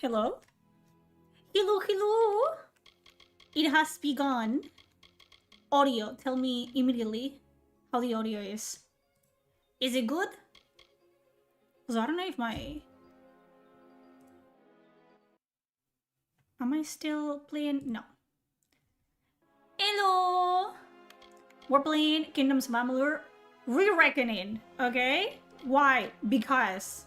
Hello? Hello, hello! It has begun. Audio, tell me immediately how the audio is. Is it good? Because I don't know if my... Am I still playing? No. Hello! We're playing Kindgoms of Amalur Re-Reckoning, okay? Why? Because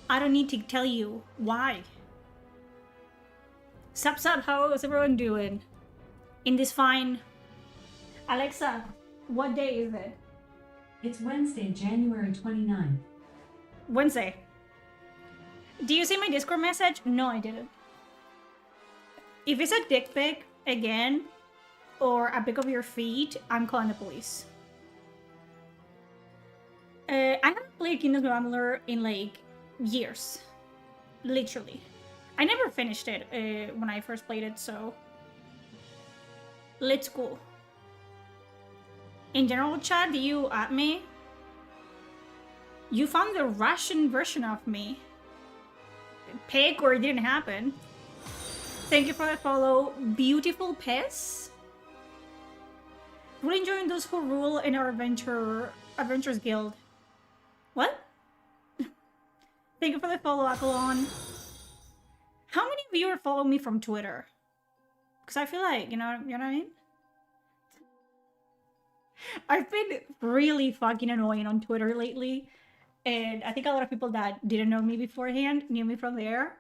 I don't need to tell you why. Sup, how is everyone doing? In this fine... Alexa, what day is it? It's Wednesday, January 29th. Wednesday. Do you see my Discord message? No, I didn't. If it's a dick pic again, or a pic of your feet, I'm calling the police. I haven't played Kindgoms of Amalur in like years. Literally. I never finished it when I first played it, so... Let's go. In general chat, do you at me? You found the Russian version of me. Peg or it didn't happen. Thank you for the follow. Beautiful Piss. Really enjoying those who rule in our Adventurers Guild. What? Thank you for the follow, Akalon. How many of you are following me from Twitter? Because I feel like, you know what I mean? I've been really fucking annoying on Twitter lately. And I think a lot of people that didn't know me beforehand knew me from there.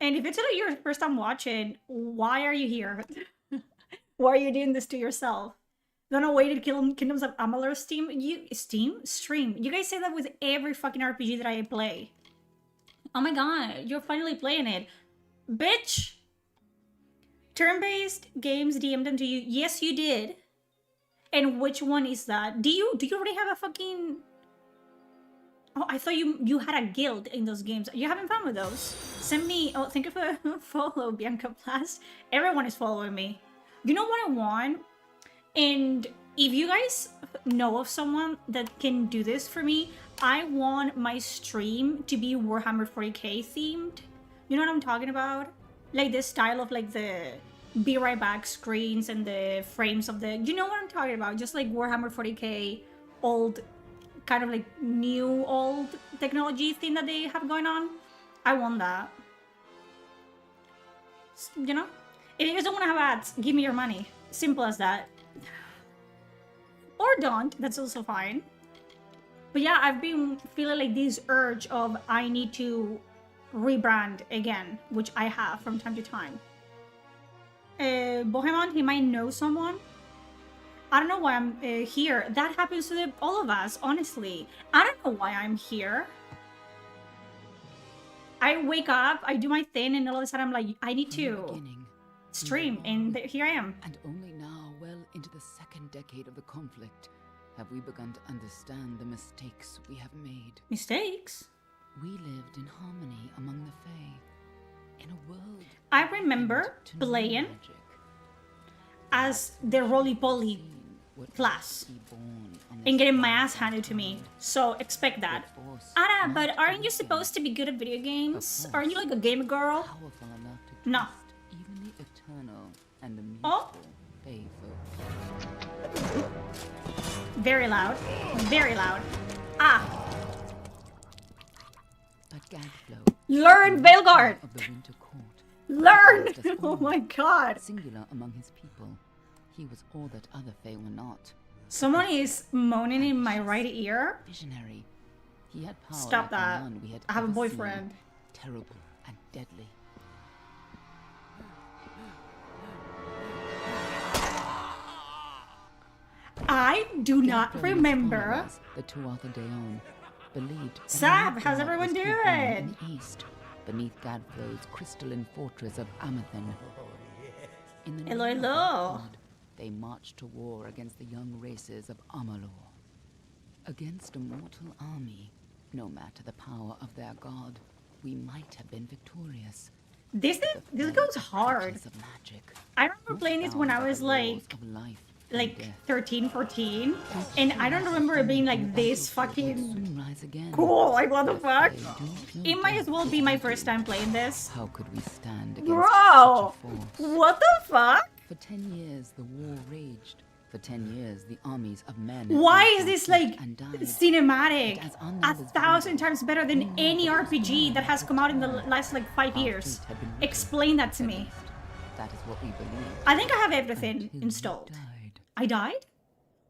And if it's like your first time watching, why are you here? Why are you doing this to yourself? Gonna wait to kill Kindgoms of Amalur stream? You guys say that with every fucking RPG that I play. Oh my god, you're finally playing it. Bitch! Turn-based games DM'd them to you. Yes, you did. And which one is that? Do you already have a fucking... Oh, I thought you had a guild in those games. You having fun with those? Send me... Oh, thank you for the follow, Bianca Blast. Everyone is following me. You know what I want? And if you guys know of someone that can do this for me, I want my stream to be Warhammer 40k themed. You know what I'm talking about? Like this style of like the be right back screens and the frames of the... You know what I'm talking about? Just like Warhammer 40k old... kind of like new old technology thing that they have going on. I want that. You know? If you guys don't want to have ads, give me your money. Simple as that. Or don't. That's also fine. But yeah, I've been feeling like this urge of I need to rebrand again, which I have from time to time. Bohemond, he might know someone. I don't know why I'm here. That happens to all of us, honestly. I don't know why I'm here. I wake up, I do my thing, and all of a sudden I'm like, I need to stream, and here I am. And only now, well into the second decade of the conflict, have we begun to understand the mistakes we have made. Mistakes? We lived in harmony among the Fae, in a world... I remember playing as the roly-poly class and getting my ass handed to me, so expect that. Ara, but aren't you supposed to be good at video games? Aren't you like a gamer girl? No. Even the eternal and the Oh. Fae folk. Very loud. Very loud. Ah. But Gadflow, Learn, Veilguard! of the Winter Court, Learn! Oh my god. singular among his people, he was all that other Fae were not. Someone is moaning in my right ear. Visionary. He had power Stop like that. none we had I have a ever boyfriend. seen, terrible and deadly. I do not Gadflow remember. followers, the Tuatha Deon, believed that Sab, a new how's god everyone was to be born doing? in the east, beneath Gadflow's crystalline fortress of Amathen. In the Hello, name of that hello. god, they marched to war against the young races of Amalur. Against a mortal army, no matter the power of their god, we might have been victorious. This goes hard. Of magic, I remember playing this when I was like of life like death. 13, 14, and I don't remember it being like this fucking Soon rise again. cool. Like, what the fuck? They do not It know might as well death be my is first time playing this. How could we stand against Bro, such a force? what the fuck? For 10 years, the war raged. For 10 years, the armies of men. Why fought is this and like and died. cinematic? But as our A numbers 1,000 dwindled, times better than any RPG that has come out in the last like 5 our years. fate had been written. Explain that to At me. least, that is what we believe. I think I have everything Until we installed. died. I died?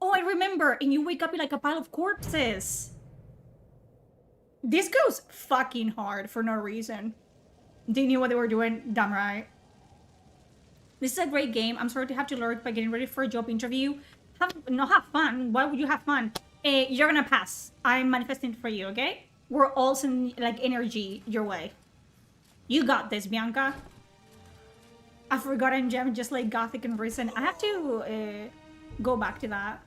Oh, I remember. And you wake up in like a pile of corpses. This goes fucking hard for no reason. They knew what they were doing. Damn right. This is a great game. I'm sorry to have to lurk by getting ready for a job interview. Have fun. Why would you have fun? You're gonna pass. I'm manifesting for you, okay? We're all sending like energy your way. You got this, Bianca. I forgot I'm just like gothic and recent. I have to go back to that.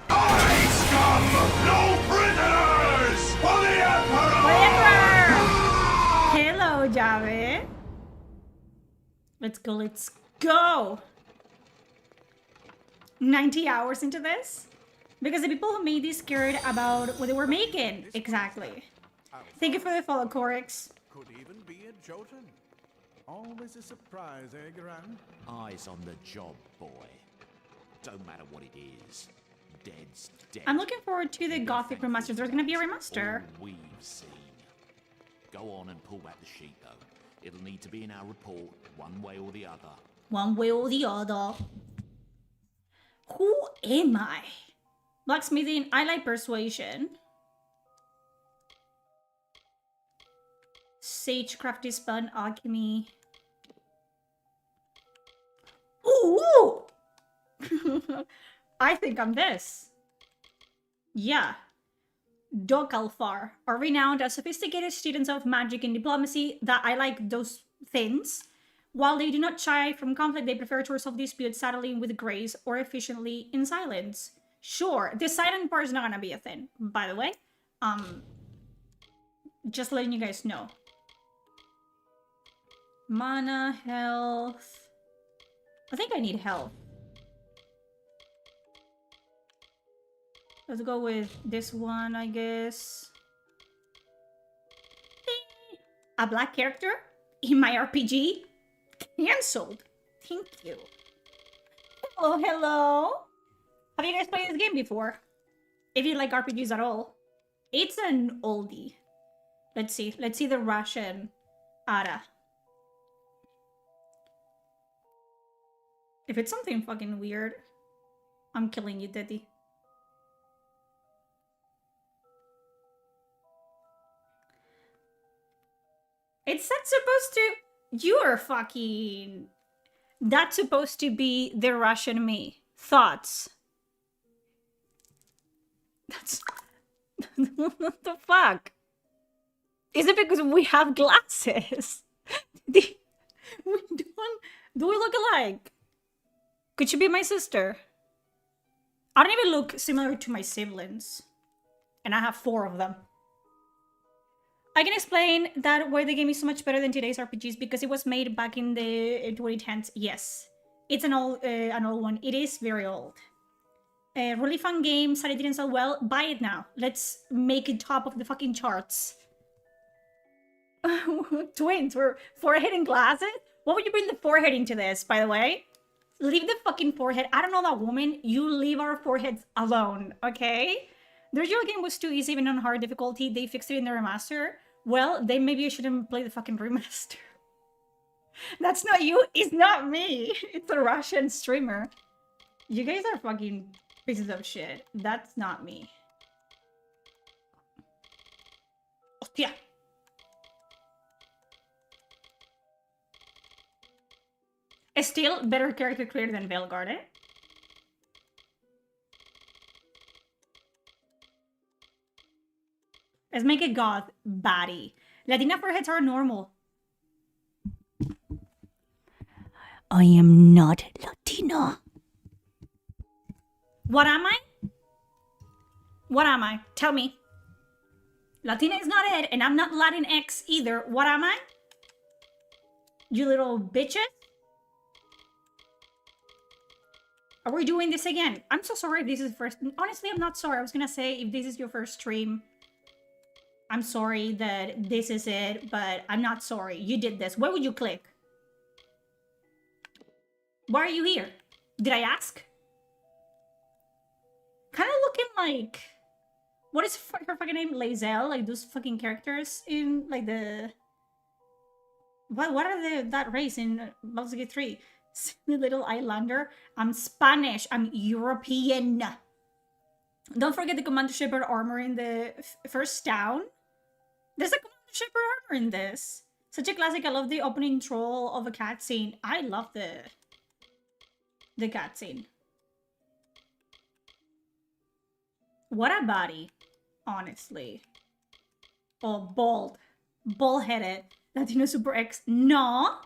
No prisoners for the Emperor! Hello, Jave. Let's go, let's go! 90 hours into this? Because the people who made this cared about what they were making. Exactly. Thank you for the follow, Corix. Could even be a Jotun. Always a surprise, eh, Gran? Eyes on the job, boy. Don't matter what it is. Dead's dead. I'm looking forward to the Gothic remaster. There's gonna be a remaster. All we've seen. Go on and pull back the sheet, though. It'll need to be in our report, one way or the other. One way or the other. Who am I? Blacksmithing, I like persuasion. Sagecraft is fun, alchemy. Ooh! I think I'm this. Yeah. Dokalfar are renowned as sophisticated students of magic and diplomacy. That I like those things. While they do not shy from conflict, they prefer to resolve disputes settling with grace or efficiently in silence. Sure, the silent part is not gonna be a thing, by the way. Just letting you guys know. Mana, health. I think I need health. Let's go with this one, I guess. A black character in my RPG? Cancelled. Thank you. Oh, hello. Have you guys played this game before? If you like RPGs at all. It's an oldie. Let's see. Let's see the Russian Ara. If it's something fucking weird, I'm killing you, Daddy. It's not supposed to... You're fucking... That's supposed to be the Russian me. Thoughts? That's... What the fuck? Is it because we have glasses? Do we look alike? Could she be my sister? I don't even look similar to my siblings. And I have 4 of them. I can explain that why the game is so much better than today's RPGs because it was made back in the 2010s. Yes, it's an old one. It is very old. Really fun game. Sorry it didn't sell well. Buy it now. Let's make it top of the fucking charts. Twins, we're forehead and glasses. What would you bring the forehead into this, by the way? Leave the fucking forehead. I don't know that woman. You leave our foreheads alone, okay? The original game was too easy, even on hard difficulty. They fixed it in the remaster. Well, then maybe I shouldn't play the fucking remaster. That's not you. It's not me. It's a Russian streamer. You guys are fucking pieces of shit. That's not me. Hostia. Still better character creator than Veilguard. Let's make it goth baddie. Latina foreheads are normal. I am not Latina. What am I? What am I? Tell me. Latina is not it, and I'm not Latinx either. What am I? You little bitches? Are we doing this again? I'm so sorry if this is first. Honestly, I'm not sorry. I was gonna say if this is your first stream, I'm sorry that this is it, but I'm not sorry. You did this. Where would you click? Why are you here? Did I ask? Kind of looking like... What is her fucking name? Lae'zel? Like those fucking characters in like the... What are that race in Baldur's Gate 3? Silly little Islander. I'm Spanish. I'm European. Don't forget the Commander Shepard armor in the first town. There's a Commander Shepard armor in this. Such a classic. I love the opening troll of a cutscene. I love the cutscene. What a body, honestly. Oh, bald-headed. Latino Super X. No.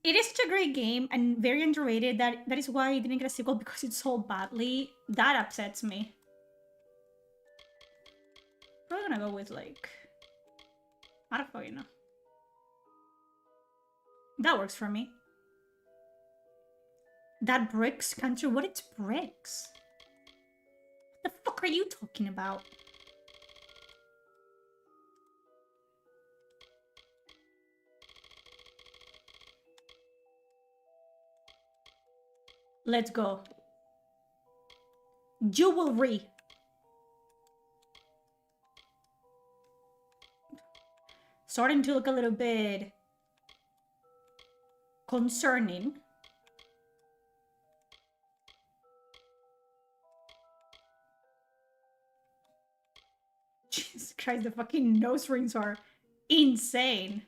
It is such a great game and very underrated. That is why it didn't get a sequel, because it sold badly. That upsets me. Probably gonna go with like... I don't fucking know. That works for me. That bricks country? What is bricks? What the fuck are you talking about? Let's go. Jewelry. Starting to look a little bit concerning. Jesus Christ, the fucking nose rings are insane.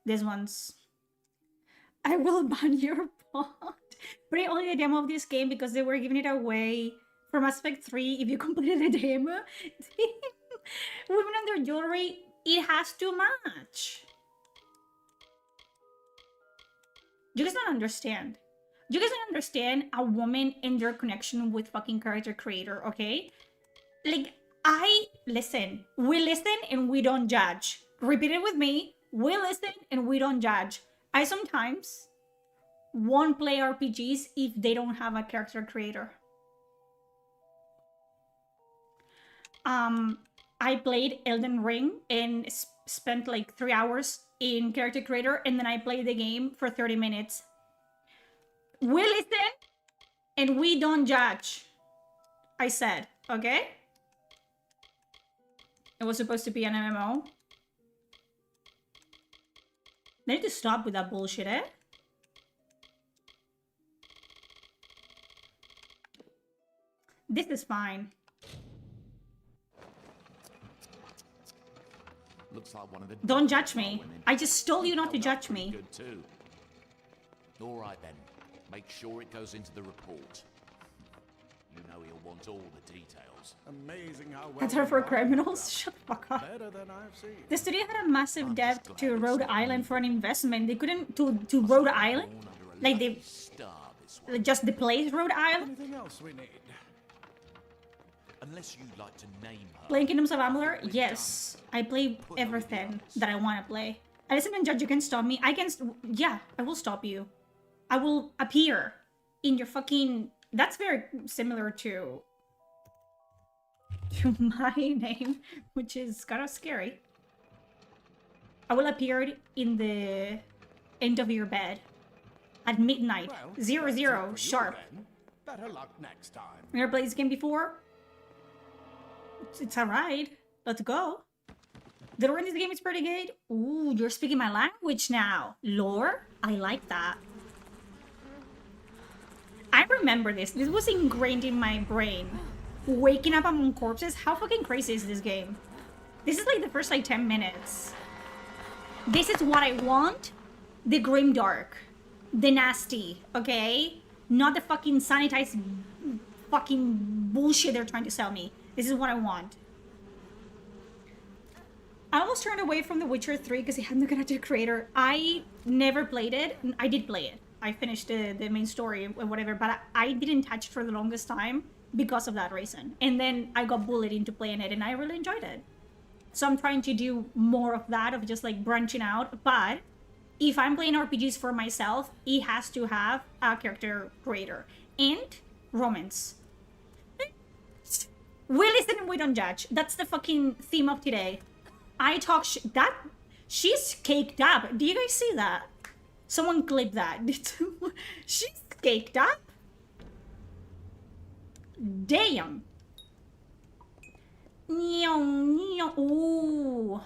This one's... I will ban your pot. But only the demo of this game because they were giving it away from Mass Effect 3 if you completed the demo. Women and their jewelry, it has to match. You guys don't understand. You guys don't understand a woman and their connection with fucking character creator, okay? Like, listen. We listen and we don't judge. Repeat it with me. We listen and we don't judge. I sometimes won't play RPGs if they don't have a character creator. I played Elden Ring and spent like 3 hours in character creator, and then I played the game for 30 minutes. We listen and we don't judge. I said, okay? It was supposed to be an MMO. They need to stop with that bullshit, eh? This is fine. Looks like one of the... Don't judge me. I just told you not to judge me. Good too. All right then. Make sure it goes into the report. You know he'll want all the details. Amazing how well That's her for you are. criminals? Shut the fuck up. Better than I've seen. The studio had a massive debt glad to it's Rhode not Island me. for an investment. They couldn't... To Rhode Island? Born under a Like lucky they... star, this one. Just the place Rhode Island? Anything else we need? Unless you'd like to name her. Playing Kindgoms of Amalur? Yes. I play everything that I want to play. I listen and judge, you can stop me. I can... Yeah, I will stop you. I will appear in your fucking... That's very similar to my name, which is kind of scary. I will appear in the end of your bed at midnight, Well, 00 that's it for you sharp. then. Better luck next time. You ever played this game before? It's alright. Let's go. The lore in this game is pretty good. Ooh, you're speaking my language now. Lore? I like that. I remember this. This was ingrained in my brain. Waking up among corpses? How fucking crazy is this game? This is like the first like 10 minutes. This is what I want. The grimdark. The nasty, okay? Not the fucking sanitized fucking bullshit they're trying to sell me. This is what I want. I almost turned away from The Witcher 3 because it had no character creator. I never played it. I did play it. I finished the main story or whatever, but I didn't touch it for the longest time because of that reason. And then I got bullied into playing it and I really enjoyed it. So I'm trying to do more of that, of just like branching out. But if I'm playing RPGs for myself, it has to have a character creator and romance. We listen and we don't judge. That's the fucking theme of today. I talk that she's caked up. Do you guys see that? Someone clip that. She's caked up. Damn. Ooh.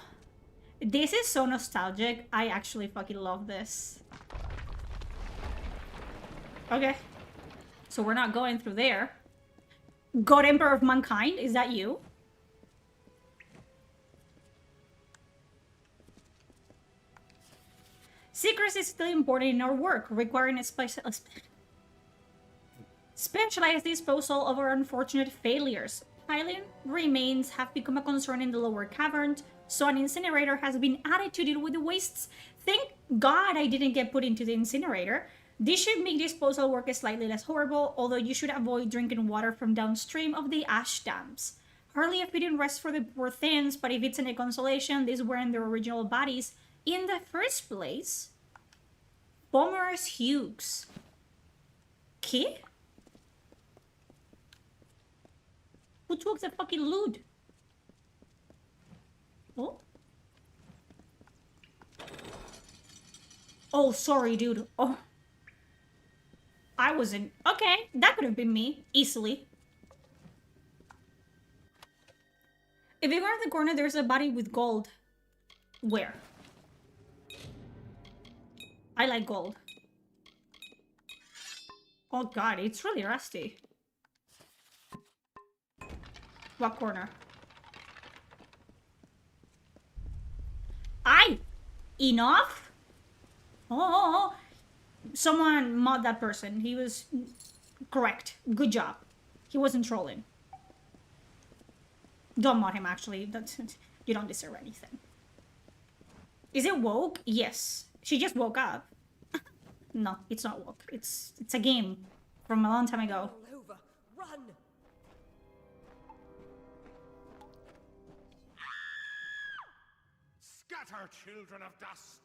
This is so nostalgic. I actually fucking love this. Okay. So we're not going through there. God Emperor of Mankind, is that you? Secrecy is still important in our work, requiring a specialized disposal of our unfortunate failures. Piling remains have become a concern in the lower cavern, so an incinerator has been added to deal with the wastes. Thank God I didn't get put into the incinerator. This should make disposal work slightly less horrible, although you should avoid drinking water from downstream of the ash dams. Hardly a fitting rest for the poor things, but if it's any consolation, these weren't their original bodies in the first place. Bombers Hughes. ¿Qué? Who took the fucking loot? Oh? Oh, sorry, dude. Oh. I wasn't... Okay, that could have been me. Easily. If you go to the corner, there's a body with gold. Where? I like gold. Oh god, it's really rusty. What corner? Enough? Oh, someone mod that person. He was correct. Good job. He wasn't trolling. Don't mod him, actually. That's, you don't deserve anything. Is it woke? Yes. She just woke up. No, it's not woke. It's a game from a long time ago. All over. Run! Scatter, children of dust!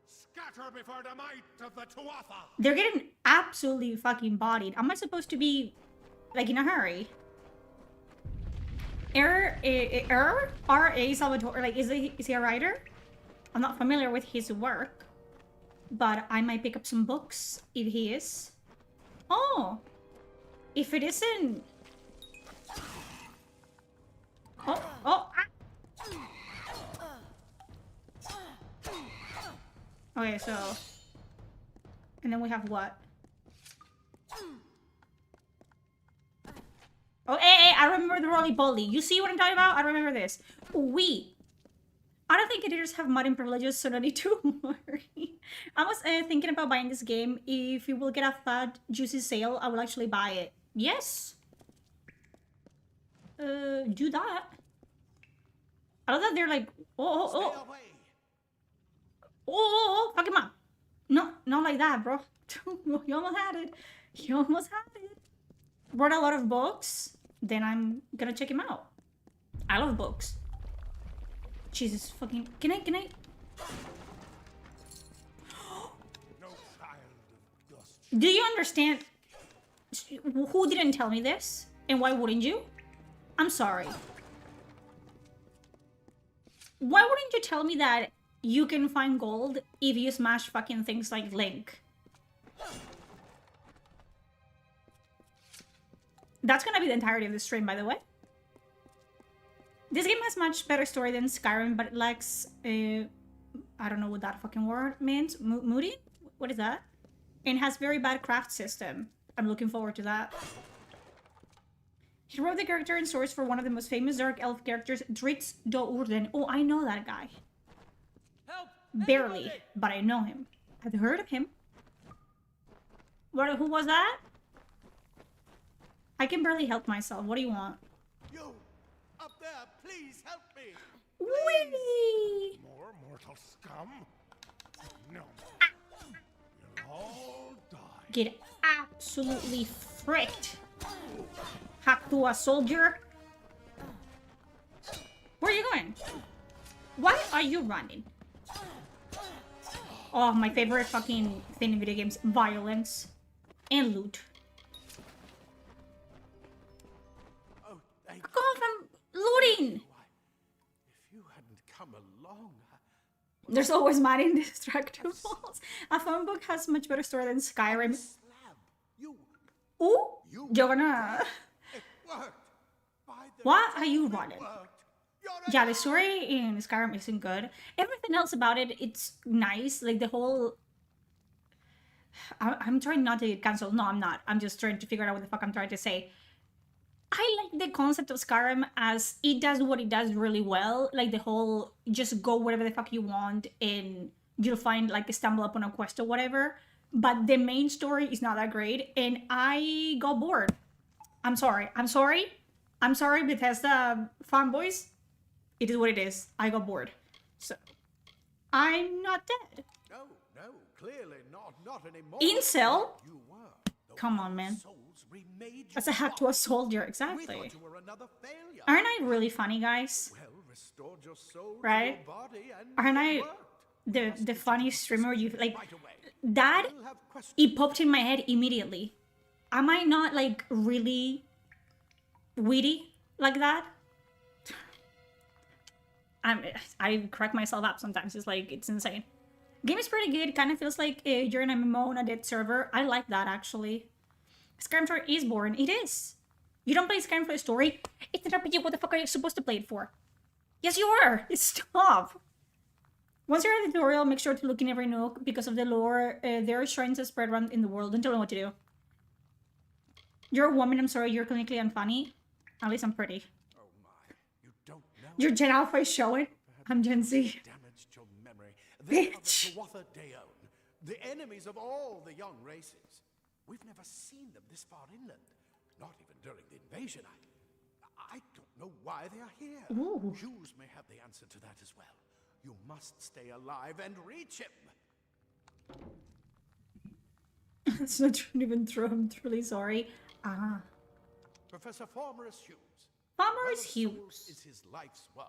Scatter before the might of the Tuatha! They're getting absolutely fucking bodied. Am I supposed to be, like, in a hurry? R.A. Salvatore, like, is he a writer? I'm not familiar with his work, but I might pick up some books if he is. Oh, if it isn't... Oh, ah. Okay, so... And then we have what? Oh, hey, I remember the roly-poly. You see what I'm talking about? I remember this. I don't think editors have modding privileges, so no need to worry. I was thinking about buying this game. If it will get a fat, juicy sale, I will actually buy it. Yes. Do that. I love that they're like, oh. Oh, fuck him up. No, not like that, bro. You almost had it. You almost had it. Brought a lot of books. Then I'm gonna check him out. I love books. Jesus fucking... Can I... No child of dust. Do you understand? Who didn't tell me this? And why wouldn't you? I'm sorry. Why wouldn't you tell me that you can find gold if you smash fucking things like Link? That's gonna be the entirety of the stream, by the way. This game has much better story than Skyrim, but it lacks, I don't know what that fucking word means. Moody? What is that? And has very bad craft system. I'm looking forward to that. He wrote the character and source for one of the most famous Dark Elf characters, Dritz Do'Urden. Oh, I know that guy. Help! Barely, Anybody! but I know him. I've heard of him. What? Who was that? I can barely help myself. What do you want? You! Up there, please help me! Whee! More mortal scum? No. You'll all die. Get absolutely fricked. Hack to a soldier. Where are you going? Why are you running? Oh, my favorite fucking thing in video games. Violence. And loot. Oh, thank Go on from looting! If you hadn't come along, There's always money in Distractables. A phone book has much better story than Skyrim. slab. You Ooh! You You're gonna... it worked. By the Why are time you it running? worked, you're Yeah, the story in Skyrim isn't good. Everything else about it, it's nice. Like the whole... I'm trying not to get cancelled. No, I'm not. I'm just trying to figure out what the fuck I'm trying to say. I like the concept of Skyrim as it does what it does really well. Like the whole just go wherever the fuck you want and you'll find like stumble upon a quest or whatever. But the main story is not that great and I got bored. I'm sorry. I'm sorry. I'm sorry, Bethesda fanboys. It is what it is. I got bored. So I'm not dead. No, clearly not anymore. Incel? You were. The Come on, man. souls remade you That's a hack to a alive. soldier, We exactly. thought you were another failure. Aren't I really funny, guys? Well, restored your soul Right? to your body and Aren't it I worked. the funniest streamer you like? Right away. That We'll have questions. it popped in my head immediately. Am I not like really witty like that? I crack myself up sometimes. It's like it's insane. Game is pretty good. Kind of feels like you're in a MMO on a dead server. I like that actually. Skyrim story is boring. It is. You don't play Skyrim for the story. It's an RPG. What the fuck are you supposed to play it for? Yes, you are. Stop. Once you're in the tutorial, make sure to look in every nook because of the lore. There are shrines that spread around in the world. Don't tell me what to do. You're a woman. I'm sorry. You're clinically unfunny. At least I'm pretty. Oh my, you don't know. Your Gen Alpha is showing. I'm Gen Z. Damaged your memory. They are Bitch. the Tuatha Deon, the enemies of all the young races. We've never seen them this far inland. Not even during the invasion. I don't know why they are here. Ooh. Hughes may have the answer to that as well. You must stay alive and reach him. It's not even true. I'm truly sorry. Ah. Professor Formerus Hughes. Farmer Where is the soul Hughes. is his life's work.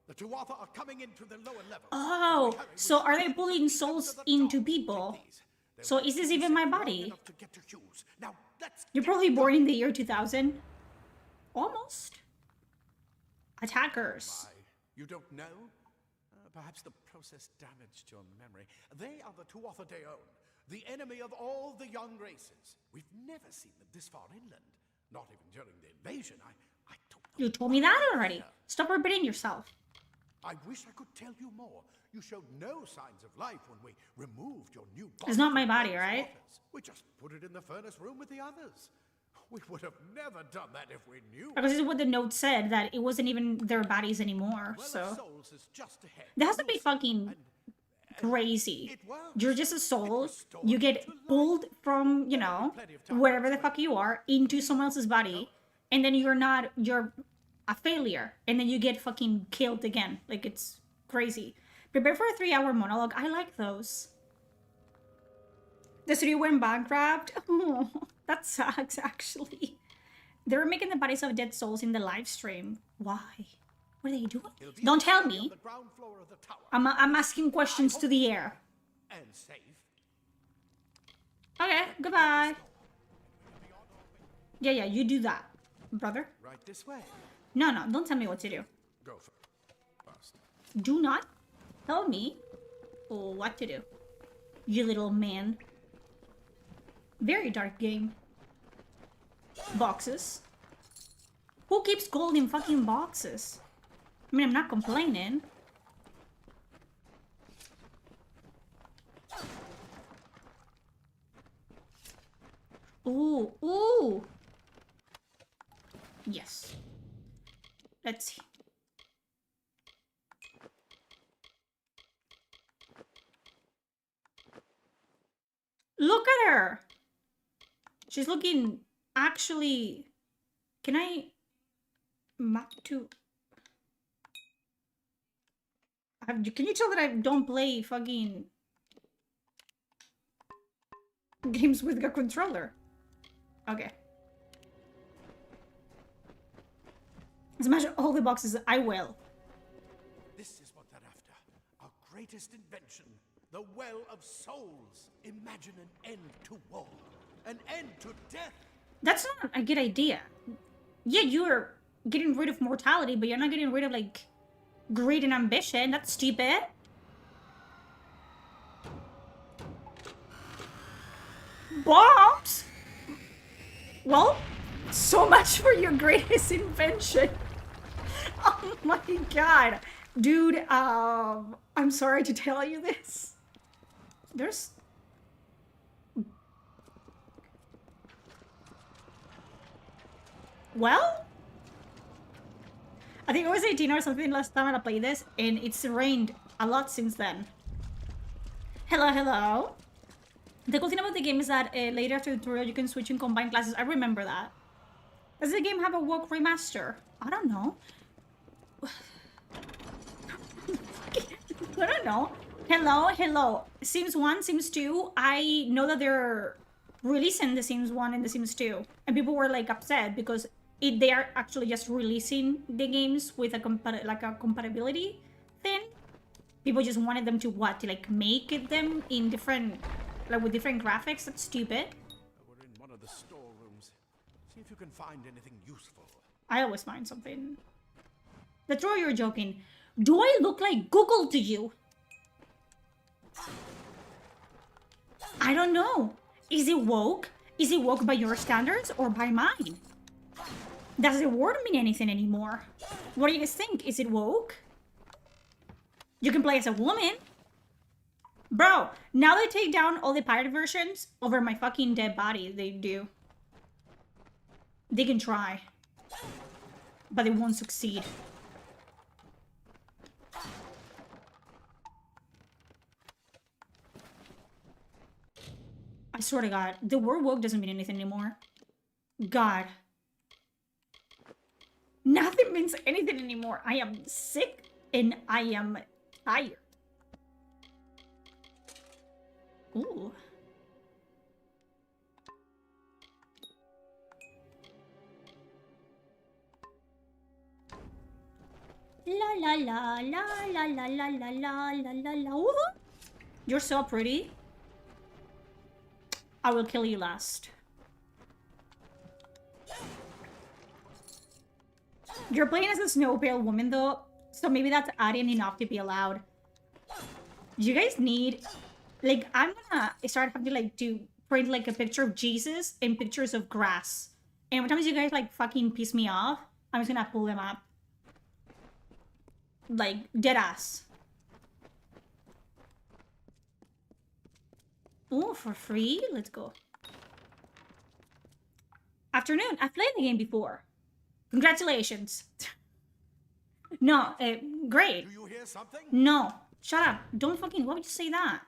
The Tuatha are coming into the lower levels. Oh, Hurry, so we are they should pulling get to souls the into top. people? Take these. They So will is this keep even us my long body? enough to get to Hughes. Now, let's You're get probably born going. in the year 2000. Almost. Attackers. Why? You don't know? Perhaps the process damaged your memory. They are the Tuatha Deon, the enemy of all the young races. We've never seen them this far inland. Not even during the invasion. I don't know. You told me why that they're already. here. Stop repeating yourself. I wish I could tell you more. You showed no signs of life when we removed your new body. It's not my from body, those right? waters. We just put it in the furnace room with the others. We would have never done that if we knew. Because this is what the note said, that it wasn't even their bodies anymore, Well of so... Souls is just ahead. That has to be You'll see. fucking And crazy. it works. You're just a soul, restored you get to life. pulled from, you know, Plenty of time wherever to the fuck you are, into someone else's body, and then you're a failure, and then you get fucking killed again. Like, it's crazy. Prepare for a 3-hour monologue. I like those. The studio went bankrupt. Oh, that sucks, actually. They were making the bodies of dead souls in the live stream. Why? What are they doing? It'll be Don't tell on me. the ground floor of the tower. I'm asking questions to the air. And safe. Okay, goodbye. Yeah, you do that, brother. Right this way. No, don't tell me what to do. Go first. Do not tell me what to do. You little man. Very dark game. Boxes. Who keeps gold in fucking boxes? I mean, I'm not complaining. Ooh. Yes. Let's see. Look at her. She's looking actually... Can I map to... Can you tell that I don't play fucking games with a controller? Okay. Smash all the boxes. I will. This is what they're after. Our greatest invention. The Well of Souls. Imagine an end to war. An end to death. That's not a good idea. Yeah, you're getting rid of mortality, but you're not getting rid of, like, greed and ambition. That's stupid. Bombs? Well, so much for your greatest invention. Oh my god. Dude, I'm sorry to tell you this. There's... Well? I think it was 18 or something last time I played this, and it's rained a lot since then. Hello, hello. The cool thing about the game is that later after the tutorial you can switch and combine classes. I remember that. Does the game have a woke remaster? I don't know. I don't know. Hello, hello. Sims 1, Sims 2. I know that they're releasing the Sims 1 and the Sims 2. And people were like upset because they are actually just releasing the games with a compatibility thing. People just wanted them to what? To like make it them in different, like with different graphics. That's stupid. We're in one of the storerooms. See if you can find anything useful. I always find something. The throw, you're joking. Do I look like Google to you? I don't know. Is it woke? Is it woke by your standards or by mine? Does the word mean anything anymore? What do you guys think? Is it woke? You can play as a woman. Bro, now they take down all the pirate versions over my fucking dead body. They do. They can try. But they won't succeed. I swear to God, the word woke doesn't mean anything anymore. God. Nothing means anything anymore. I am sick and I am tired. Ooh. La la la la la la la la la la la la. Woohoo! You're so pretty. I will kill you last. You're playing as a snow pale woman though, so maybe that's adding enough to be allowed. You guys need, like, I'm gonna start having to like print like a picture of Jesus and pictures of grass. And every time you guys like fucking piss me off, I'm just gonna pull them up. Like, dead ass. Oh, for free? Let's go. Afternoon. I've played the game before. Congratulations. No, great. Do you hear something? No. Shut up. Don't fucking... Why would you say that?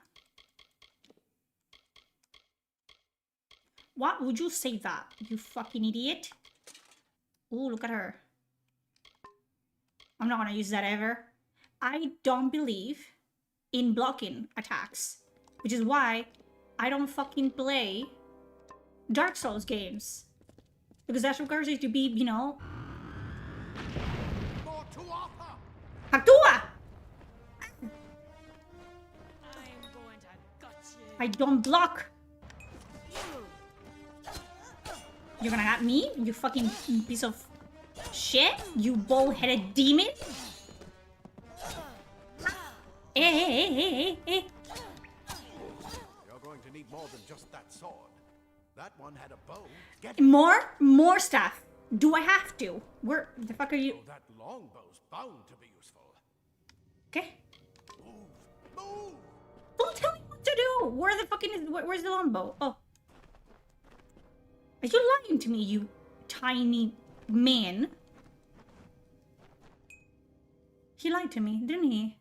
Why would you say that, you fucking idiot? Ooh, look at her. I'm not gonna use that ever. I don't believe in blocking attacks. Which is why I don't fucking play Dark Souls games. Because that requires you to be, you know... More to offer. Actúa! I'm going to gut you. I don't block. You're gonna at me? You fucking piece of shit? You bull-headed demon? Hey. You're going to need more than just that sword. That one had a bow. Get More stuff. Do I have to? Where the fuck are you? Oh, that longbow's bound to be useful. Okay. Move! Don't tell me what to do. Where the fucking is? Where's the longbow? Oh. Are you lying to me, you tiny man? He lied to me, didn't he?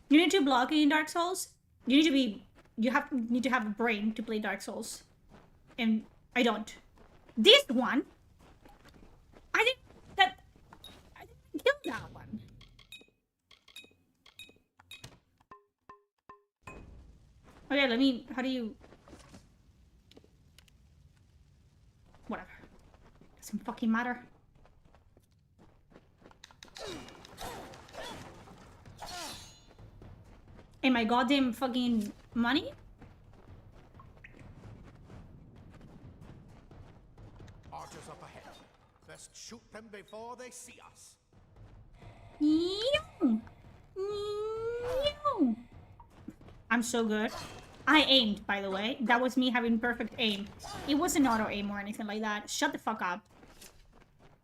You need to block in Dark Souls. You need to be. Need to have a brain to play Dark Souls, and I don't. This one, I didn't kill that one. Okay, let me. How do you? Whatever. Doesn't fucking matter. and my goddamn fucking money? Archers up ahead. Best shoot them before they see us. Yew. Yew. I'm so good. I aimed, by the way. That was me having perfect aim. It wasn't auto aim or anything like that. Shut the fuck up.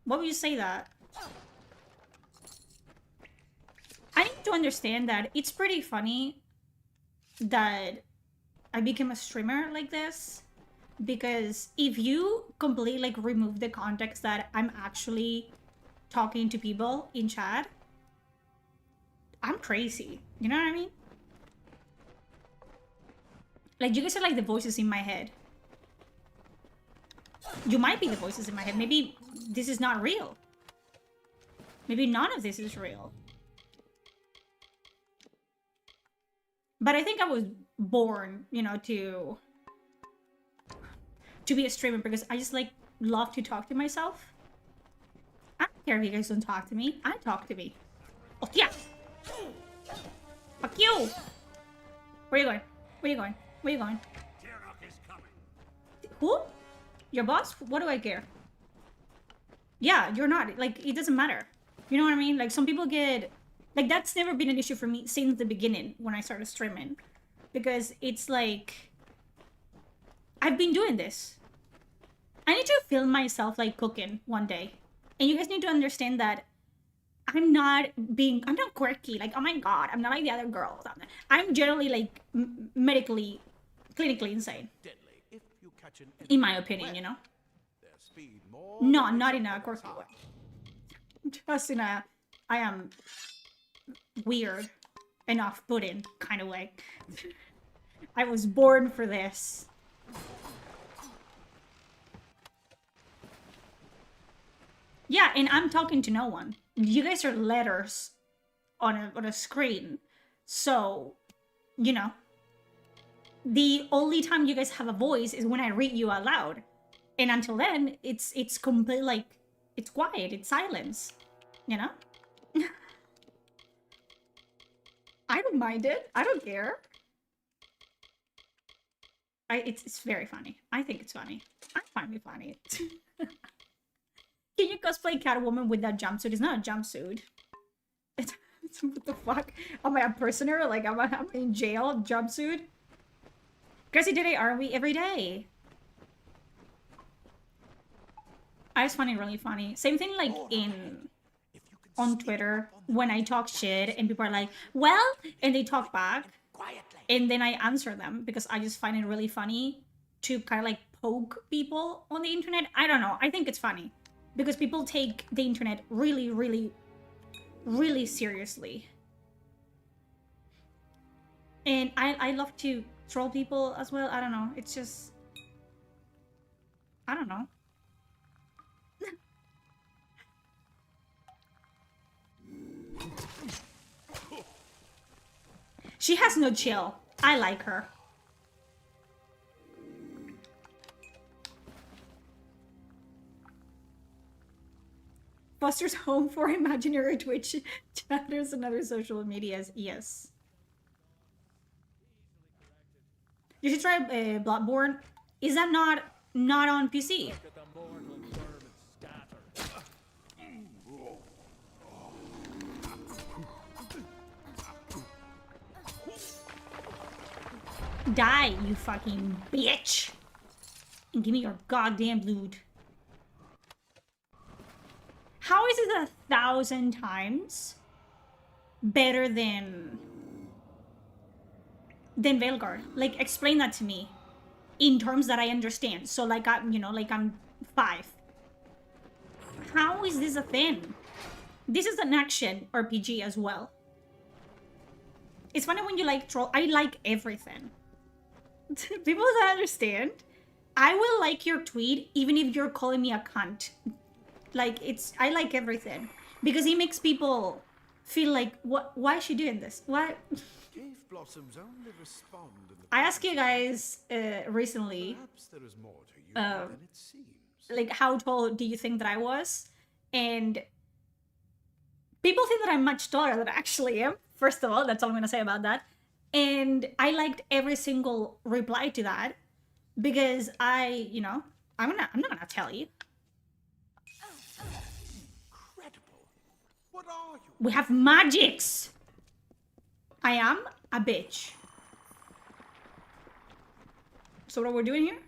What would you say that? I need to understand that it's pretty funny that I became a streamer like this, because if you completely like remove the context that I'm actually talking to people in chat, I'm crazy. You know what I mean? Like, you guys are like the voices in my head. You might be the voices in my head. Maybe this is not real. Maybe none of this is real. But I think I was born, you know, to be a streamer because I just like love to talk to myself. I don't care if you guys don't talk to me. I talk to me. Oh yeah. Fuck you. Where are you going? Where are you going? Where are you going? Who? Your boss? What do I care? Yeah, you're not. Like, it doesn't matter. You know what I mean? Like, some people get... Like, that's never been an issue for me since the beginning when I started streaming. Because it's like... I've been doing this. I need to film myself, like, cooking one day. And you guys need to understand that I'm not quirky. Like, oh my god, I'm not like the other girls. I'm generally, like, medically, clinically insane. Deadly if you catch an In my opinion, you know? their speed more No, than not is in a up quirky top. way. Just in a, I am weird and off-putting kind of way. I was born for this. Yeah, and I'm talking to no one. You guys are letters on a screen. So, you know, the only time you guys have a voice is when I read you out loud. And until then, it's complete, like, it's quiet, it's silence. You know? I don't mind it. I don't care. It's very funny. I think it's funny. I find it funny. Can you cosplay Catwoman with that jumpsuit? It's not a jumpsuit. It's what the fuck? Am I a prisoner? Like, am I in jail? Jumpsuit? Crazy today, are we? Every day. I just find it really funny. Same thing like on Twitter when I talk shit and people are like, well, and they talk back. And then I answer them because I just find it really funny to kind of like poke people on the internet. I don't know. I think it's funny because people take the internet really, really, really seriously. And I love to troll people as well. I don't know. It's just... I don't know. She has no chill. I like her. Foster's home for imaginary Twitch chatters and other social medias. Yes. You should try Bloodborne. Is that not on PC? Die, you fucking bitch! And give me your goddamn loot. How is it 1,000 times better than Veilguard? Like, explain that to me in terms that I understand. So, like, I'm 5. How is this a thing? This is an action RPG as well. It's funny when you like troll. I like everything. People don't understand. I will like your tweet even if you're calling me a cunt. Like, I like everything because it makes people feel like, why is she doing this? Why? Cave blossoms only respond in the I asked you guys recently, perhaps there is more to you than it seems. like, how tall do you think that I was? And people think that I'm much taller than I actually am. First of all, that's all I'm gonna say about that. And I liked every single reply to that because I'm not gonna tell you. Incredible. What are you? We have magics. I am a bitch. So what are we doing here?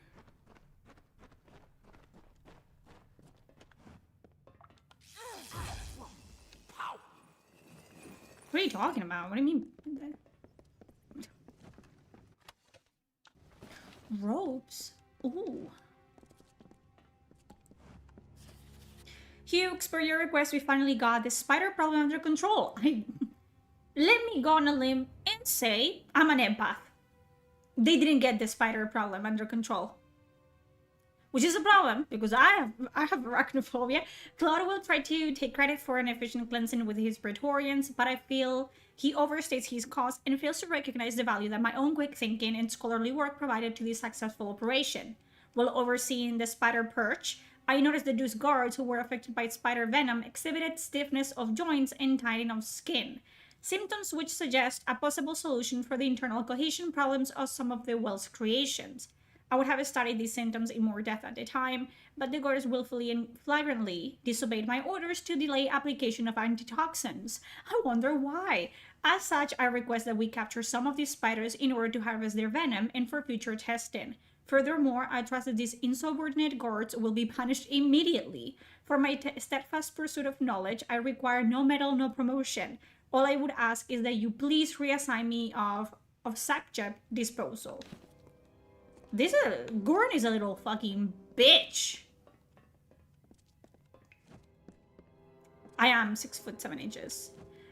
What are you talking about? What do you mean? Ropes? Ooh. Hughes, per your request, we finally got the spider problem under control. Let me go on a limb and say I'm an empath. They didn't get the spider problem under control. Which is a problem, because I have arachnophobia. Claude will try to take credit for an efficient cleansing with his Praetorians, but I feel he overstates his cost and fails to recognize the value that my own quick thinking and scholarly work provided to this successful operation. While overseeing the spider perch, I noticed the Deuce guards who were affected by spider venom exhibited stiffness of joints and tightening of skin, symptoms which suggest a possible solution for the internal cohesion problems of some of the Wells creations. I would have studied these symptoms in more depth at the time, but the guards willfully and flagrantly disobeyed my orders to delay application of antitoxins. I wonder why. As such, I request that we capture some of these spiders in order to harvest their venom and for future testing. Furthermore, I trust that these insubordinate guards will be punished immediately. For my steadfast pursuit of knowledge, I require no medal, no promotion. All I would ask is that you please reassign me of subject disposal. This Gurn is a little fucking bitch. I am 6'7".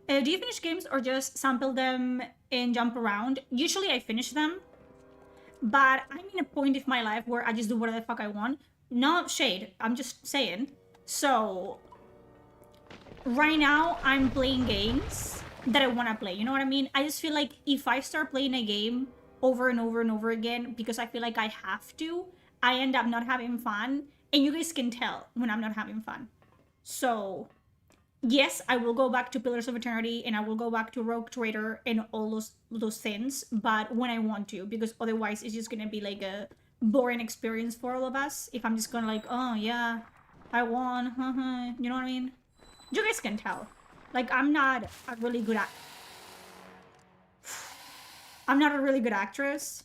Do you finish games or just sample them and jump around? Usually I finish them, but I'm in a point of my life where I just do whatever the fuck I want. Not shade, I'm just saying. So right now I'm playing games that I want to play, you know what I mean? I just feel like if I start playing a game over and over and over again because I feel like I have to, I end up not having fun, and you guys can tell when I'm not having fun. So yes, I will go back to Pillars of Eternity and I will go back to Rogue Trader and all those things, but when I want to, because otherwise it's just gonna be like a boring experience for all of us if I'm just gonna like, oh yeah, I won, you know what I mean? You guys can tell. Like, I'm not a really good actress.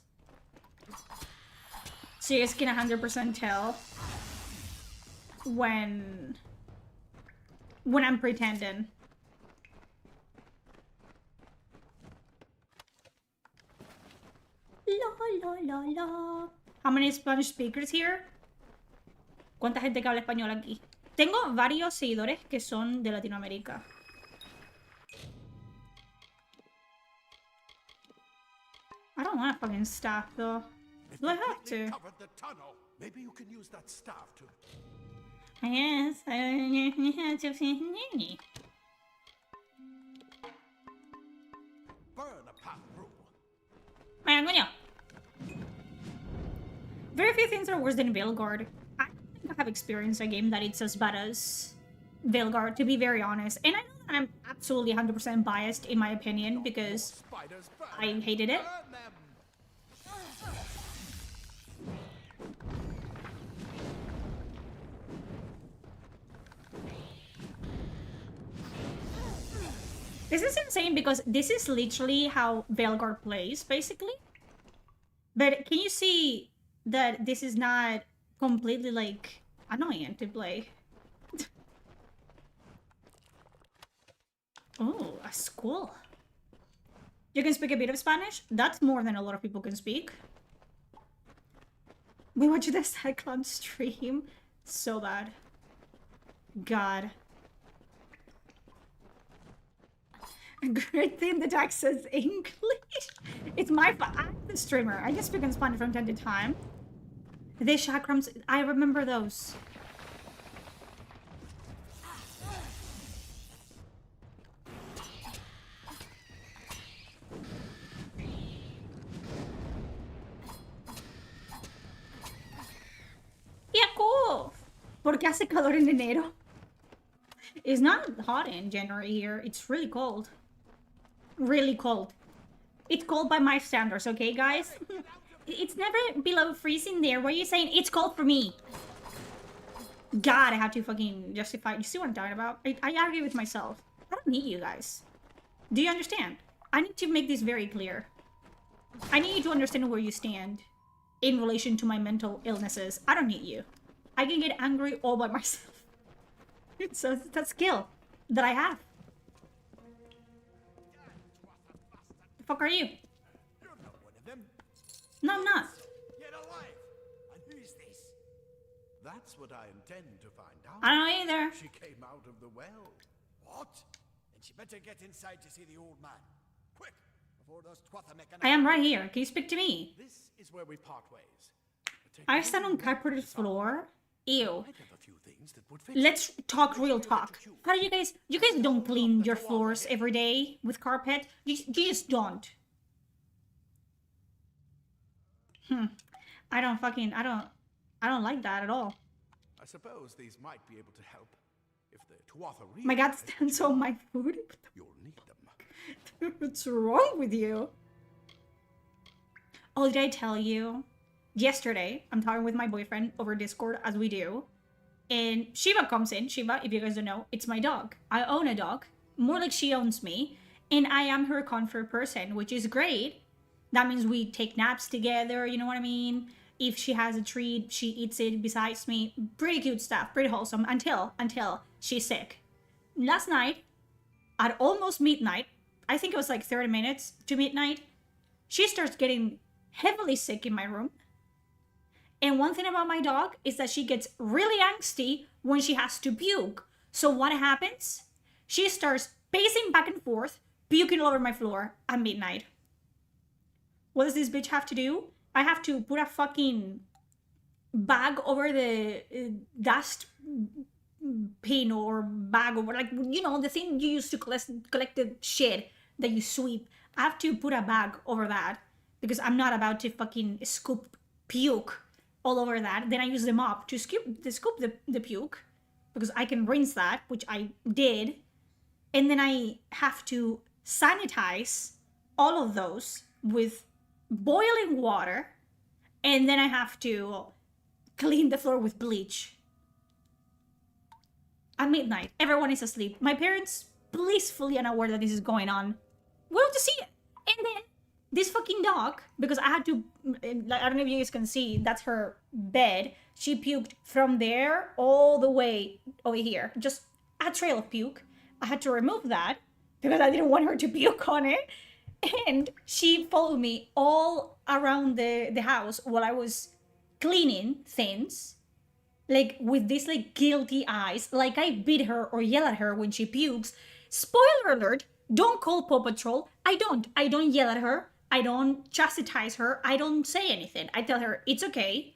So you guys can 100% tell when I'm pretending. La la la la. How many Spanish speakers here? ¿Cuánta gente que habla español aquí? Tengo varios seguidores que son de Latinoamérica. I don't want fucking staff though. Do I have to? Covered the tunnel. Maybe you can use that staff to. Yes. Burn a path through. Ayan, coño. Very few things are worse than Veilguard. I don't think I have experienced a game that it's as bad as Veilguard, to be very honest. And I know that I'm absolutely 100% biased in my opinion because Spiders burn. I hated it. Burn them. This is insane because this is literally how Veilguard plays, basically. But can you see that this is not completely, like, annoying to play? Oh, a school. You can speak a bit of Spanish? That's more than a lot of people can speak. We watched the Cyclone stream. So bad. God. Great thing the text says English. It's my fault. I'm the streamer. I just speak in Spanish from time to time. The chakrams, I remember those. Yakov! ¿Por qué hace calor en enero? It's not hot in January here. It's really cold. Really cold. It's cold by my standards, okay, guys? It's never below freezing there. What are you saying? It's cold for me. God, I have to fucking justify. You see what I'm talking about? I argue with myself. I don't need you guys. Do you understand? I need to make this very clear. I need you to understand where you stand in relation to my mental illnesses. I don't need you. I can get angry all by myself. It's a skill that I have. The fuck are you? You're not one of them. No, I'm not. Get alive! And who's this? That's what I intend to find out. I don't know either. She came out of the well. What? Then she better get inside to see the old man. Quick, before those twatha make an... I am right here. Can you speak to me? This is where we part ways. I stand on carpeted floor. Ew. I have a few things that would fit. Let's talk real talk. How do you guys don't clean your floors every day with carpet? You just don't. I don't like that at all. I suppose these might be able to help. If the Tuatha really My God stands on my food. you'll need them. What's wrong with you? Oh, did I tell you? Yesterday, I'm talking with my boyfriend over Discord, as we do. And Shiva comes in. Shiva, if you guys don't know, it's my dog. I own a dog. More like she owns me. And I am her comfort person, which is great. That means we take naps together, you know what I mean? If she has a treat, she eats it besides me. Pretty cute stuff, pretty wholesome, until she's sick. Last night, at almost midnight, I think it was like 30 minutes to midnight, she starts getting heavily sick in my room. And one thing about my dog is that she gets really angsty when she has to puke. So what happens? She starts pacing back and forth, puking all over my floor at midnight. What does this bitch have to do? I have to put a fucking bag over the dust pin or bag over, like, you know, the thing you use to collect the shit that you sweep. I have to put a bag over that because I'm not about to fucking scoop puke all over that. Then I use the mop to scoop the puke because I can rinse that, which I did. And then I have to sanitize all of those with boiling water. And then I have to clean the floor with bleach. At midnight, everyone is asleep. My parents blissfully unaware that this is going on. We don't to see it. And then this fucking dog, because I had to, like, I don't know if you guys can see, that's her bed. She puked from there all the way over here. Just a trail of puke. I had to remove that because I didn't want her to puke on it. And she followed me all around the house while I was cleaning things. Like, with these, like, guilty eyes. Like I beat her or yell at her when she pukes. Spoiler alert, don't call Paw Patrol. I don't yell at her. I don't chastise her. I don't say anything. I tell her, it's okay.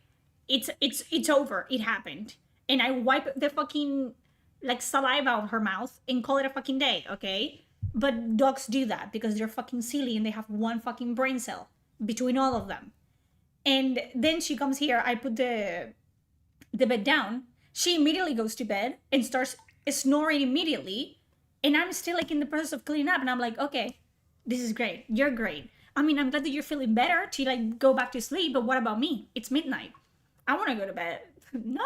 It's over. It happened. And I wipe the fucking, like, saliva out of her mouth and call it a fucking day, okay? But dogs do that because they're fucking silly and they have one fucking brain cell between all of them. And then she comes here. I put the bed down. She immediately goes to bed and starts snoring immediately. And I'm still, like, in the process of cleaning up. And I'm like, okay, this is great. You're great. I mean, I'm glad that you're feeling better to, like, go back to sleep. But what about me? It's midnight. I want to go to bed. No.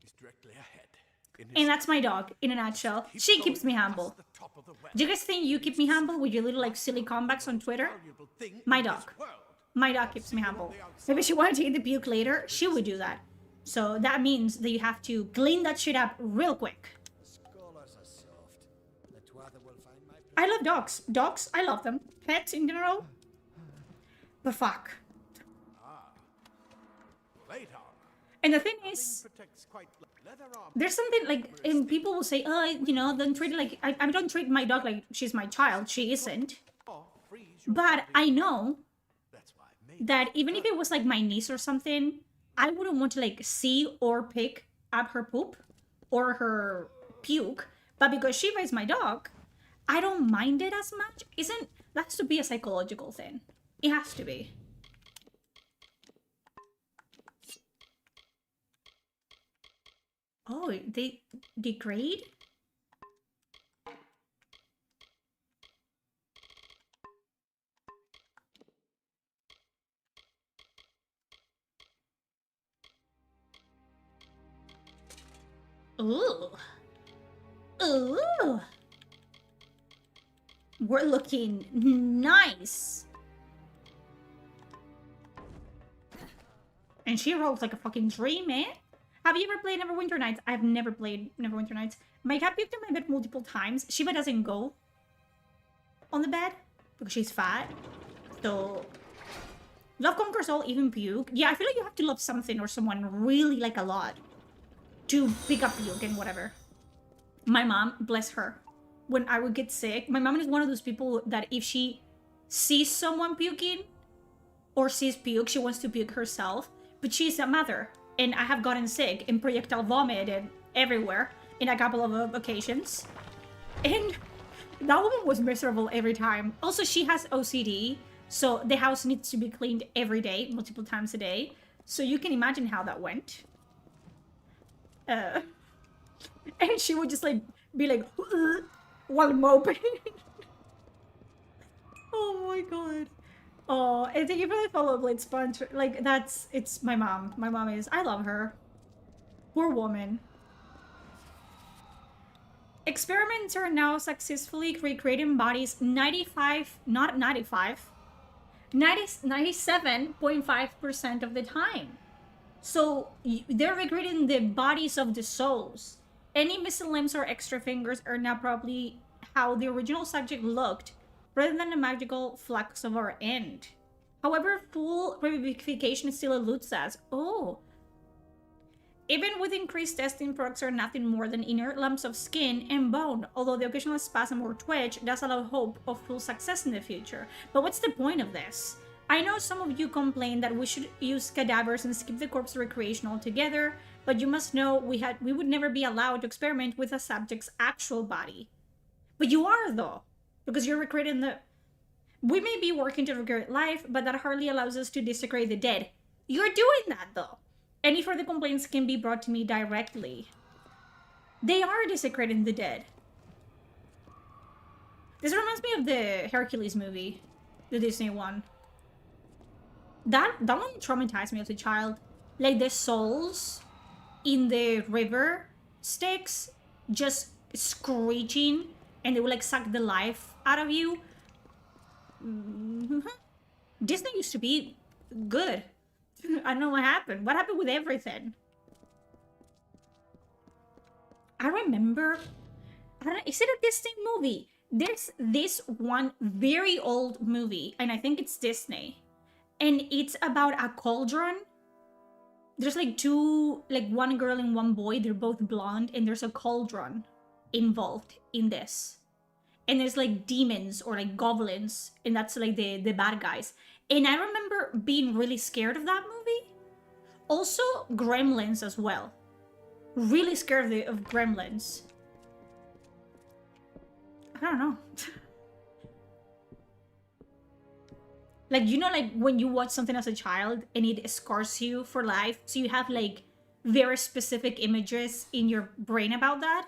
He's directly ahead. And that's my dog, in a nutshell. She keeps me humble. Do you guys think you keep me humble with your little, like, silly comebacks on Twitter? My dog. My dog keeps me humble. Maybe she wanted to eat the puke later. She would do that. So that means that you have to clean that shit up real quick. I love dogs. Dogs, I love them. Pets in general. But fuck. And the thing is, there's something like, and people will say, oh, you know, don't treat it like, I don't treat my dog like she's my child. She isn't. But I know that even if it was like my niece or something, I wouldn't want to, like, see or pick up her poop or her puke. But because Shiva is my dog, I don't mind it as much. That has to be a psychological thing. It has to be. Oh, they degrade? Ooh. Ooh. We're looking nice. And she rolls like a fucking dream, man. Have you ever played Neverwinter Nights? I've never played Neverwinter Nights. My cat puked in my bed multiple times. Shiva doesn't go on the bed because she's fat. So love conquers all, even puke. Yeah, I feel like you have to love something or someone really like a lot to pick up puke and whatever. My mom, bless her, when I would get sick, my mom is one of those people that if she sees someone puking or sees puke, she wants to puke herself. But she's a mother, and I have gotten sick and projectile vomited everywhere in a couple of occasions. And that woman was miserable every time. Also, she has OCD, so the house needs to be cleaned every day, multiple times a day. So you can imagine how that went. And she would just like be like while moping. Oh my god. Oh, and thank you for the follow, Blade Sponge. Like, it's my mom. My mom is, I love her. Poor woman. Experiments are now successfully recreating bodies 97.5% of the time. So, they're recreating the bodies of the souls. Any missing limbs or extra fingers are now probably how the original subject looked, rather than a magical flux of our end. However, full revivification still eludes us. Oh. Even with increased testing, products are nothing more than inert lumps of skin and bone, although the occasional spasm or twitch does allow hope of full success in the future. But what's the point of this? I know some of you complain that we should use cadavers and skip the corpse recreation altogether, but you must know we would never be allowed to experiment with a subject's actual body. But you are, though. Because you're recreating the... We may be working to recreate life, but that hardly allows us to desecrate the dead. You're doing that, though. Any further complaints can be brought to me directly. They are desecrating the dead. This reminds me of the Hercules movie. The Disney one. That one traumatized me as a child. Like the souls in the river Styx just screeching, and they will like suck the life out of you. Disney used to be good. I don't know what happened. What happened with everything? I remember, I don't know, is it a Disney movie? There's this one very old movie, and I think it's Disney, and it's about a cauldron. There's like one girl and one boy, they're both blonde, and there's a cauldron involved in this. And there's like demons or like goblins, and that's like the bad guys. And I remember being really scared of that movie. Also, Gremlins as well. Really scared of Gremlins. I don't know. Like, you know, like when you watch something as a child and it scars you for life, so you have like very specific images in your brain about that?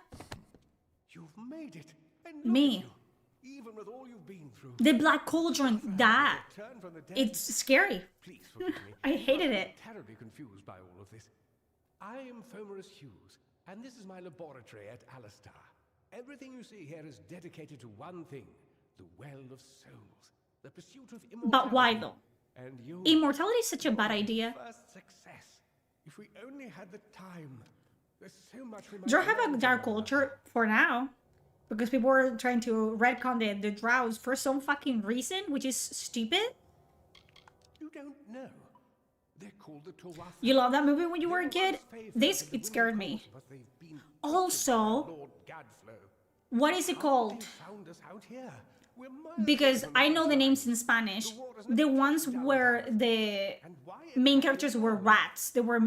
You've made it. And Me. Even with all you've been through. The Black Cauldron, that. Return from the dead. It's scary. Please forgive me. I hated it. I'm terribly confused by all of this. I am Fomerus Hughes, and this is my laboratory at Alistar. Everything you see here is dedicated to one thing, the Well of Souls, the pursuit of immortality. But why though? And you, Immortality is such a bad idea. first success. If we only had the time. There's so much we might Drow have learn a dark from one culture for now. Because people were trying to retcon the Drows for some fucking reason, which is stupid. You don't know. They're called the Tuatha. You love that movie when you were a They kid? once favored This, the it scared me. winter course, but they've been Also, Lord Gadflow. what is it How called? they found us out here? We're miles Because away from I the know the outside. names in Spanish. The water's The never ones touched our where house. the And why main it characters were happened- rats. They were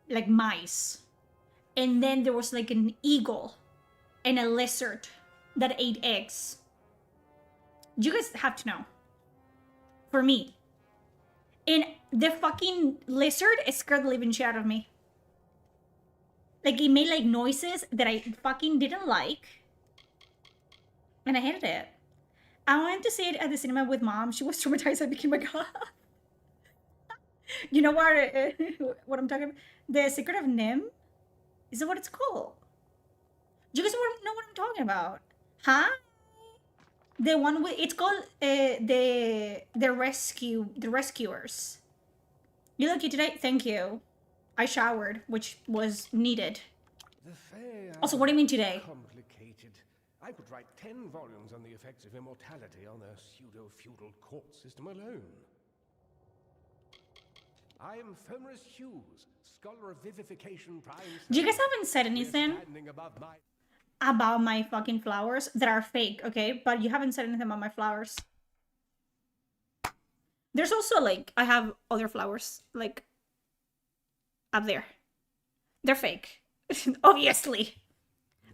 like mice. And then there was like an eagle and a lizard that ate eggs. You guys have to know. For me. And the fucking lizard scared the living shit out of me. Like, it made like noises that I fucking didn't like. And I hated it. I went to see it at the cinema with mom. She was traumatized. I became a god. You know what I'm talking about? The Secret of Nim? Is that what it's called? Do you guys know what I'm talking about? Huh? The one with it's called the rescuers. You look cute today? Thank you. I showered, which was needed. The Fae Also, what do you mean today? complicated. I could write 10 volumes on the effects of immortality on their pseudo-feudal court system alone. I am Fenris Hughes, scholar of vivification prime. You guys haven't said anything about my fucking flowers that are fake, okay? But you haven't said anything about my flowers. There's also, like, I have other flowers, like, up there. They're fake. Obviously.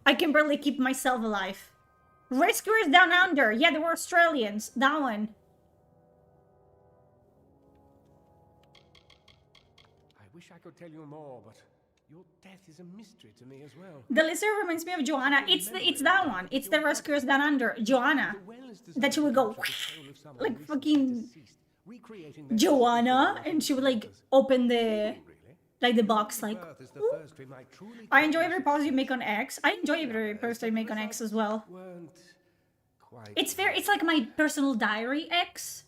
I can barely keep myself alive. Rescuers Down Under. Yeah, they were Australians. That one. I wish I could tell you more, but your death is a mystery to me as well. The lizard reminds me of Joanna. It's that one. It's the Rescuers Down Under. Joanna. That she would go like fucking Joanna, and she would like open the box like. I enjoy every post you make on X. I enjoy every post I make on X as well. It's fair. It's like my personal diary X.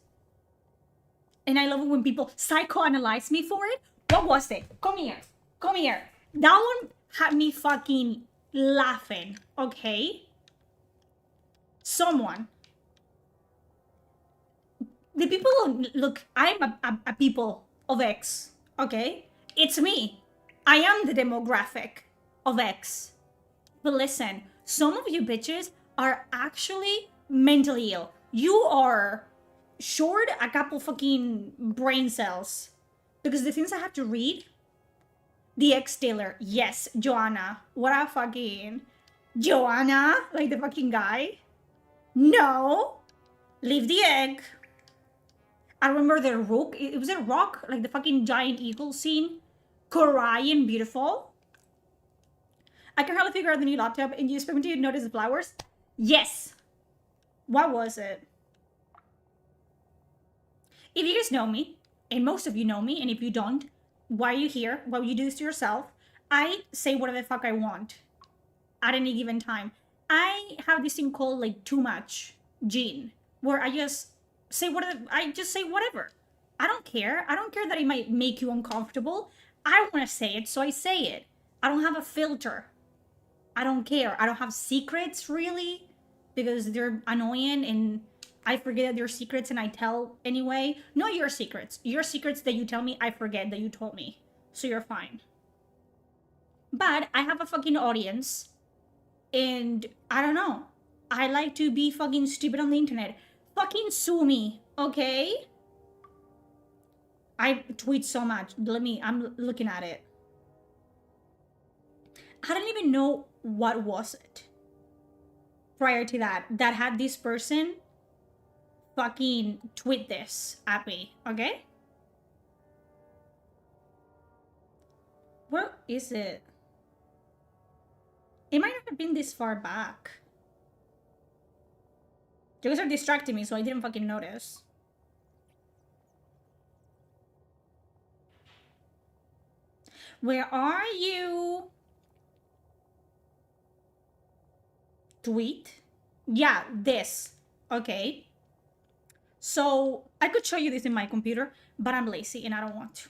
And I love it when people psychoanalyze me for it. What was it? Come here. Come here. That one had me fucking laughing, okay? Someone. The people, look, I'm a people of X, okay? It's me. I am the demographic of X. But listen, some of you bitches are actually mentally ill. You are short a couple fucking brain cells. Because the things I have to read, the X dealer, yes, Joanna. What a fucking Joanna, like the fucking guy. No, leave the egg. I remember the rook. It was a rock, like the fucking giant eagle scene. Korean, beautiful. I can hardly figure out the new laptop. And you expect me to notice the flowers? Yes. What was it? If you guys know me, and most of you know me, and if you don't, why are you here? Why would you do this to yourself? I say whatever the fuck I want at any given time. I have this thing called like too much gene, where I just say whatever. I just say whatever. I don't care. I don't care that it might make you uncomfortable. I want to say it, so I say it. I don't have a filter. I don't care. I don't have secrets really, because they're annoying and I forget that they're secrets and I tell anyway. No, your secrets. Your secrets that you tell me, I forget that you told me. So you're fine. But I have a fucking audience. And I don't know. I like to be fucking stupid on the internet. Fucking sue me, okay? I tweet so much. I'm looking at it. I don't even know what was it prior to that had this person fucking tweet this at me, okay? Where is it? It might not have been this far back. You guys are distracting me, so I didn't fucking notice. Where are you? Tweet? Yeah, this. Okay. So, I could show you this in my computer, but I'm lazy and I don't want to.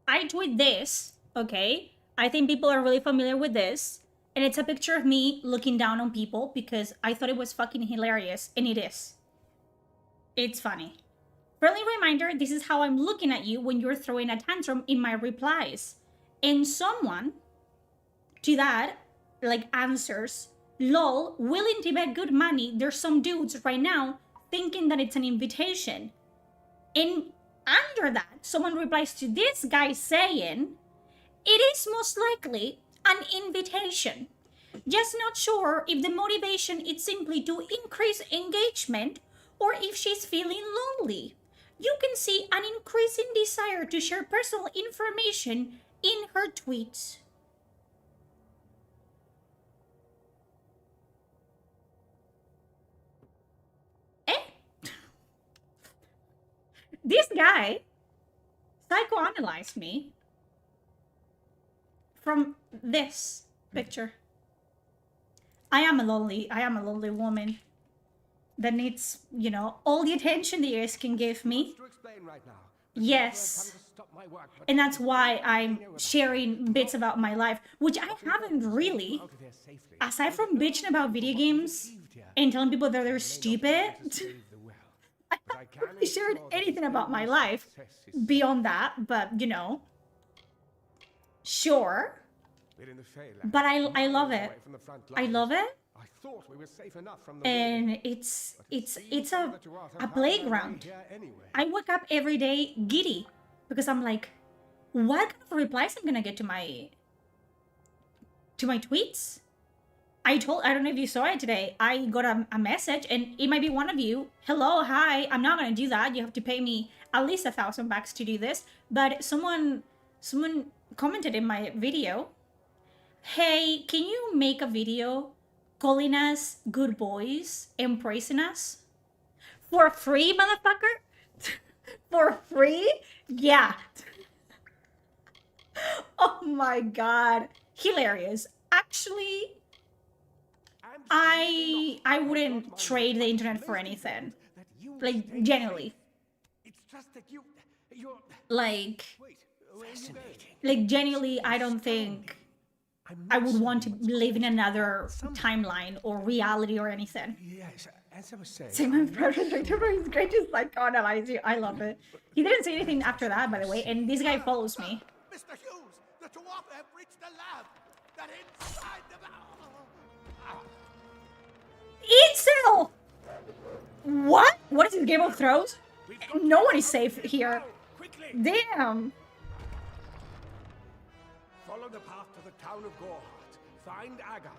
I tweet this, okay? I think people are really familiar with this. And it's a picture of me looking down on people because I thought it was fucking hilarious, and it is. It's funny. Friendly reminder, this is how I'm looking at you when you're throwing a tantrum in my replies. And someone to that, like, answers, lol, willing to bet good money, there's some dudes right now thinking that it's an invitation. And under that, someone replies to this guy saying, it is most likely an invitation. Just not sure if the motivation is simply to increase engagement or if she's feeling lonely. You can see an increasing desire to share personal information in her tweets. This guy psychoanalyzed me from this picture. I am a lonely woman that needs, you know, all the attention that you guys can give me. To explain right now. Yes. Come to stop my work, but And that's why I'm sharing bits about my life, which I haven't really, out of here safely. aside from bitching about video games and telling people that they're stupid, Save the well. I But I haven't can really shared ensure that anything about my every life success is beyond that, but you know, sure. We're in the Fey land, But I miles love away it. from the front I lines. love it. I thought we were safe enough from the And it's a playground. Anyway. I wake up every day giddy because I'm like, what kind of replies I'm gonna get to my tweets? I don't know if you saw it today. I got a message, and it might be one of you. Hello, hi. I'm not gonna do that. You have to pay me at least $1,000 to do this. But someone commented in my video, hey, can you make a video calling us good boys and praising us? For free, motherfucker? For free? Yeah. Oh my god. Hilarious. Actually, I wouldn't trade the internet for anything. Like, genuinely. It's just that you're Like, wait, where are you going? like genuinely, I don't think I would want to live in another timeline or reality or anything. Yes, as I was saying. Simon President is great to psychoanalyze you. I love it. He didn't say anything after that, by the way, and this guy follows me. Mr. Hughes, the Tuatha have reached the lab. That inside the... Itzel! What? What is this, Game of Thrones? No one is safe here. Quickly, Damn. follow the path to the town of Gorhart. Find Agath.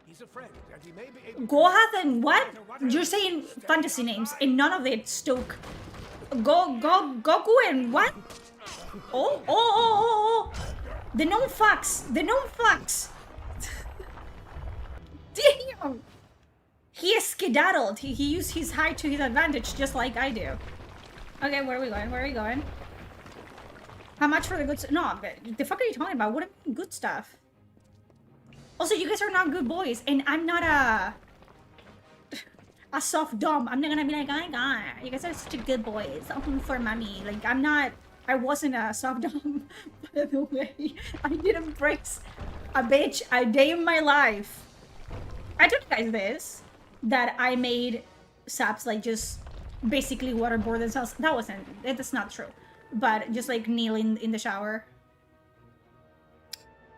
He's a friend, and he may be able. Gohath and what? You're saying fantasy names, and none of it stuck. Goku and what? Oh. The gnome fucks. Damn. He is skedaddled. He used his height to his advantage, just like I do. Okay, where are we going? How much for the good stuff? No, the fuck are you talking about? What good stuff? Also, you guys are not good boys, and I'm not a soft dom. I'm not gonna be like, oh my god, you guys are such a good boys for mommy. Like, I wasn't a soft dom, by the way. I didn't break a bitch a day in my life. I told you guys this, that I made saps like just basically waterboard themselves. That's not true. But just like kneeling in the shower.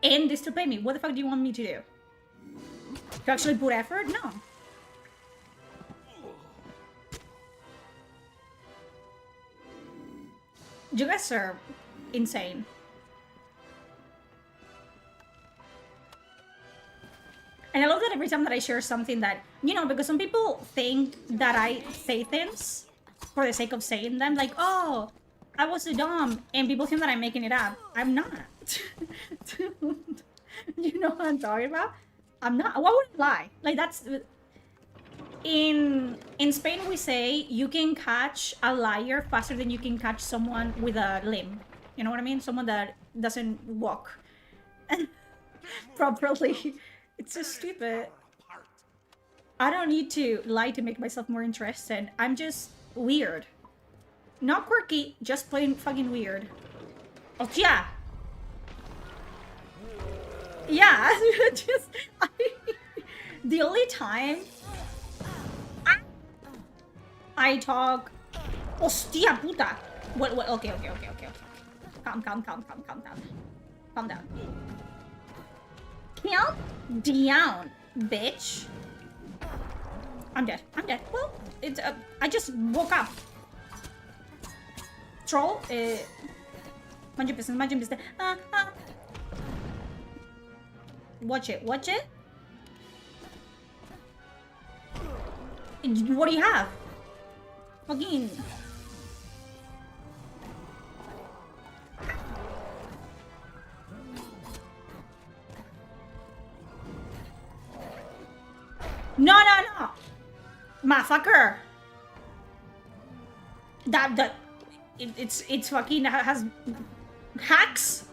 And they still pay me. What the fuck do you want me to do? To actually put effort? No. You guys are insane. And I love that every time that I share something that, you know, because some people think that I say things for the sake of saying them. Like, oh, I was a dom. And people think that I'm making it up. I'm not. Dude, you know what I'm talking about? I'm not. Why would I lie? Like, that's... In Spain, we say you can catch a liar faster than you can catch someone with a limb. You know what I mean? Someone that doesn't walk properly. It's so stupid. I don't need to lie to make myself more interested. I'm just weird. Not quirky, just plain fucking weird. Oh, yeah. Yeah, just... the only time I talk... Hostia puta! What, okay. Calm down. Calm down, bitch. I'm dead. Well, it's, I just woke up. Troll, mind your business. Watch it. What do you have? Fucking... No! Motherfucker! It's fucking has hacks.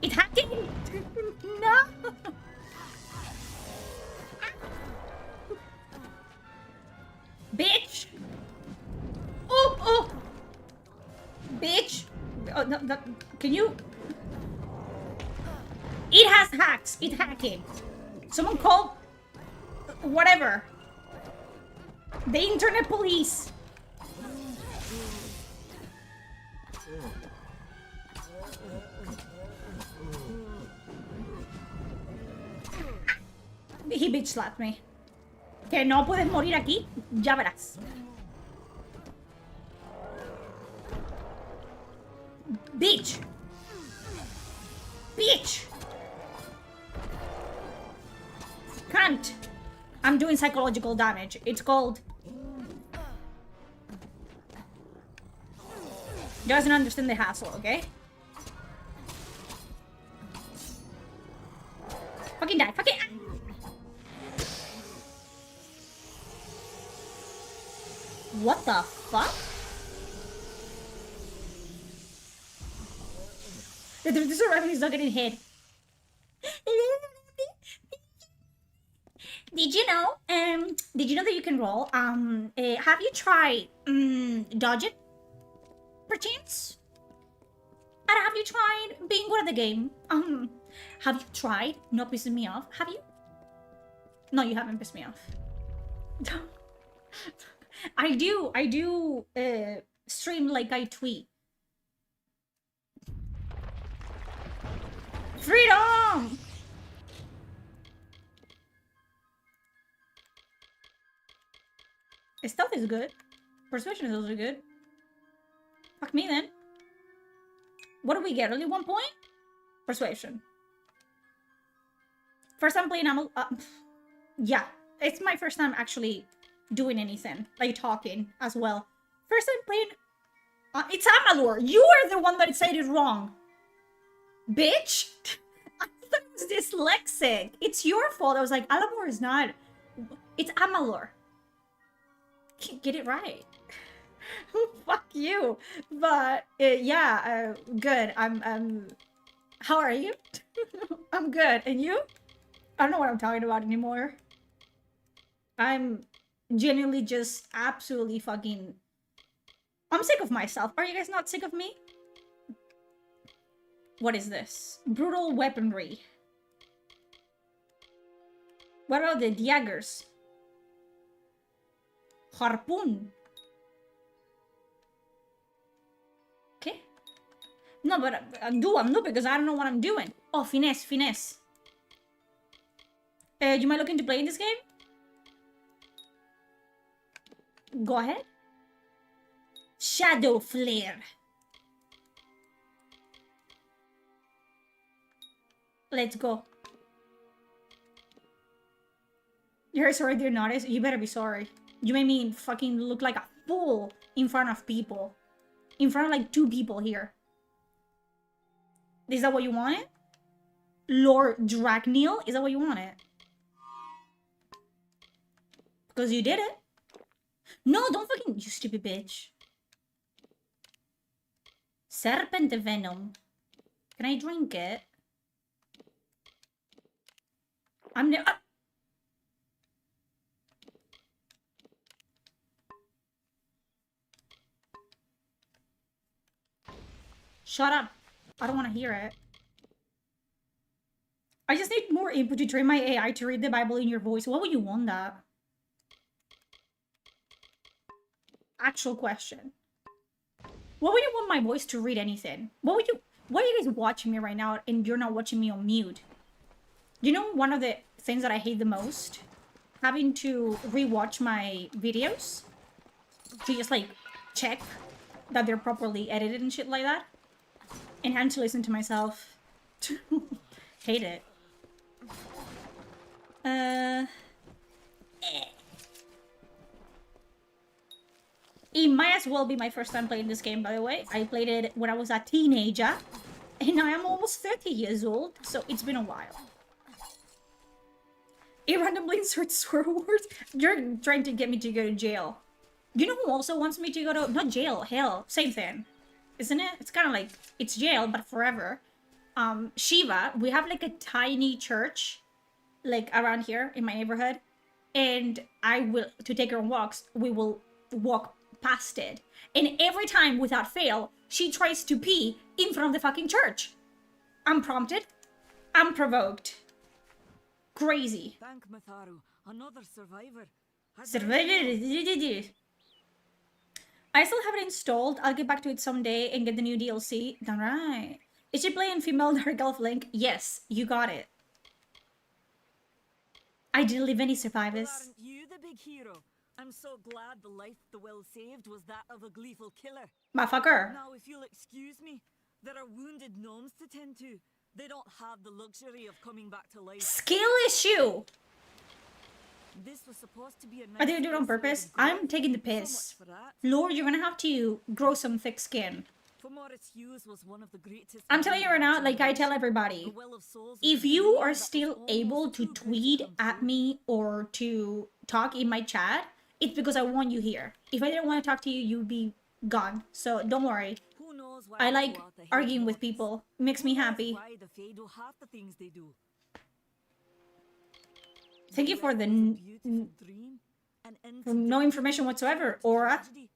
It's hacking. Can you? It has hacks. It's hacking. Someone call whatever. The internet police. He bitch slapped me. Que no puedes morir aquí, ya verás. Bitch. Bitch. Cunt. I'm doing psychological damage. It's called... Doesn't understand the hassle, okay? Fucking die. Fucking... What the fuck? The survivor is not getting hit. Did you know? Did you know that you can roll? Have you tried dodge it? Perchance? And have you tried being good at the game? Have you tried not pissing me off? Have you? No, you haven't pissed me off. I do stream like I tweet. Freedom! Stealth is good. Persuasion is also good. Fuck me then. What do we get? Only 1 point? Persuasion. First time playing Amalur. Yeah, it's my first time actually doing anything. Like talking as well. First time playing... it's Amalur. You are the one that said it wrong. Bitch! I thought it was dyslexic. It's your fault. I was like, Amalur is not... It's Amalur. Get it right. Fuck you. But yeah, good. I'm how are you? I'm good. And you? I don't know what I'm talking about anymore. I'm genuinely just absolutely fucking... I'm sick of myself. Are you guys not sick of me? What is this? Brutal weaponry. What are the daggers? Harpoon. Okay. No, but I'm new because I don't know what I'm doing. Oh, finesse, finesse. You might look into playing this game? Go ahead. Shadow Flare. Let's go. You're sorry, dear notice. You better be sorry. You made me fucking look like a fool in front of people. In front of like 2 people here. Is that what you wanted? Lord Dragneel? Is that what you wanted? Because you did it. No, don't fucking... You stupid bitch. Serpent Venom. Can I drink it? I'm never... Shut up. I don't want to hear it. I just need more input to train my AI to read the Bible in your voice. What would you want that? Actual question. What would you want my voice to read anything? What would you... Why are you guys watching me right now and you're not watching me on mute? You know one of the things that I hate the most? Having to rewatch my videos? To just like check that they're properly edited and shit like that? And having to listen to myself. Hate it. It might as well be my first time playing this game, by the way. I played it when I was a teenager. And I am almost 30 years old, so it's been a while. It randomly inserts swear words. You're trying to get me to go to jail. You know who also wants me to go to... Not jail, hell. Same thing. Isn't it? It's kind of like... It's jail, but forever. Shiva, we have like a tiny church. Like around here in my neighborhood. And I will... To take her on walks, we will walk past it. And every time, without fail, she tries to pee in front of the fucking church. Unprompted, unprovoked. Crazy. Thank Matharu, another survivor. I still have it installed. I'll get back to it someday and get the new DLC. Done right. Is she playing female Dark Elf Link? Yes, you got it. I didn't leave any survivors. Well, aren't you the big hero? I'm so glad the life the Will saved was that of a gleeful killer. Motherfucker. Now, if you'll excuse me, there are wounded gnomes to tend to. They don't have the luxury of coming back to life. Skill issue. This was supposed to be a nice I didn't do it on purpose. I'm taking the So much piss. for that. Lord, you're gonna have to grow some thick skin. Morris Hughes was one of the greatest. I'm telling you right now, like I tell The everybody, Well of Souls was if a you dream are that was still able almost to too good tweet come at true. me or to talk in my chat, it's because I want you here. If I didn't want to talk to you, you'd be gone. So don't worry. Who knows why I they like go out the hate arguing with Morris? people. It makes Who me knows happy. Why the Fae do half the things they do. Thank you for the Life was a beautiful dream, an end for to no death, information whatsoever, end to Aura. tragedy.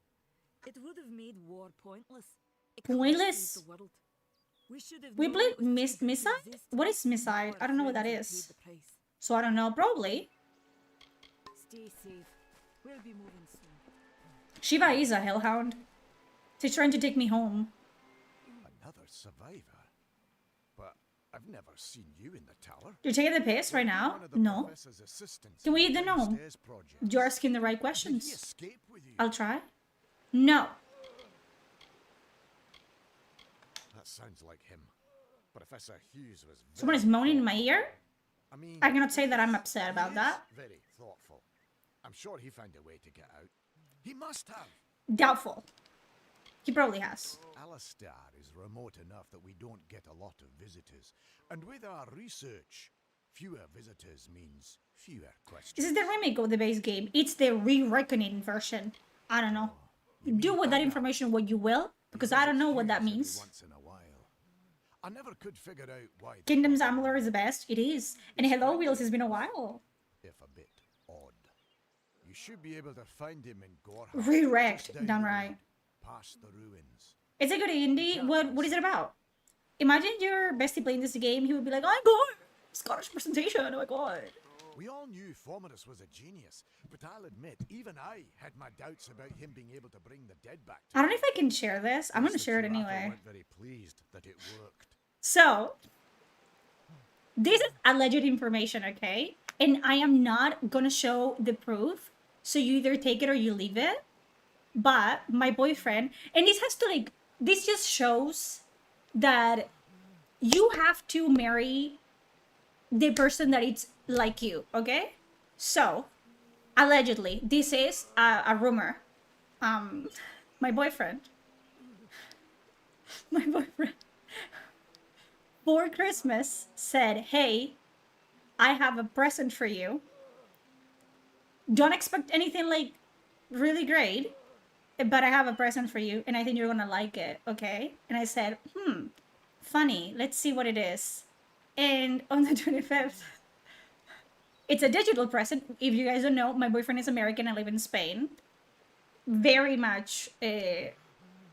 It would have made war pointless. It could have Pointless? saved the world. We should have We known played it was too good to Misside? exist What is before Misside? our I don't know what that friends had is. paid the price. So I don't know. Probably. Stay safe. We'll be moving soon. Shiva is a hellhound. She's trying to take me home. Another survivor? But I've never seen you in the tower. You're taking the piss right now? One of the No. professor's assistants Can we in eat the gnome? downstairs project. You're asking the right Did he questions. escape with you? I'll try. No. That sounds like him. Professor Hughes was Someone is very moaning in my thoughtful. ear? I mean, I cannot say that I'm upset he about is that. Very thoughtful. I'm sure he found a way to get out. He must have. Doubtful. He probably has. Alistair is remote enough that we don't get a lot of visitors. And with our research, fewer visitors means fewer questions. This is the remake of the base game. It's the re-reckoning version. I don't know. Do with that information what you will, because I don't know what that Hughes every means. Once in a while. I never could figure out why. they Kindgoms of call him Amalur is the best. It is. And Hello Wheels has been a while. if a bit odd. You should be able to find him in Gorham. Re-wrecked, just down done the right. road, past the ruins. It's a good indie. What is it about? Imagine your bestie playing this game. He would be like, oh my god, Scottish presentation. Oh my god. We all knew Fomerus was a genius, but I'll admit, even I had my doubts about him being able to bring the dead back to I don't know if I can share this. I'm Guess gonna the share it Curator anyway. weren't very pleased that it worked. So, this is alleged information, okay? And I am not gonna show the proof. So you either take it or you leave it. But my boyfriend, and this has to like, this just shows that you have to marry the person that it's like you, okay? So, allegedly, this is a rumor. My boyfriend, for Christmas said, hey, I have a present for you. Don't expect anything like really great, but I have a present for you and I think you're gonna like it, okay? And I said, funny, let's see what it is. And on the 25th, it's a digital present. If you guys don't know, my boyfriend is American. I live in Spain. Very much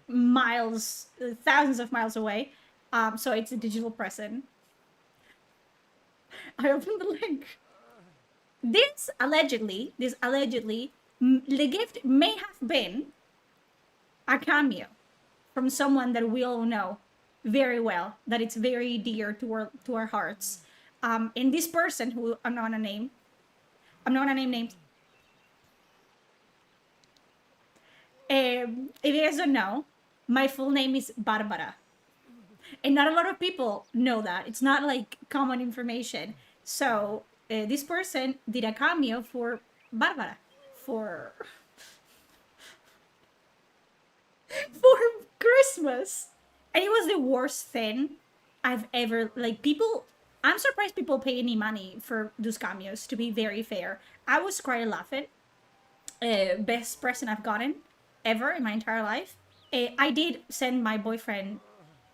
miles, thousands of miles away. So it's a digital present. I opened the link. This allegedly, the gift may have been a cameo from someone that we all know very well, that it's very dear to our hearts. And this person, who I'm not gonna name names. If you guys don't know, my full name is Barbara. And not a lot of people know that. It's not like common information. So this person did a cameo for Barbara. For Christmas. And it was the worst thing I've ever, like, people, I'm surprised people pay any money for those cameos, to be very fair. I was crying laughing. Best present I've gotten ever in my entire life. I did send my boyfriend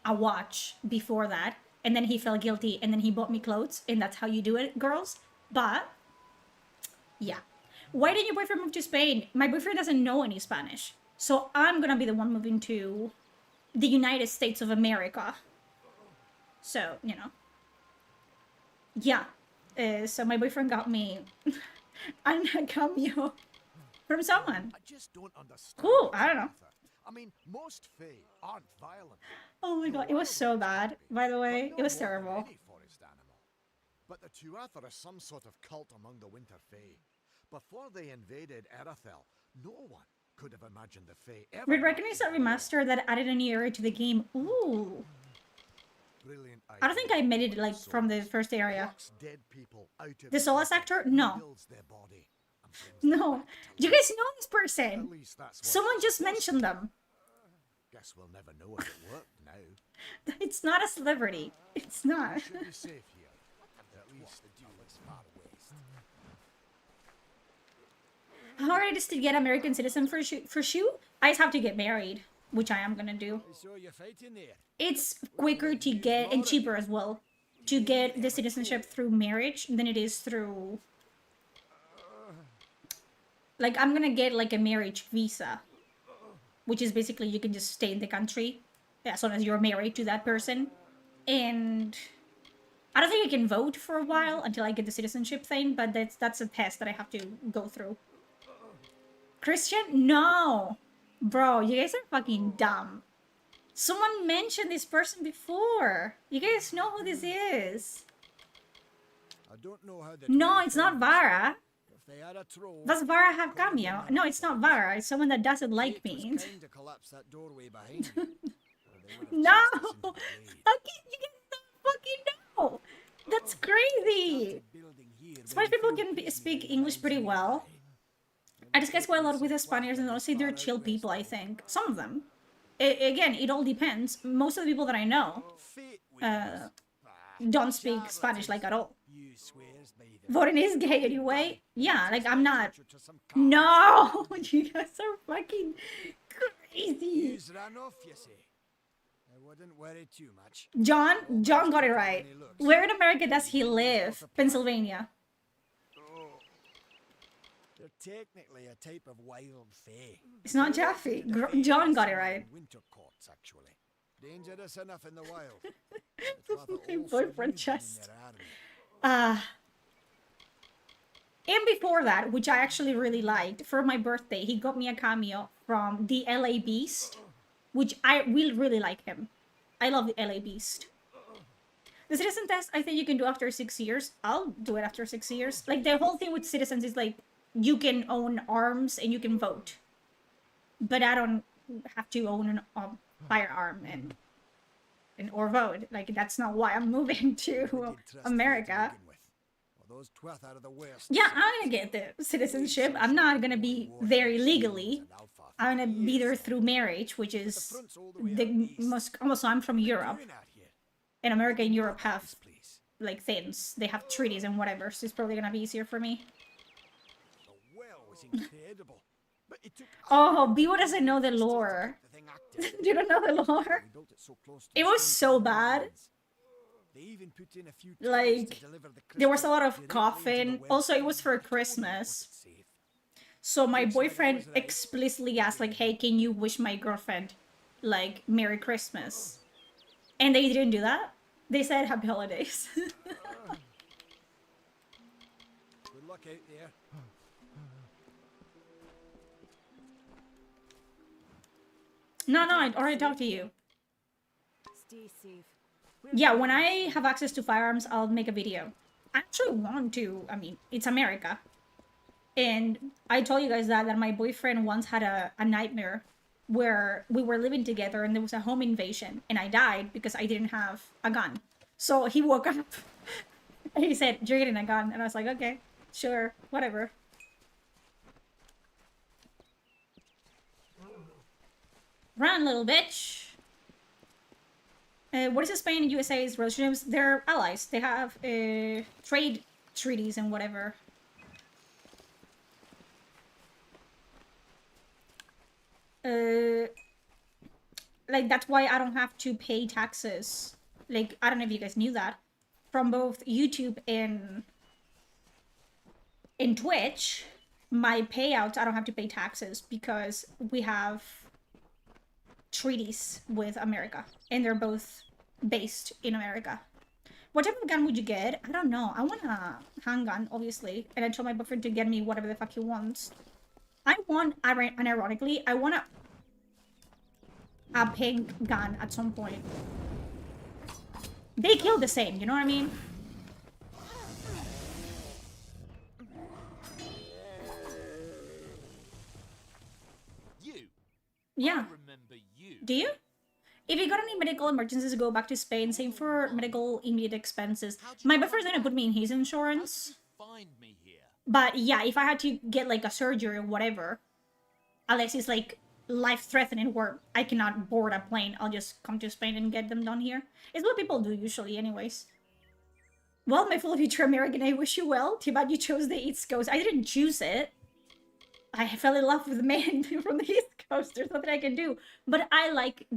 a watch before that, and then he felt guilty, and then he bought me clothes, and that's how you do it, girls. But, yeah. Why did your boyfriend move to Spain? My boyfriend doesn't know any Spanish. So I'm gonna be the one moving to the United States of America. So, you know. Yeah. So my boyfriend got me a cameo from someone. I just don't understand. Cool, it, I don't know. Samantha. I mean, most Fae aren't violent. Oh my god, it was so bad, by the way. It was terrible. Any forest animal. But the Tuatha are some sort of cult among the Winter Fae. Before they invaded Erythel, no one could have imagined the Fae ever. Red Reckoning is a remaster that added a new area to the game. Ooh. Brilliant I don't think I made it like from the first area. Plucks dead people out of The Solas actor? No. rebuilds their body and brings them No. back to You life. guys know this At person. least that's what Someone it's just supposed mentioned to them. be. Guess we'll never know if it worked now. It's not a celebrity. It's not. We should be safe here. At least the deal is far west. How hard it is to get American citizen for Shu? I just have to get married, which I am gonna do. So you're fighting there. It's quicker to get and cheaper as well to get the citizenship through marriage than it is through. Like, I'm gonna get like a marriage visa, which is basically you can just stay in the country as long as you're married to that person. And I don't think I can vote for a while until I get the citizenship thing, but that's a test that I have to go through. Christian? No! Bro, you guys are fucking dumb. Someone mentioned this person before. You guys know who this is. I don't know how the No, it's not Vara. If they had a troll, Does Vara have cameo? No, it's not Vara. It's someone that doesn't like me. kind to collapse that doorway behind you. Or they would have No! chased us into the blade. How can you guys not fucking know? That's crazy. Building here, Spanish people can speak English pretty well. I discuss quite a lot with the Spaniards, and honestly, they're chill people, I think. Some of them. Again, it all depends. Most of the people that I know fate wins. don't speak Spanish like at all. You swears by the Voting is gay anyway. Yeah, like I'm not. to some car. No, you guys are fucking crazy. Yous ran off, you say. I wouldn't worry too much. John got it right. Where in America does he live? Pennsylvania. They're technically a type of wild fae. It's not Jeffy. John got it right. Winter courts, actually. Dangerous enough in the wild. My boyfriend just. And before that, which I actually really liked, for my birthday, he got me a cameo from the LA Beast, which I will really like him. I love the LA Beast. The citizen test, I think you can do after 6 years. I'll do it after 6 years. Like, the whole thing with citizens is like, you can own arms and you can vote. But I don't have to own a firearm and or vote. Like, that's not why I'm moving to America. Those twelfth out of the west. Yeah, I'm gonna get the citizenship. I'm not gonna be there illegally. I'm gonna be there through marriage, which is the most. Also, I'm from Europe. And America and Europe have like things. They have treaties and whatever, so it's probably gonna be easier for me. The well was incredible. But it took Oh, Biwa doesn't know the lore. the thing active. You don't know the lore? We built it so close to It the was stone so bad. lines. They even put in a few Like, to deliver the there was a lot crystal of directly into coughing. the well. Also, it was for Christmas. Safe. So my boyfriend explicitly asked, like, hey, can you wish my girlfriend, like, Merry Christmas? And they didn't do that. They said Happy Holidays. Good luck out there. No, I already talked to you. Stay safe. Yeah, when I have access to firearms, I'll make a video. I actually want to. I mean, it's America. And I told you guys that my boyfriend once had a nightmare where we were living together and there was a home invasion and I died because I didn't have a gun. So he woke up and he said, you're getting a gun. And I was like, okay, sure, whatever. Run, little bitch. What is Spain and USA's relationships? They're allies. They have trade treaties and whatever. Like, that's why I don't have to pay taxes. Like, I don't know if you guys knew that. From both YouTube and Twitch, my payouts, I don't have to pay taxes because we have treaties with America, and they're both based in America. What type of gun would you get? I don't know. I want a handgun, obviously, and I told my boyfriend to get me whatever the fuck he wants. I want, unironically, I want a pink gun at some point. They kill the same, you know what I mean? You? Yeah. I remember you. Do you? If you got any medical emergencies, go back to Spain. Same for medical immediate expenses. My boyfriend's gonna put me in his insurance. Find me here. But yeah, if I had to get like a surgery or whatever, unless it's like life-threatening where I cannot board a plane, I'll just come to Spain and get them done here. It's what people do usually anyways. Well, my fellow future American, I wish you well. Too bad you chose the East Coast. I didn't choose it. I fell in love with the man from the East Coast. There's nothing I can do. But I like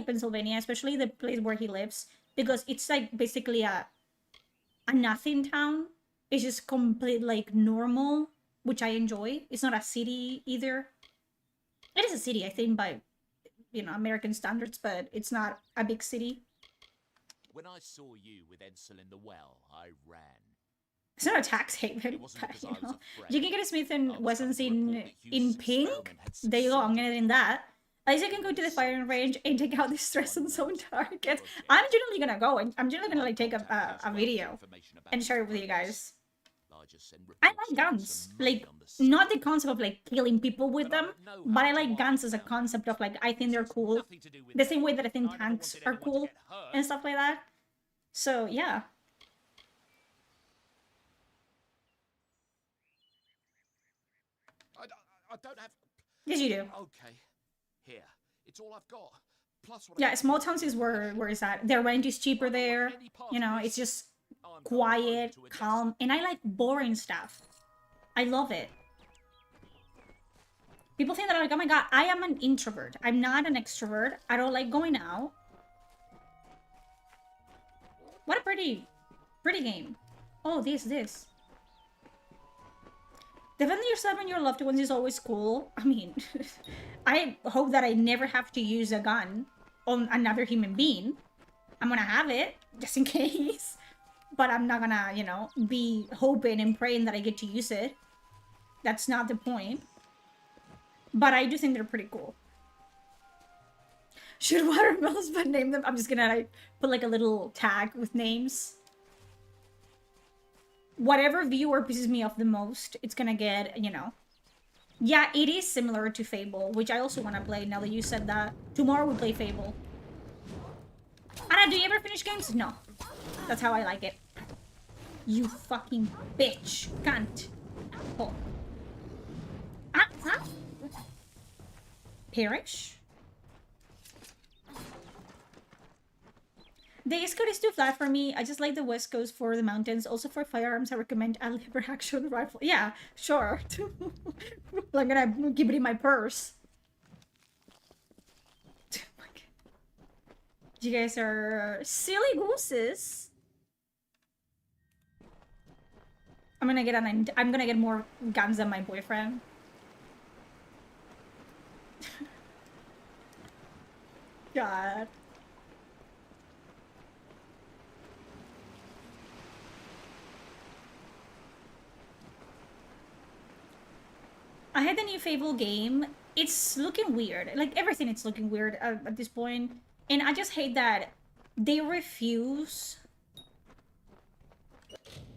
Pennsylvania, especially the place where he lives, because it's like basically a nothing town. It's just complete like normal, which I enjoy. It's not a city either. It is a city, I think, by American standards, but it's not a big city. When I saw you with Edsel in the well, I ran. It's not a tax haven. It wasn't because I was afraid. You can get a Smith and I was Wesson's under the report that in Hughes' pink. experiment had There you go. I'm succeeded. gonna in that. At least I can go to the firing range and take out the stress on some targets. I'm generally gonna go and I'm generally gonna like take a video and share it with you guys. I like guns, like not the concept of like killing people with them, but I like guns as a concept of like I think they're cool, the same way that I think tanks are cool and stuff like that. So yeah. I don't have. Yes, you do. Okay, here. It's all I've got. Plus what Yeah, small towns is where it's at. Their rent is cheaper there. You know, it's just quiet, calm, and I like boring stuff. I love it. People think that I'm like, oh my god, I am an introvert. I'm not an extrovert. I don't like going out. What a pretty game. Oh, this. Defending yourself and your loved ones is always cool. I mean, I hope that I never have to use a gun on another human being. I'm gonna have it, just in case. But I'm not gonna, be hoping and praying that I get to use it. That's not the point. But I do think they're pretty cool. Shoot watermelons, but name them. I'm just gonna like, put like a little tag with names. Whatever viewer pisses me off the most, it's gonna get, Yeah, it is similar to Fable, which I also want to play now that you said that. Tomorrow we play Fable. Anna, do you ever finish games? No. That's how I like it. You fucking bitch. Cunt. Oh. Huh? Perish? The East Coast is too flat for me. I just like the West Coast for the mountains. Also for firearms, I recommend a lever action rifle. Yeah, sure. I'm gonna keep it in my purse. You guys are silly gooses. I'm gonna get more guns than my boyfriend. God. I had the new Fable game. It's looking weird. Like, everything is looking weird at this point. And I just hate that they refuse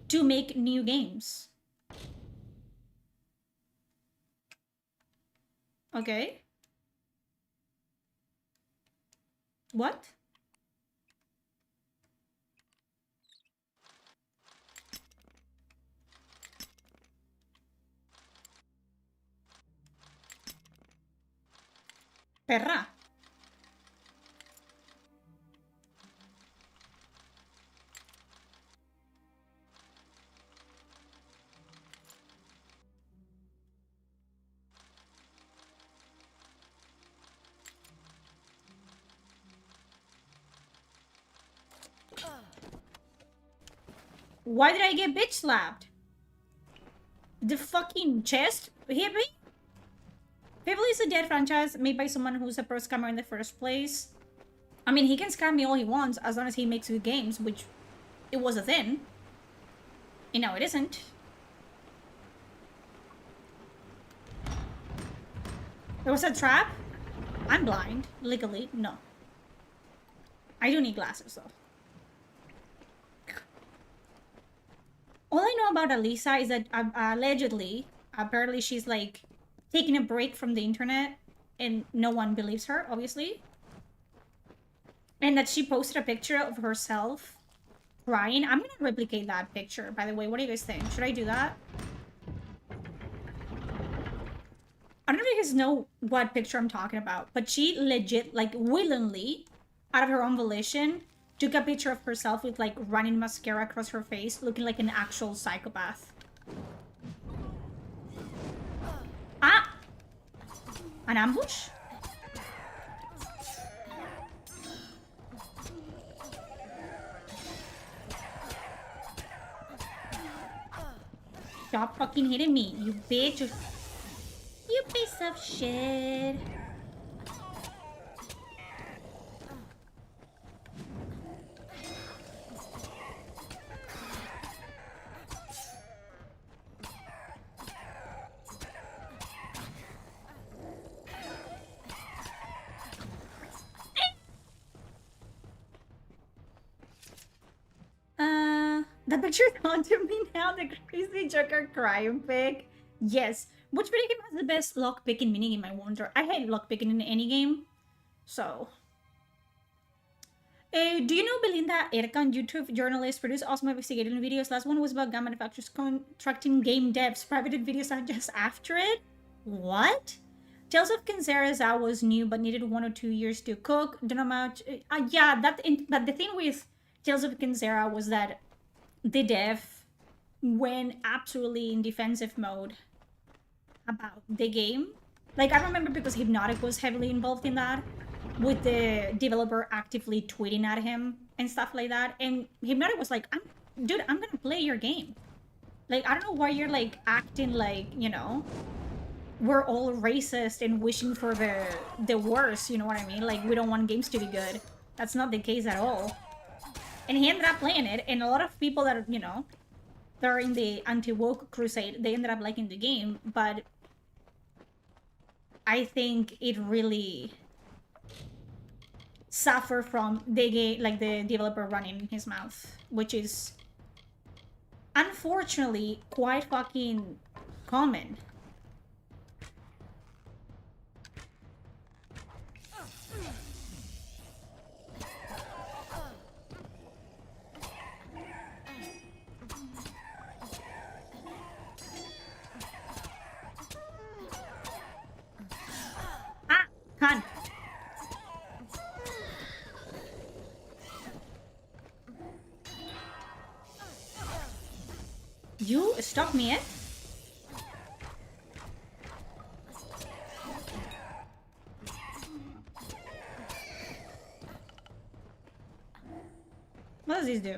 to make new games. Okay. What? Perra. Why did I get bitch slapped? The fucking chest hit me? Fable is a dead franchise made by someone who's a pro scammer in the first place. I mean, he can scam me all he wants as long as he makes good games, which it was a thing. You know, it isn't. There was a trap? I'm blind. Legally, no. I do need glasses, though. All I know about Alisa is that allegedly, apparently she's like taking a break from the internet and no one believes her, obviously. And that she posted a picture of herself crying. I'm gonna replicate that picture, by the way. What do you guys think? Should I do that? I don't know if you guys know what picture I'm talking about, but she legit, like, willingly, out of her own volition, took a picture of herself with, like, running mascara across her face, looking like an actual psychopath. Ah! An ambush? Stop fucking hitting me, you bitch. You piece of shit. That picture haunted me now, the crazy Joker crying pic. Yes. Which video game has the best lockpicking minigame, I wonder? I hate lockpicking in any game. So. Do you know Belinda Erkan, YouTube journalist, produced awesome investigative videos? Last one was about gun manufacturers contracting game devs. Private videos are just after it? What? Tales of Kinzera's was new but needed 1 or 2 years to cook. Don't know much. Yeah, but the thing with Tales of Kinzera was that the dev went absolutely in defensive mode about the game. Like, I remember because Hypnotic was heavily involved in that, with the developer actively tweeting at him and stuff like that. And Hypnotic was like, dude, I'm gonna play your game. Like, I don't know why you're, like, acting like, you know, we're all racist and wishing for the worst, you know what I mean? Like, we don't want games to be good. That's not the case at all. And he ended up playing it, and a lot of people that, you know, they're in the anti-woke crusade, they ended up liking the game, but I think it really suffered from the game, like the developer running his mouth, which is unfortunately quite fucking common. Con. You stop me, eh? What does this do?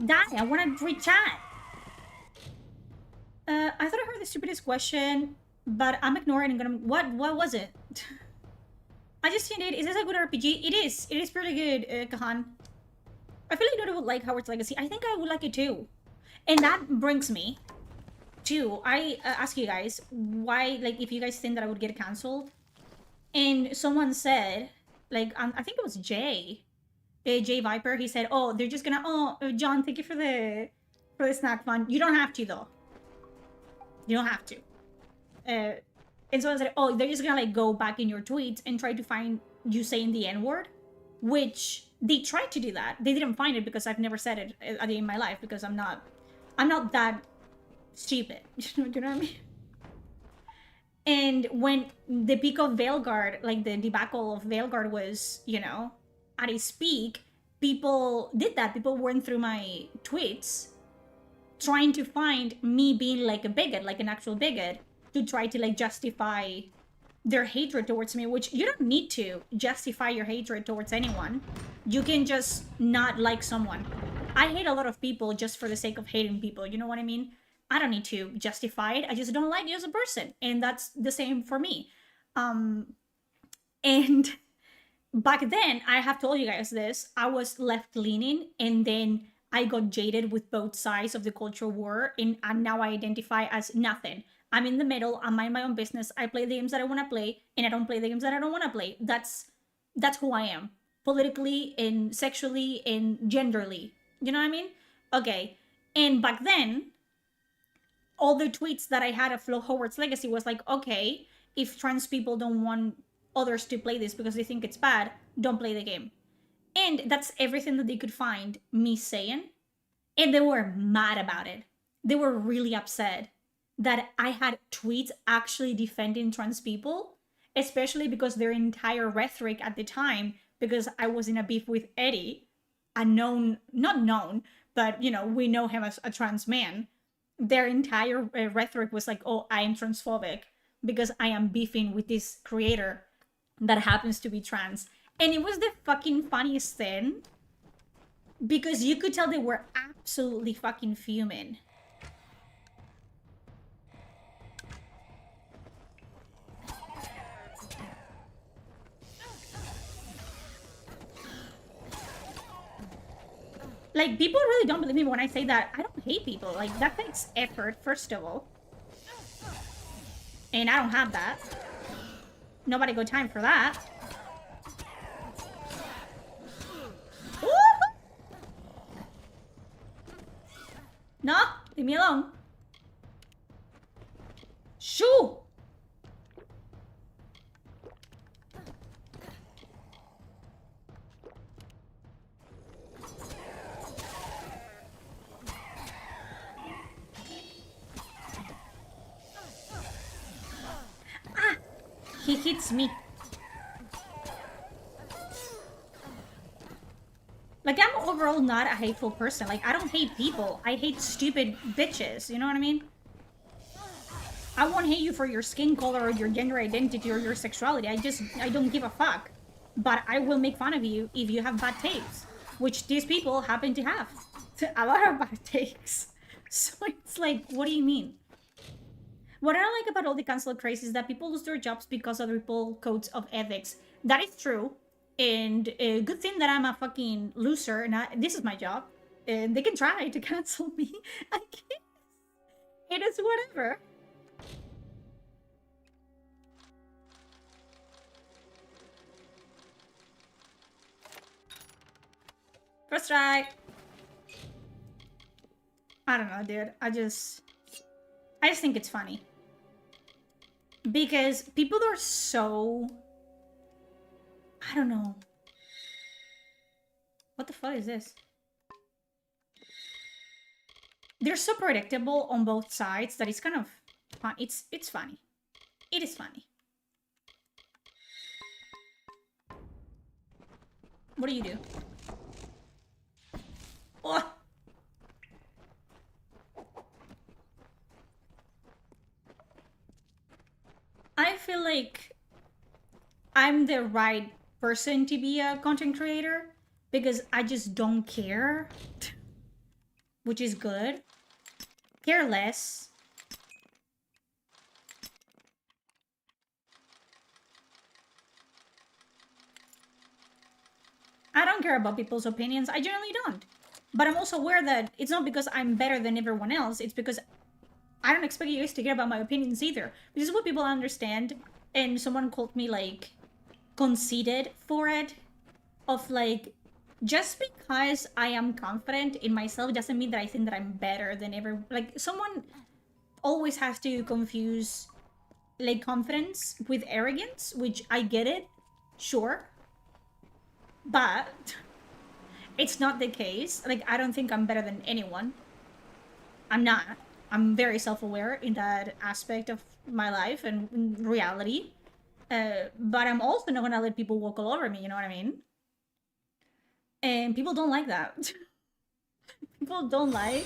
Die, I wanna re-chat. I thought I heard the stupidest question, but I'm ignoring and gonna... What was it? I just tuned in. Is this a good RPG? It is. It is pretty good, Kahan. I feel like Noda would like Howard's Legacy. I think I would like it too. And that brings me to... I ask you guys, why, like, if you guys think that I would get cancelled. And someone said, like, I think it was Jay. Jay Viper, he said, oh, they're just gonna... Oh, John, thank you for the snack fund. You don't have to, though. You don't have to. And someone said, oh, they're just gonna like go back in your tweets and try to find you saying the N-word, which they tried to do that. They didn't find it because I've never said it a day in my life because I'm not that stupid. You know what I mean? And when the peak of Veilguard, like the debacle of Veilguard was, you know, at its peak, people did that. People went through my tweets trying to find me being like a bigot, like an actual bigot, to try to like justify their hatred towards me, which you don't need to justify your hatred towards anyone. You can just not like someone. I hate a lot of people just for the sake of hating people. You know what I mean? I don't need to justify it. I just don't like you as a person, and that's the same for me. And back then, I have told you guys this, I was left leaning, and then I got jaded with both sides of the cultural war, and now I identify as nothing. I'm in the middle. I mind my own business. I play the games that I want to play, and I don't play the games that I don't want to play. That's who I am, politically and sexually and genderly. You know what I mean? Okay. And back then, all the tweets that I had of Flo Howard's Legacy was like, okay, if trans people don't want others to play this because they think it's bad, don't play the game. And that's everything that they could find me saying. And they were mad about it. They were really upset that I had tweets actually defending trans people, especially because their entire rhetoric at the time, because I was in a beef with Eddie, a known, not known, but you know, we know him as a trans man. Their entire rhetoric was like, oh, I am transphobic because I am beefing with this creator that happens to be trans. And it was the fucking funniest thing because you could tell they were absolutely fucking fuming. Like, people really don't believe me when I say that I don't hate people. Like, that takes effort, first of all. And I don't have that. Nobody got time for that. No, leave me alone. Shoo! Ah! He hits me. Like, I'm overall not a hateful person. Like, I don't hate people. I hate stupid bitches. You know what I mean? I won't hate you for your skin color or your gender identity or your sexuality. I don't give a fuck. But I will make fun of you if you have bad takes. Which these people happen to have. A lot of bad takes. So it's like, what do you mean? What I like about all the cancel craze is that people lose their jobs because of the RuPaul codes of ethics. That is true. And a good thing that I'm a fucking loser and this is my job. And they can try to cancel me. I guess. It is whatever. First try. I don't know, dude. I just think it's funny. Because people are so... I don't know. What the fuck is this? They're so predictable on both sides that it's kind of fun. It's funny. It is funny. What do you do? Oh! I feel like I'm the right person to be a content creator because I just don't care, which is good. Care less. I don't care about people's opinions. I generally don't. But I'm also aware that it's not because I'm better than everyone else. It's because I don't expect you guys to care about my opinions either. This is what people understand. And someone called me, like, conceited for it. Of, like, just because I am confident in myself doesn't mean that I think that I'm better than everyone. Like, someone always has to confuse, like, confidence with arrogance, which I get it. Sure. But it's not the case. Like, I don't think I'm better than anyone. I'm not. I'm very self-aware in that aspect of my life and reality. But I'm also not gonna let people walk all over me, you know what I mean? And people don't like that. People don't like...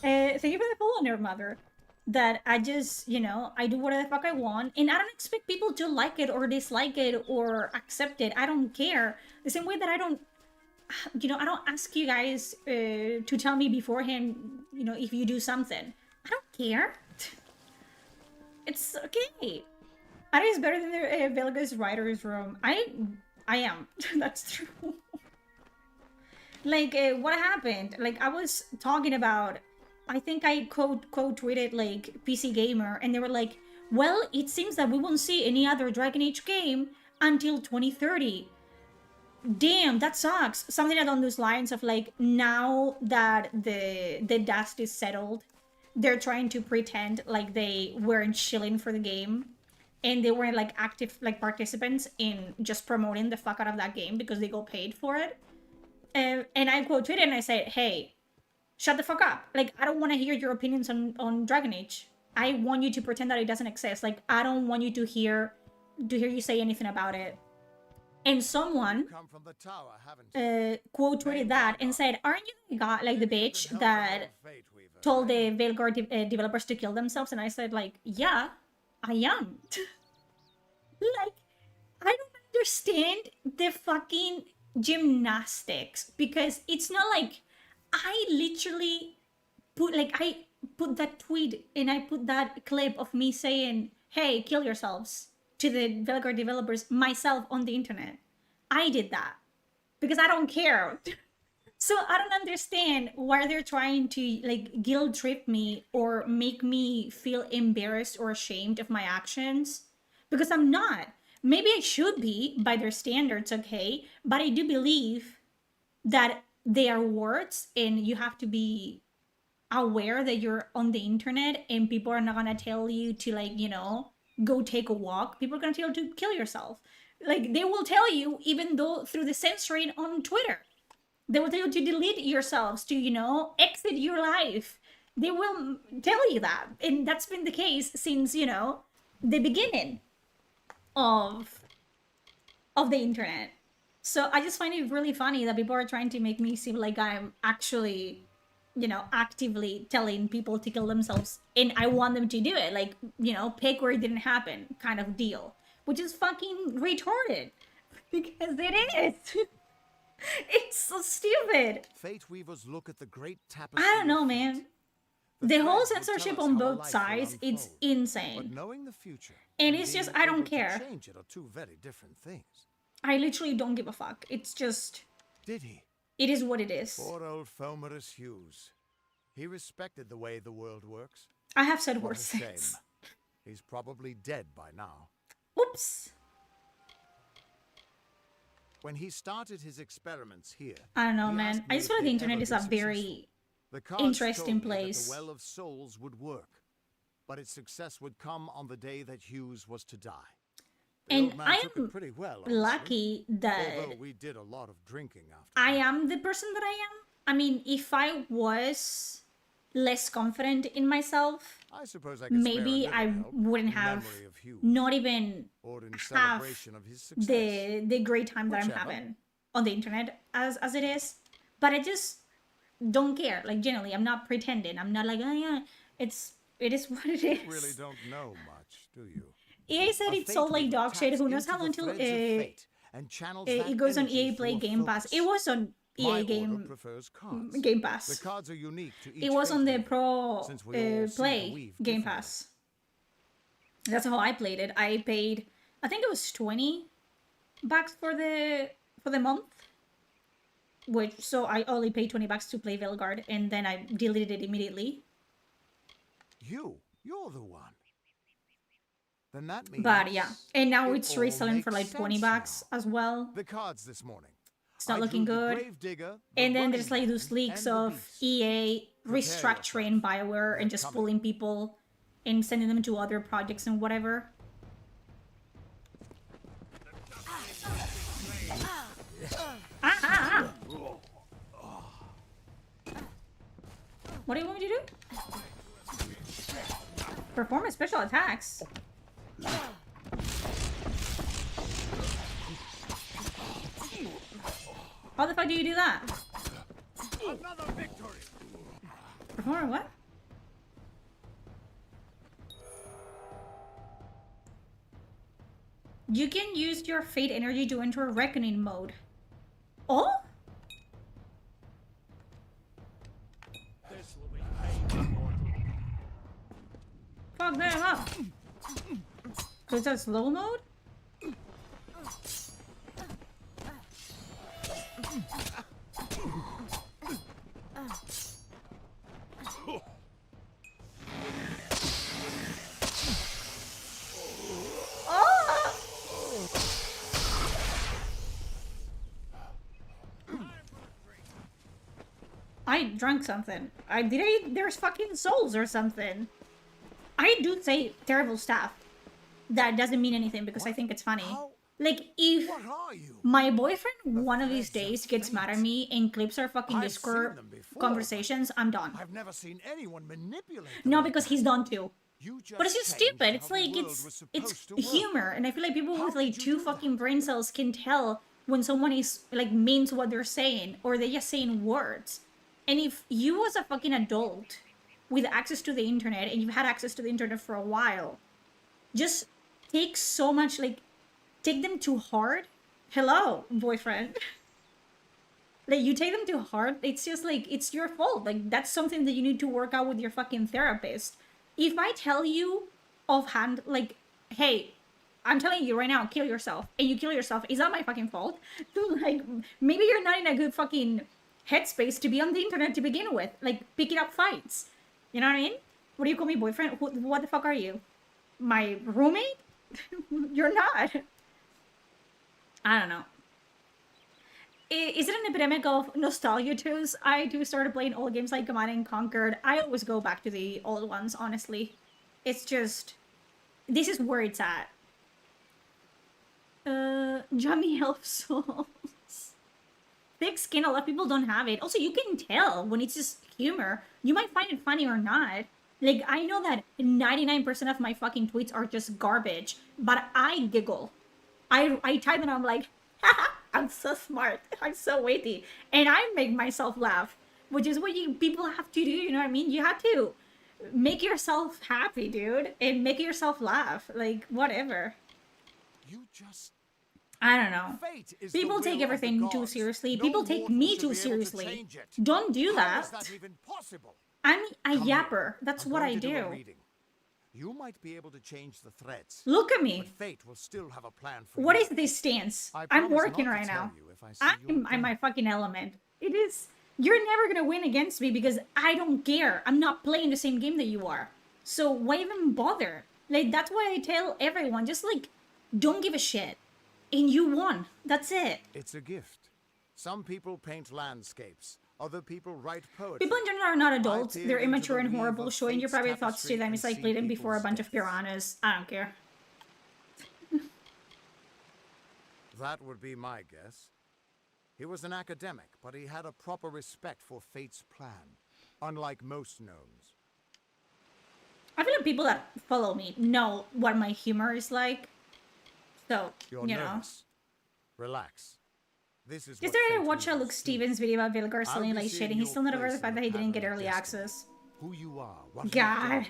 thank you for the follow, Nerd Mother. That I just, you know, I do whatever the fuck I want. And I don't expect people to like it or dislike it or accept it. I don't care. The same way that I don't you know, I don't ask you guys to tell me beforehand, you know, if you do something. I don't care. It's okay. Ari is better than the Velga's writer's room. I am. That's true. Like, what happened? Like, I was talking about, I think I quote tweeted like PC Gamer, and they were like, well, it seems that we won't see any other Dragon Age game until 2030. Damn, that sucks. Something along those lines of like, now that the dust is settled, they're trying to pretend like they weren't shilling for the game, and they weren't like active like participants in just promoting the fuck out of that game because they got paid for it. And I quote tweeted and I said, hey, shut the fuck up. Like, I don't want to hear your opinions on Dragon Age. I want you to pretend that it doesn't exist. Like, I don't want you to hear you say anything about it. And someone Come from the tower, haven't you? quote tweeted that and said, aren't you the guy, like the bitch that Fate Weaver. told the Veilguard developers to kill themselves? And I said, like, yeah, I am. Like, I don't understand the fucking gymnastics, because it's not like I literally I put that tweet and I put that clip of me saying, hey, kill yourselves, to the Veilguard developers myself on the internet. I did that because I don't care. So I don't understand why they're trying to like guilt trip me or make me feel embarrassed or ashamed of my actions, because I'm not. Maybe I should be by their standards, okay? But I do believe that they are words, and you have to be aware that you're on the internet and people are not gonna tell you to, like, you know, go take a walk. People are gonna tell you to kill yourself. Like, they will tell you, even though through the censoring on Twitter, they will tell you to delete yourselves, to, you know, exit your life. They will tell you that. And that's been the case since, you know, the beginning of the internet. So I just find it really funny that people are trying to make me seem like I'm actually, you know, actively telling people to kill themselves, and I want them to do it. Like, you know, pick where it didn't happen kind of deal, which is fucking retarded. Because it is. It's so stupid. Fate Weavers look at the great tapestry. I don't know, of fate. man. The The whole threads would tell censorship us on how both life will sides, it's unfold. But insane. knowing the future And it's just, being I don't able to care. change it are two very different things. I literally don't give a fuck. It's just, Did he? it is what it is. Poor old Fomerus Hughes. He respected the way the world works. I have said What worse a shame. things. He's probably dead by now. Oops. When he started his experiments here, I don't know, he man. asked I me just if feel like the they'd internet ever is be a successful. very The cards interesting told me that place. the Well of Souls would work, but its success would come on the day that Hughes was to die. The And old man I took am it pretty well, honestly, lucky that although we did a lot of drinking after. I am the person that I am. I mean, if I was less confident in myself, I suppose I could spare a maybe little I help wouldn't in have memory of Hughes, not even or in have celebration of his success. the great time that I'm Whichever. having on the internet as it is. But I just don't care. Like, generally, I'm not pretending. I'm not like, oh yeah, it is what it is. You really don't know much, do you? EA said A it's fate all like weaver dog shit. taps Who knows into how the long until threads of fate and channels that it goes on energy EA Play through a Game Pass. focus. It was on My EA order Game prefers cards. Game The Pass. cards are unique to each It was fate on the weaver, Pro since we all see the Play weave Game differently. Pass. That's how I played it. I paid, I think it was $20 for the month. Which, so I only paid $20 to play Veilguard, and then I deleted it immediately. You're the one. Then that means. But yeah, and now it it's all reselling for makes like $20 sense now. as well. The cards this morning. It's not I looking drew the good. Gravedigger, the And then Running there's like Man, those leaks and the of Beast. EA Prepare restructuring BioWare They're and just coming. pulling people and sending them to other projects and whatever. Ah. What do you want me to do? Perform special attacks. How the fuck do you do that? Another victory. Perform what? You can use your fate energy to enter reckoning mode. Oh? Fuck them up. Is that slow mode? I drank something. There's fucking souls or something. I do say terrible stuff. That doesn't mean anything because I think it's funny. Like, if What are you? my boyfriend one of these days gets mad at me and clips our fucking I've Discord seen them before, conversations, I'm done. I've never seen anyone manipulate them No, like because that. he's done too. You just But it's just changed stupid. It's how the like, world was it's supposed to work. humor. And I feel like people How with like did you two do fucking that? brain cells can tell when someone is like means what they're saying or they're just saying words. And if you as a fucking adult with access to the internet and you've had access to the internet for a while, just take so much, like, take them too hard. Hello, boyfriend. Like, you take them too hard, it's just like, it's your fault. Like, that's something that you need to work out with your fucking therapist. If I tell you offhand, like, hey, I'm telling you right now, kill yourself, and you kill yourself, is that my fucking fault? Like, maybe you're not in a good fucking headspace to be on the internet to begin with. Like, picking up fights. You know what I mean? What do you call me, boyfriend? What the fuck are you? My roommate? You're not. I don't know. Is it an epidemic of nostalgia tools? I do started playing old games like Command and Conquered. I always go back to the old ones, honestly. It's just... This is where it's at. Jammy Elf Souls. Thick skin, a lot of people don't have it. Also, you can tell when it's just humor. You might find it funny or not. Like, I know that 99% of my fucking tweets are just garbage, but I giggle. I type and I'm like, haha, I'm so smart. I'm so witty. And I make myself laugh, which is what people have to do, you know what I mean? You have to make yourself happy, dude, and make yourself laugh. Like, whatever. You just... I don't know. Fate is People the take will of the everything too gods. seriously. No People take mortal me should too be able to seriously. change it. Don't do How that. is that even possible? I'm a Come here. yapper. That's I'm what going I to do a do. reading. You might be able to change the threads, Look at but me. fate will still have a plan for What you. is this stance? I I'm promise working not to right tell now. you if I see your I'm my death. fucking element. It is. You're never gonna win against me because I don't care. I'm not playing the same game that you are. So why even bother? Like, that's why I tell everyone, just like, don't give a shit. And you won. That's it. It's a gift. Some people paint landscapes. Other people write poetry. People in general are not adults. peer They're into immature the and weave horrible. of Showing your fate's private thoughts to tapestry them and is like see bleeding before a people's bunch of deaths. piranhas. I don't care. That would be my guess. He was an academic, but he had a proper respect for fate's plan, unlike most gnomes. I feel like people that follow me know what my humor is like. So, You're you know. nervous. Relax. This is Just what there I fate watched healers Luke do. Stevens video about Vilgar I'll selling be like seeing shit, and he's your still not over place the in fact the that he didn't get pattern of early destiny. access. Who you are, what you've God. done,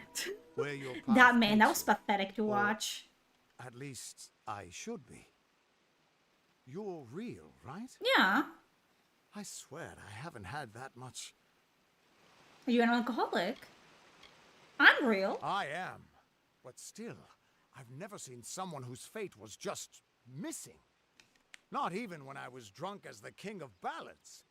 where your path That man, that takes was you. pathetic to Or watch. At least I should be. You're real, right? Yeah. I swear I haven't had that much. Are you an alcoholic? I'm real. I am. But still, I've never seen someone whose fate was just missing. Not even when I was drunk as the king of ballads.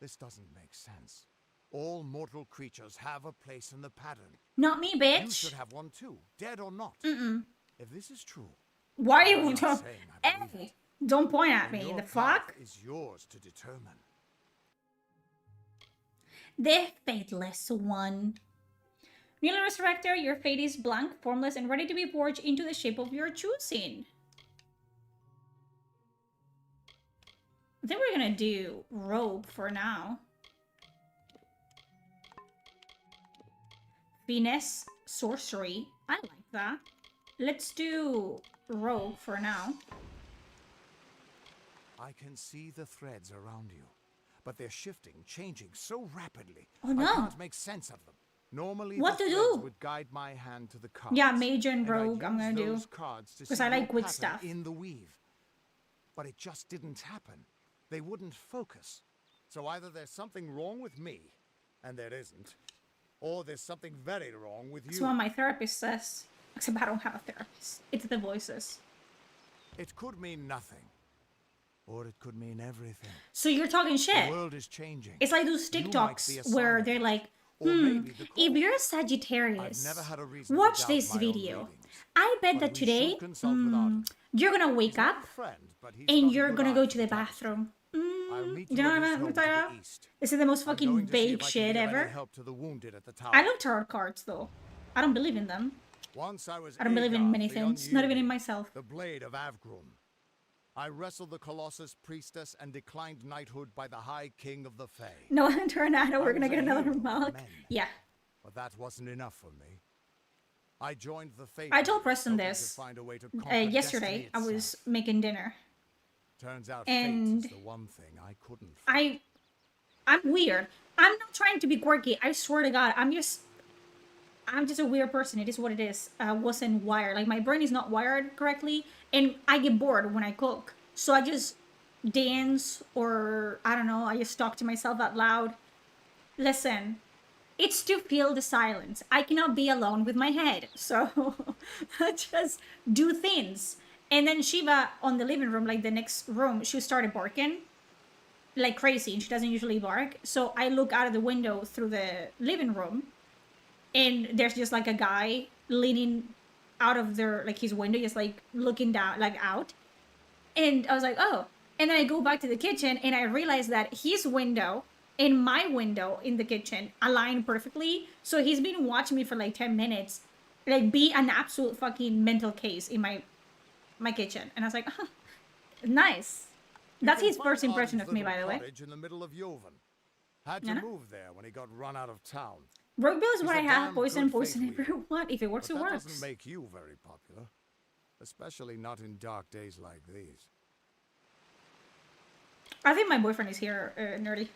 This doesn't make sense. All mortal creatures have a place in the pattern. Not me, You bitch. should have one too, dead or not. If this is true, Why are you... I'm not saying I believe Hey, it. don't point at then me. your The path fuck? is yours to determine. The Fateless One. Newly Resurrector, your fate is blank, formless, and ready to be forged into the shape of your choosing. I think we're gonna do Rogue for now. Finesse Sorcery. I like that. Let's do Rogue for now. I can see the threads around you, but they're shifting, changing so rapidly. Oh, no. I can't make sense of them. Normally, What the to threads do? would guide my hand to the cards. Yeah, Mage and I'd Rogue I'm use gonna do. those cards to 'Cause see I your like quick pattern stuff. in the weave. But it just didn't happen. They wouldn't focus. So either there's something wrong with me, and there isn't, or there's something very wrong with That's you. what my therapist says. Except I don't have a therapist. It's the voices. It could mean nothing, or it could mean everything. So you're talking The shit. world is changing. It's like those You might TikToks be a where sign they're of like, it, or maybe the if cause. you're a I've Sagittarius, never had a reason to watch doubt this my own video. readings. I bet But that we today, should consult with Arden. you're gonna He's wake not up a friend, but he's and got a you're good gonna eye go for to the tapestry. bathroom. I'll meet You you know at what his I'm home talking to about? the east. This is the most I'm fucking going to see vague if I can shit give any ever. help to the wounded at the tower. I love tarot cards though. I don't believe in them. Once I was I don't believe in Agar, many the things, not even in unyielding, myself. The blade of Avgrum. I wrestled the Colossus priestess and declined knighthood by the High King of the Fae. No, Tornado, we're I gonna was a get another hero of mug. men. Yeah. But that wasn't enough for me. I joined the Fae. I told Preston hoping this to find a way to conquer yesterday. destiny I was itself. making dinner. Turns out and fate is the one thing I couldn't find. I'm weird. I'm not trying to be quirky. I swear to God, I'm just a weird person. It is what it is. I wasn't wired. Like my brain is not wired correctly, and I get bored when I cook. So I just dance, or I don't know. I just talk to myself out loud. Listen, it's to feel the silence. I cannot be alone with my head, so I just do things. And then Shiva on the living room, like the next room, she started barking like crazy, and she doesn't usually bark. So I look out of the window through the living room, and there's just like a guy leaning out of their like his window, just like looking down, like out. And I was like, oh. And then I go back to the kitchen, and I realize that his window and my window in the kitchen align perfectly. So he's been watching me for like 10 minutes, like be an absolute fucking mental case in my kitchen. And I was like, oh, nice. That's You his can first find impression Arden's of me, by little the way. cottage in the middle of Joven. Had to Yeah. move there when he got run out of town. Brokebill is He's what a I have. damn Poison, good poison fate weaver. everyone. If it works, But it that works. doesn't make you very popular. Especially not in dark days like these. I think my boyfriend is here, nerdy.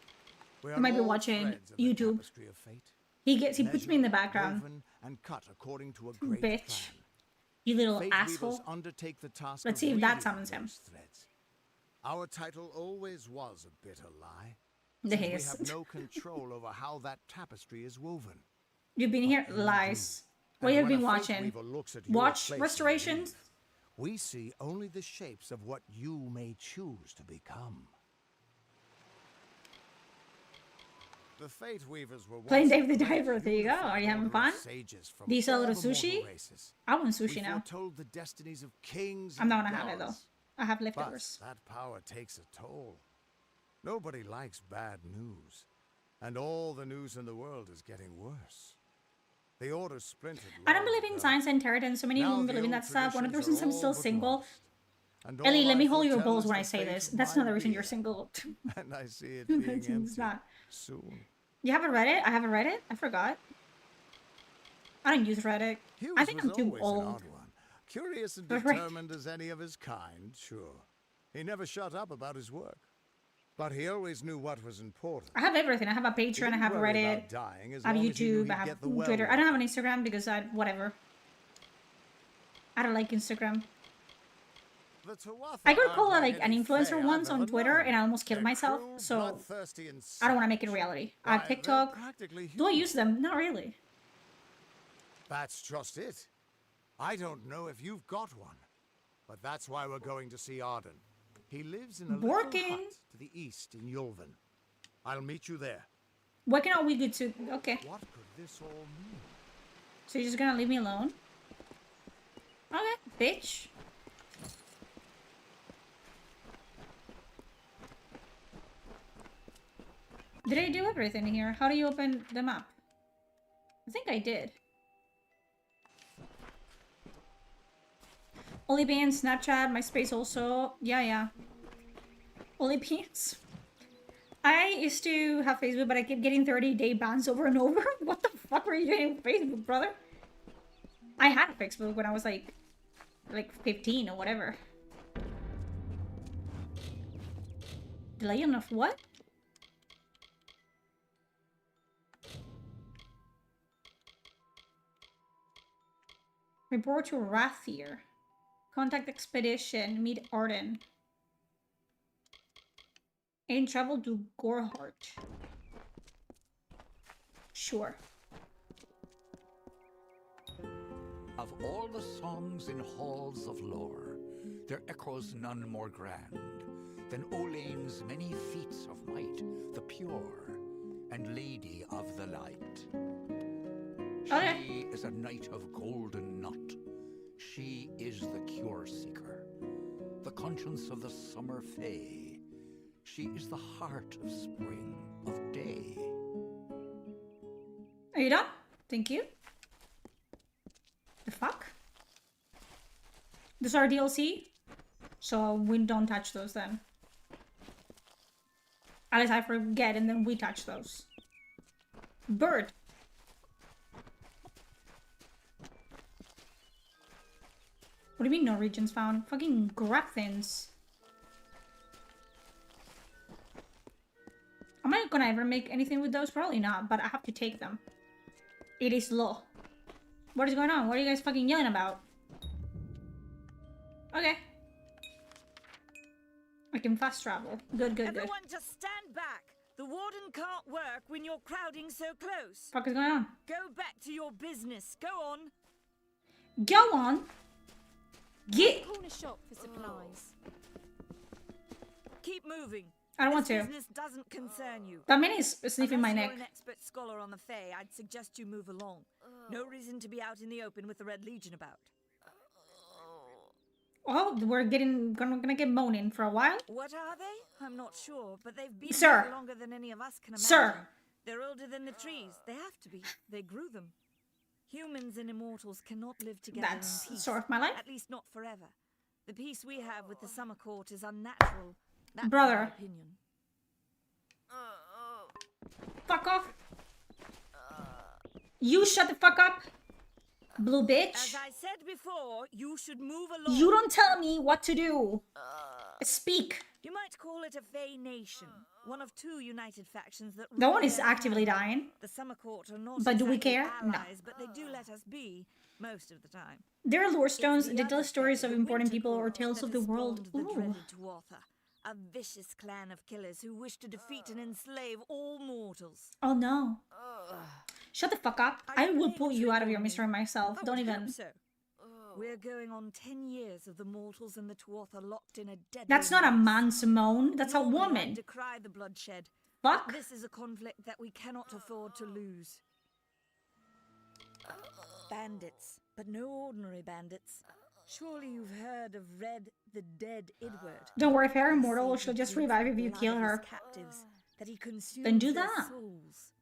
We He might be all watching threads in the YouTube. tapestry of fate, He puts me in the measured, background. woven, and cut according to a great Bitch. plan. You little Fate asshole. weavers undertake the task Let's of see if that weaving summons him. those threads. Our title always was a bitter lie. Yes. since we have no control over how that tapestry is woven. You've been here, But you lies. do. What And have you when been a fate watching? weaver looks at your Watch place in the restorations? weave, we see only the shapes of what you may choose to become. The Fate Weavers were Playing once Dave the a very Diver, there you go. beautiful Are you having order of fun? sages from Do you sell all a the mortal sushi? races. I want We sushi now. foretold the destinies of kings I'm not and gonna have it though. gods. I have But leftovers. that power takes a toll. Nobody likes bad news. And all the news in the world is getting worse. The Order splintered. I don't long believe in ago. science and tarot, and so many Now women the believe in old that stuff. One of the traditions reasons I'm are still all but single. lost. And Ellie, all let me I hold your foretell balls is when the I say fate this. of That's my not the reason you're being. single. And I see it being It's empty not. soon. You haven't read it? I haven't read it? I forgot. I don't use Reddit. Hughes I think was I'm too always an old. odd one. Curious and Right. determined as any of his kind, sure. He never shut up about his work. But he always knew what was important. I have everything. I have a He Patreon, I didn't have worry Reddit, about dying as I have long as he knew YouTube, he'd I have get the well Twitter. I don't have an working. Instagram because whatever. I don't like Instagram. The Tuatha I got aren't called like like an any influencer fae once I've on ever Twitter, known. and I almost killed They're myself. cruel, So bloodthirsty, and I don't want to make it a savage. reality. I Why, have they're TikTok. practically Do I human. use them? Not really. That's just it. I don't know if you've got one, but that's why we're going to see Arden. He lives in a little Working. hut to the east in Yulven. I'll meet you there. What can we do to? Okay, What could this all mean? so you're just gonna leave me alone? Okay, bitch. Did I do everything here? How do you open the map? I think I did. OnlyFans, Snapchat, MySpace also. Yeah. OnlyFans. I used to have Facebook, but I kept getting 30-day bans over and over. What the fuck were you doing with Facebook, brother? I had Facebook when I was like 15 or whatever. Delay enough what? Report to Rathier. Contact Expedition. Meet Arden. And travel to Gorehart. Sure. Of all the songs in halls of lore, there echoes none more grand than Olane's many feats of might, the pure and lady of the light. Okay. She is a knight of golden knot. She is the cure seeker, the conscience of the summer fae. She is the heart of spring, of day. Are you done? Thank you. The fuck? This is our DLC? So we don't touch those then. Unless I forget and then we touch those. Bird. What do you mean no regions found? Fucking grab things. Am I gonna ever make anything with those? Probably not, but I have to take them. It is law. What is going on? What are you guys fucking yelling about? Okay. I can fast travel. Good, good, good. Everyone just stand back. The warden can't work when you're crowding so close. Fuck is going on? Go back to your business. Go on. Go on. Get. Corner shop for supplies. Keep moving. I don't want This to. business doesn't concern you. That man is sniffing my Unless neck. you're an expert scholar on the Fae, I'd suggest you move along. No reason to be out in the open with the Red Legion about. Oh, we're gonna get moaning for a while. What are they? I'm not sure, but they've been Sir. here longer than any of us can imagine. Sir. They're older than the trees. They have to be. They grew them. Humans and immortals cannot live together That's in peace. sort of my life. At least not forever. The peace we have with the Summer Court is unnatural. That's Brother. my opinion. Fuck off. You shut the fuck up. Blue bitch. As I said before, you should move along. You don't tell me what to do. Speak. You might call it a Fey nation, one of two united factions that. That one rule is their actively land. dying. The Summer Court are not. But do we exactly care? No. Allies, but they do let us be most of the time. There are lore stones It's that the tell other stories Fae, of the important Winter people or Court, tales that of the has world. spawned the Ooh. dreaded Tuatha, a vicious clan of killers who wish to defeat and enslave all mortals. Oh no. Shut the fuck up. Are I you will playing pull a you trick out of on your me? misery myself. I Don't would hope even. so. We're going on 10 years of the mortals and the Tuatha locked in a deadly That's not a race. man, Simone. That's a Normally, I'd woman. decry the bloodshed. Fuck. But this is a conflict that we cannot afford to lose. Bandits, but no ordinary bandits. Surely you've heard of Red the Dead Idward. Don't worry, if you're He immortal, said she'll he just drinks revive the if you blood kill of his her. captives, that he consumes Then do their that. souls.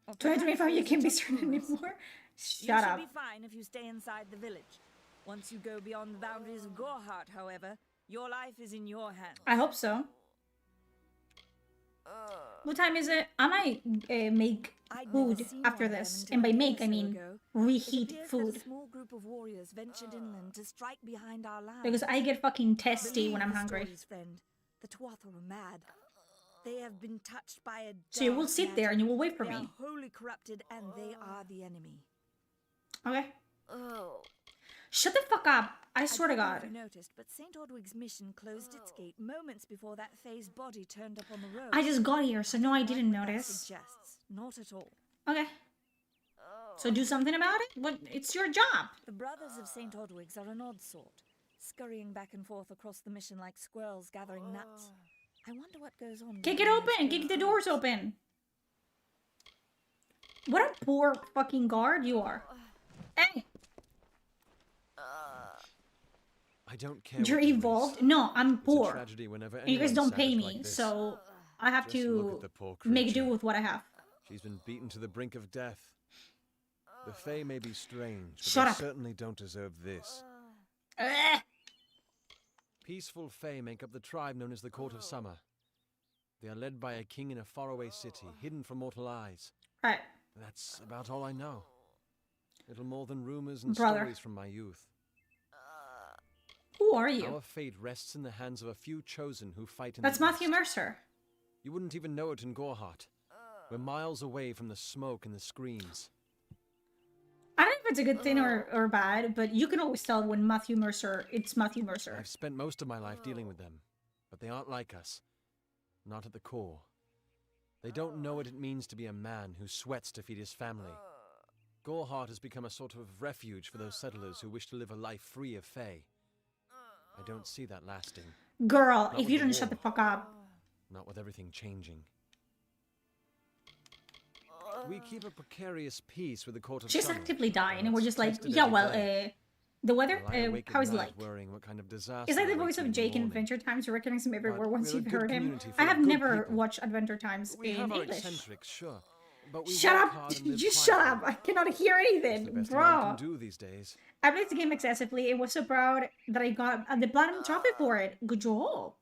Or 2025, perhaps you those can't are be just certain rumors. anymore. You Shut should up. be fine if you stay inside the village. Once you go beyond the boundaries of Gorhart, however, your life is in your hands. I hope so. What time is it? I might make I'd never food seen after one of them this. until And by a year make, or I so mean ago. It reheat appears that food. a small group of warriors ventured inland to strike behind our land. Because I get fucking testy Believe when I'm the hungry. stories, friend. The Tuatha are mad. They have been touched by a So you will dark sit there and you will wait for magic. They me. are wholly corrupted, and they are the enemy. Okay. Shut the fuck up. I swear to don't know God. if you noticed, but St. Odwig's mission closed its gate moments before that Fae's body turned up on the road. I just got here, so no, I didn't Like what that notice. suggests. Not at all. Okay. So do something about it? What? It's your job. The brothers of St. Odwig's are an odd sort, scurrying back and forth across the mission like squirrels gathering nuts. I wonder what goes on. Kick it behind those open. closed Kick the doors open. What a poor fucking guard you are. Hey, I don't care. you're what you evolved. waste. No, I'm It's a poor. tragedy whenever And you guys anyone's don't pay savage me, like this. so I have Just look at to the poor make do creature. with what I have. She's been beaten to the brink of death. The Fae may be strange, but Shut they up. certainly don't deserve this. Ugh. Peaceful Fae make up the tribe known as the Court of Summer. They are led by a king in a faraway city, hidden from mortal eyes. Right. That's about all I know. Little more than rumors and Brother. stories from my youth. Who are you? Our fate rests in the hands of a few chosen who fight in That's the Matthew east. Mercer. You wouldn't even know it in Gorhart. We're miles away from the smoke and the screams. I don't know if it's a good thing or bad, but you can always tell when Matthew Mercer, it's Matthew Mercer. I've spent most of my life dealing with them, but they aren't like us. Not at the core. They don't know what it means to be a man who sweats to feed his family. Goreheart has become a sort of refuge for those settlers who wish to live a life free of Fae. I don't see that lasting. Girl, Not if with you the don't shut the war. fuck up. Not with everything changing. We keep a precarious peace with the court of She's summer. actively dying, and we're It's just like, tested yeah, every well, day. the weather, I lie awake how at is it night like? worrying what kind of disaster It's like the awaits voice me of in the Jake in morning. Adventure Times. You recognize him everywhere But once we're a you've good heard him. community I full of have good never people. watched Adventure Times We in have our English. eccentrics, sure. But we Shut work up! hard and live You shut up! quietly. I cannot hear It's anything, the best a man bro. can do these days. I played the game excessively and was so proud that I got the platinum trophy for it. Good job.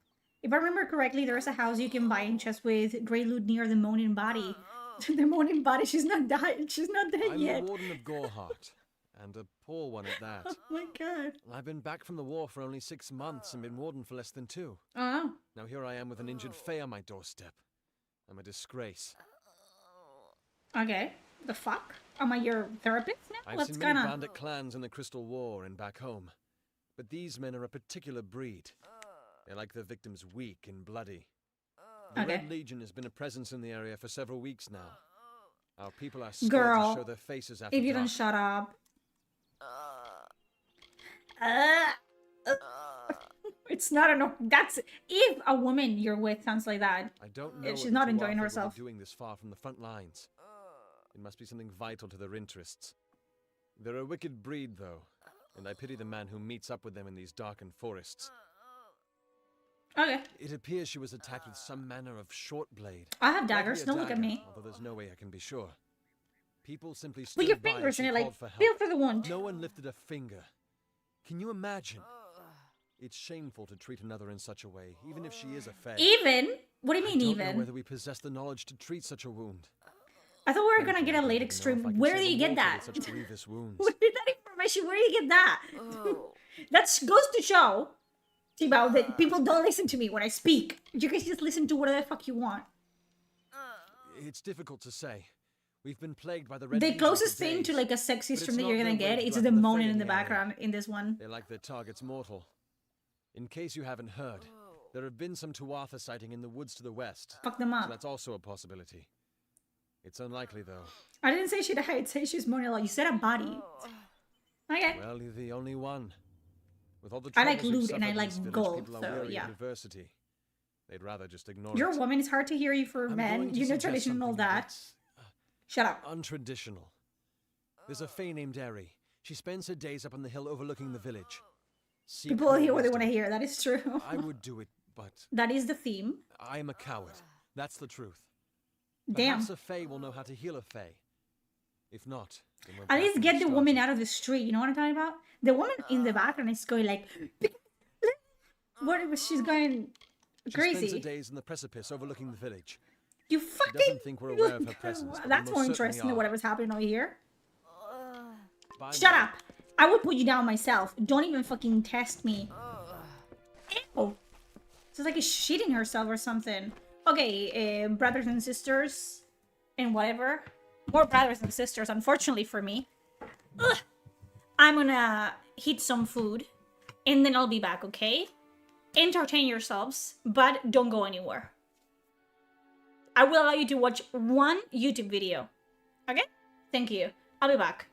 If I remember correctly, there is a house you can buy in chest with grey loot near the moaning body. The moaning body, she's not dying. She's not dead I'm yet. the warden of Goreheart, and a poor one at that. Oh my god. I've been back from the war for only 6 months and been warden for less than 2. Oh. Now here I am with an injured Fae on my doorstep. I'm a disgrace. Okay. The fuck? Am I your therapist now? I've What's seen going many on? bandit clans in the Crystal War and back home. But these men are a particular breed. They like their victims weak and bloody. The Okay. Red Legion has been a presence in the area for several weeks now. Our people are scared Girl, to show their faces after if you dark. don't shut up. It's not enough. That's if a woman you're with sounds like that. I don't know She's what not the enjoying Tuatha will be herself. doing this far from the front lines. It must be something vital to their interests. They're a wicked breed, though, and I pity the man who meets up with them in these darkened forests. Okay. It appears she was attacked with some manner of short blade. I have Likely daggers. a Don't look at dagger, me. Although there's no way I can be sure. People simply stood Put your by fingers as in she it, like, called for help. feel for the wound. No one lifted a finger. Can you imagine? It's shameful to treat another in such a way, even if she is a Fae. Even? What do you mean I don't even? know whether we possess the knowledge to treat such a wound. I thought we were gonna Frankly, get I a don't late even know extreme. if I can Where say do the you get mortal that? with such grievous wounds. Where did that information? Where do you get that? That goes to show, Tebow, that people don't listen to me when I speak. You guys just listen to whatever the fuck you want. It's difficult to say. We've been plagued by the Red The Legion closest for thing to days, like a sexy but stream it's that you're not gonna their way get to is go the after the moaning Fae in the area. background in this one. They like their targets mortal. In case you haven't heard, there have been some Tuatha sighting in the woods to the west. Fuck them So up. that's also a possibility. It's unlikely, though. I didn't say she died. I say she's moaning a lot. You said a body. Okay. Well, you're the only one. With all the I like troubles we've loot and I suffered in like this village, gold, people are so, wary yeah. of adversity. They'd rather just ignore You're it. a woman. It's hard to hear you for I'm men. going to You know suggest tradition and all something that. that's Shut up. untraditional. There's a Fae named Eri. She spends her days up on the hill overlooking the village. Seek People her hear what they want to wisdom. hear. That is true. I would do it, but That is the theme. I am a coward. That's the truth. Damn. Perhaps a Fae will know how to heal a Fae. If not, then we're At back least where get we the woman started. out of the street. You know what I'm talking about? The woman in the background is going like, what was she's going She spends her crazy? days in the precipice overlooking the village. You She fucking. doesn't think we're aware of her presence. but we That's most more certainly interesting than are. whatever's happening over here. Bye Shut now. up! I will put you down myself. Don't even fucking test me. Ew. It's like she's shitting herself or something. Okay, brothers and sisters, and whatever. More brothers and sisters, unfortunately for me. Ugh. I'm gonna eat some food, and then I'll be back, okay? Entertain yourselves, but don't go anywhere. I will allow you to watch one YouTube video. Okay? Thank you. I'll be back.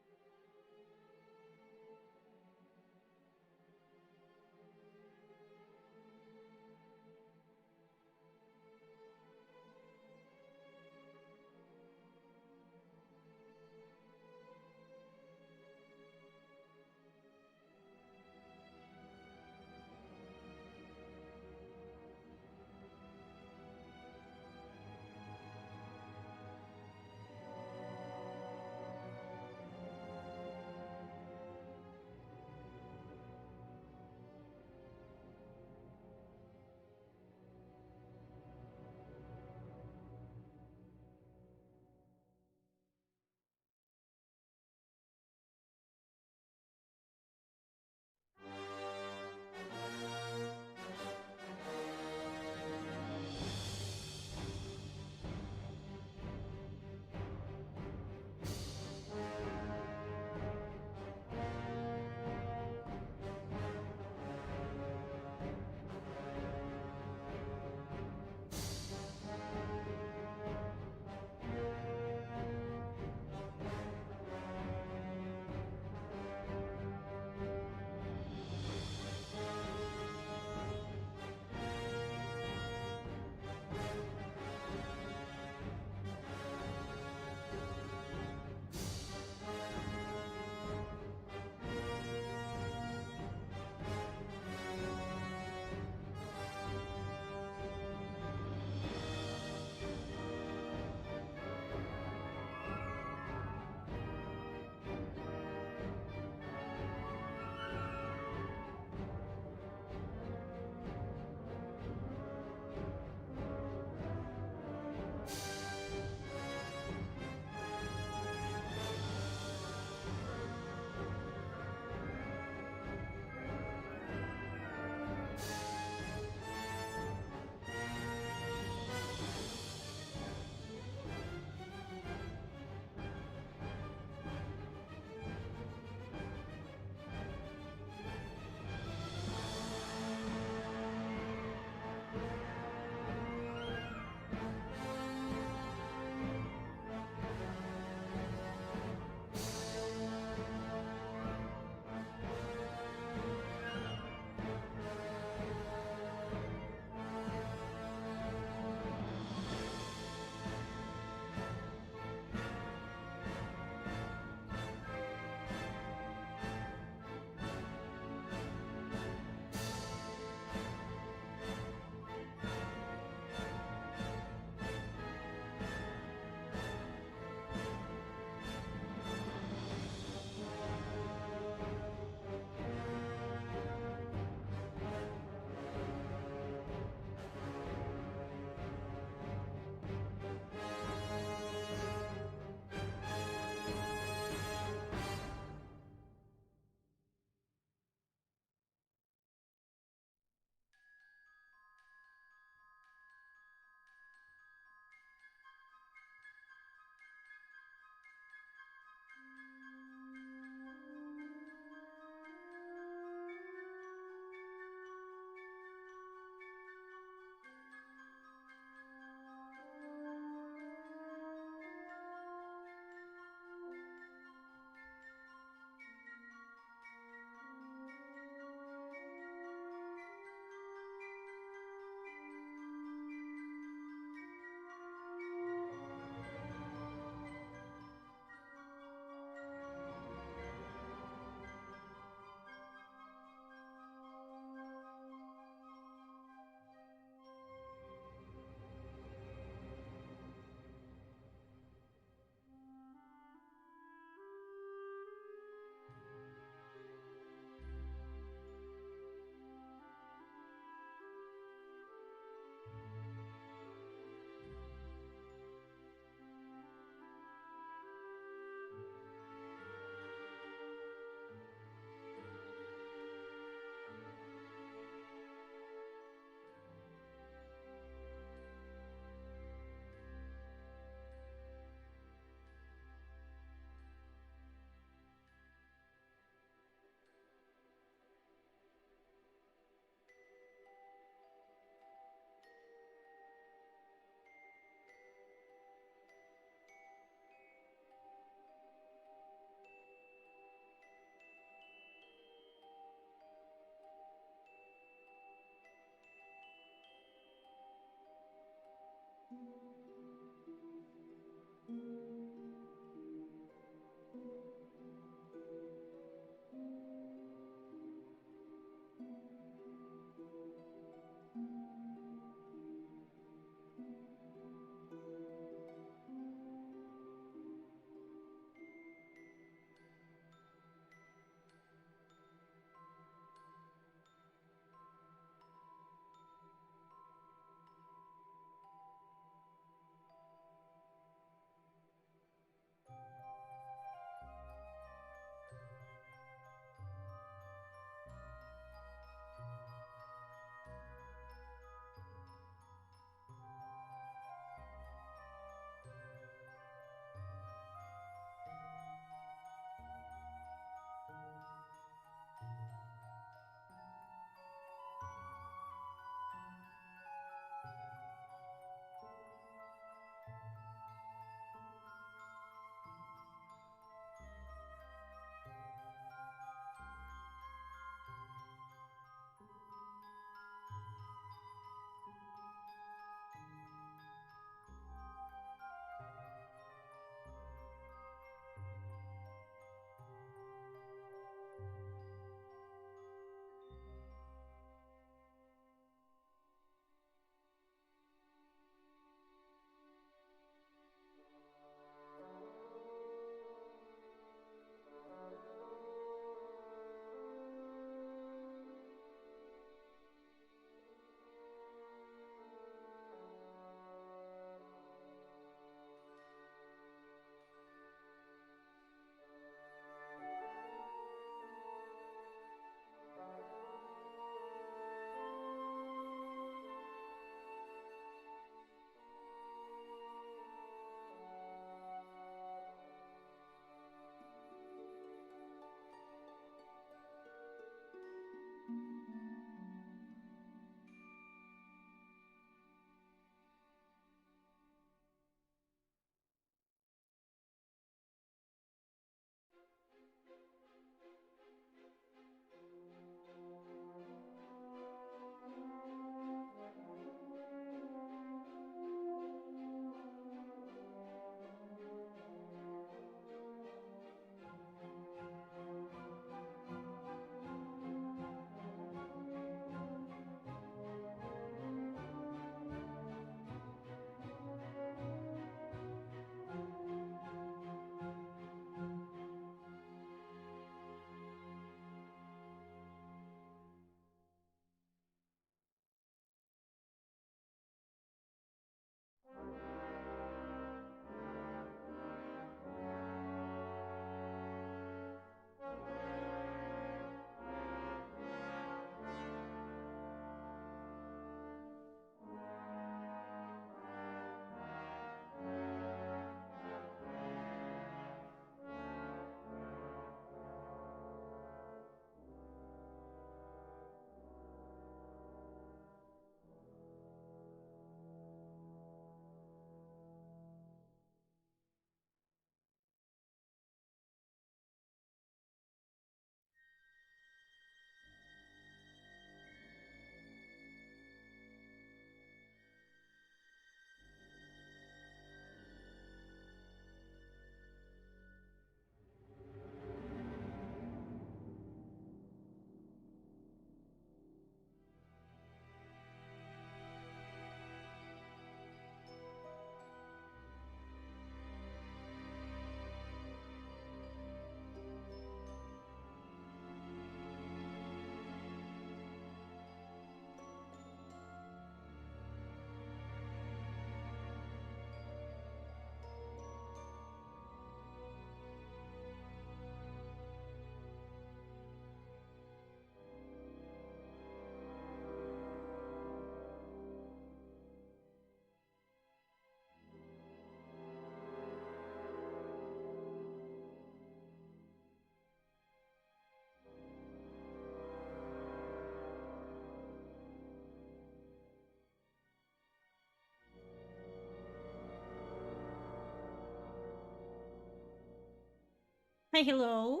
Hi, hello.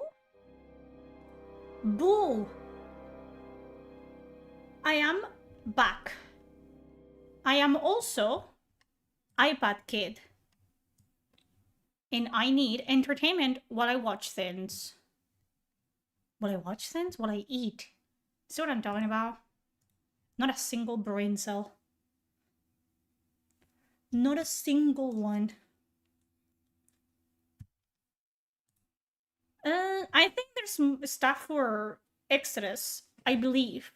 Boo! I am back. I am also iPad kid. And I need entertainment while I watch things. While I watch things? While I eat. See what I'm talking about? Not a single brain cell. Not a single one. I think there's stuff for Exodus, I believe.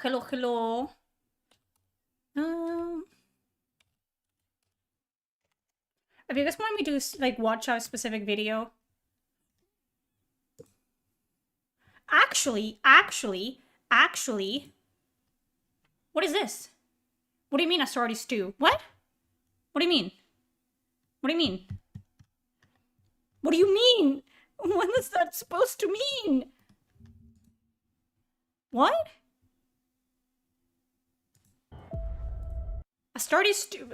Hello, hello. If you guys want me to like watch a specific video, actually, what is this? What do you mean Astartes stew? What? What do you mean? What do you mean? What do you mean? What is that supposed to mean? What? Astartes stew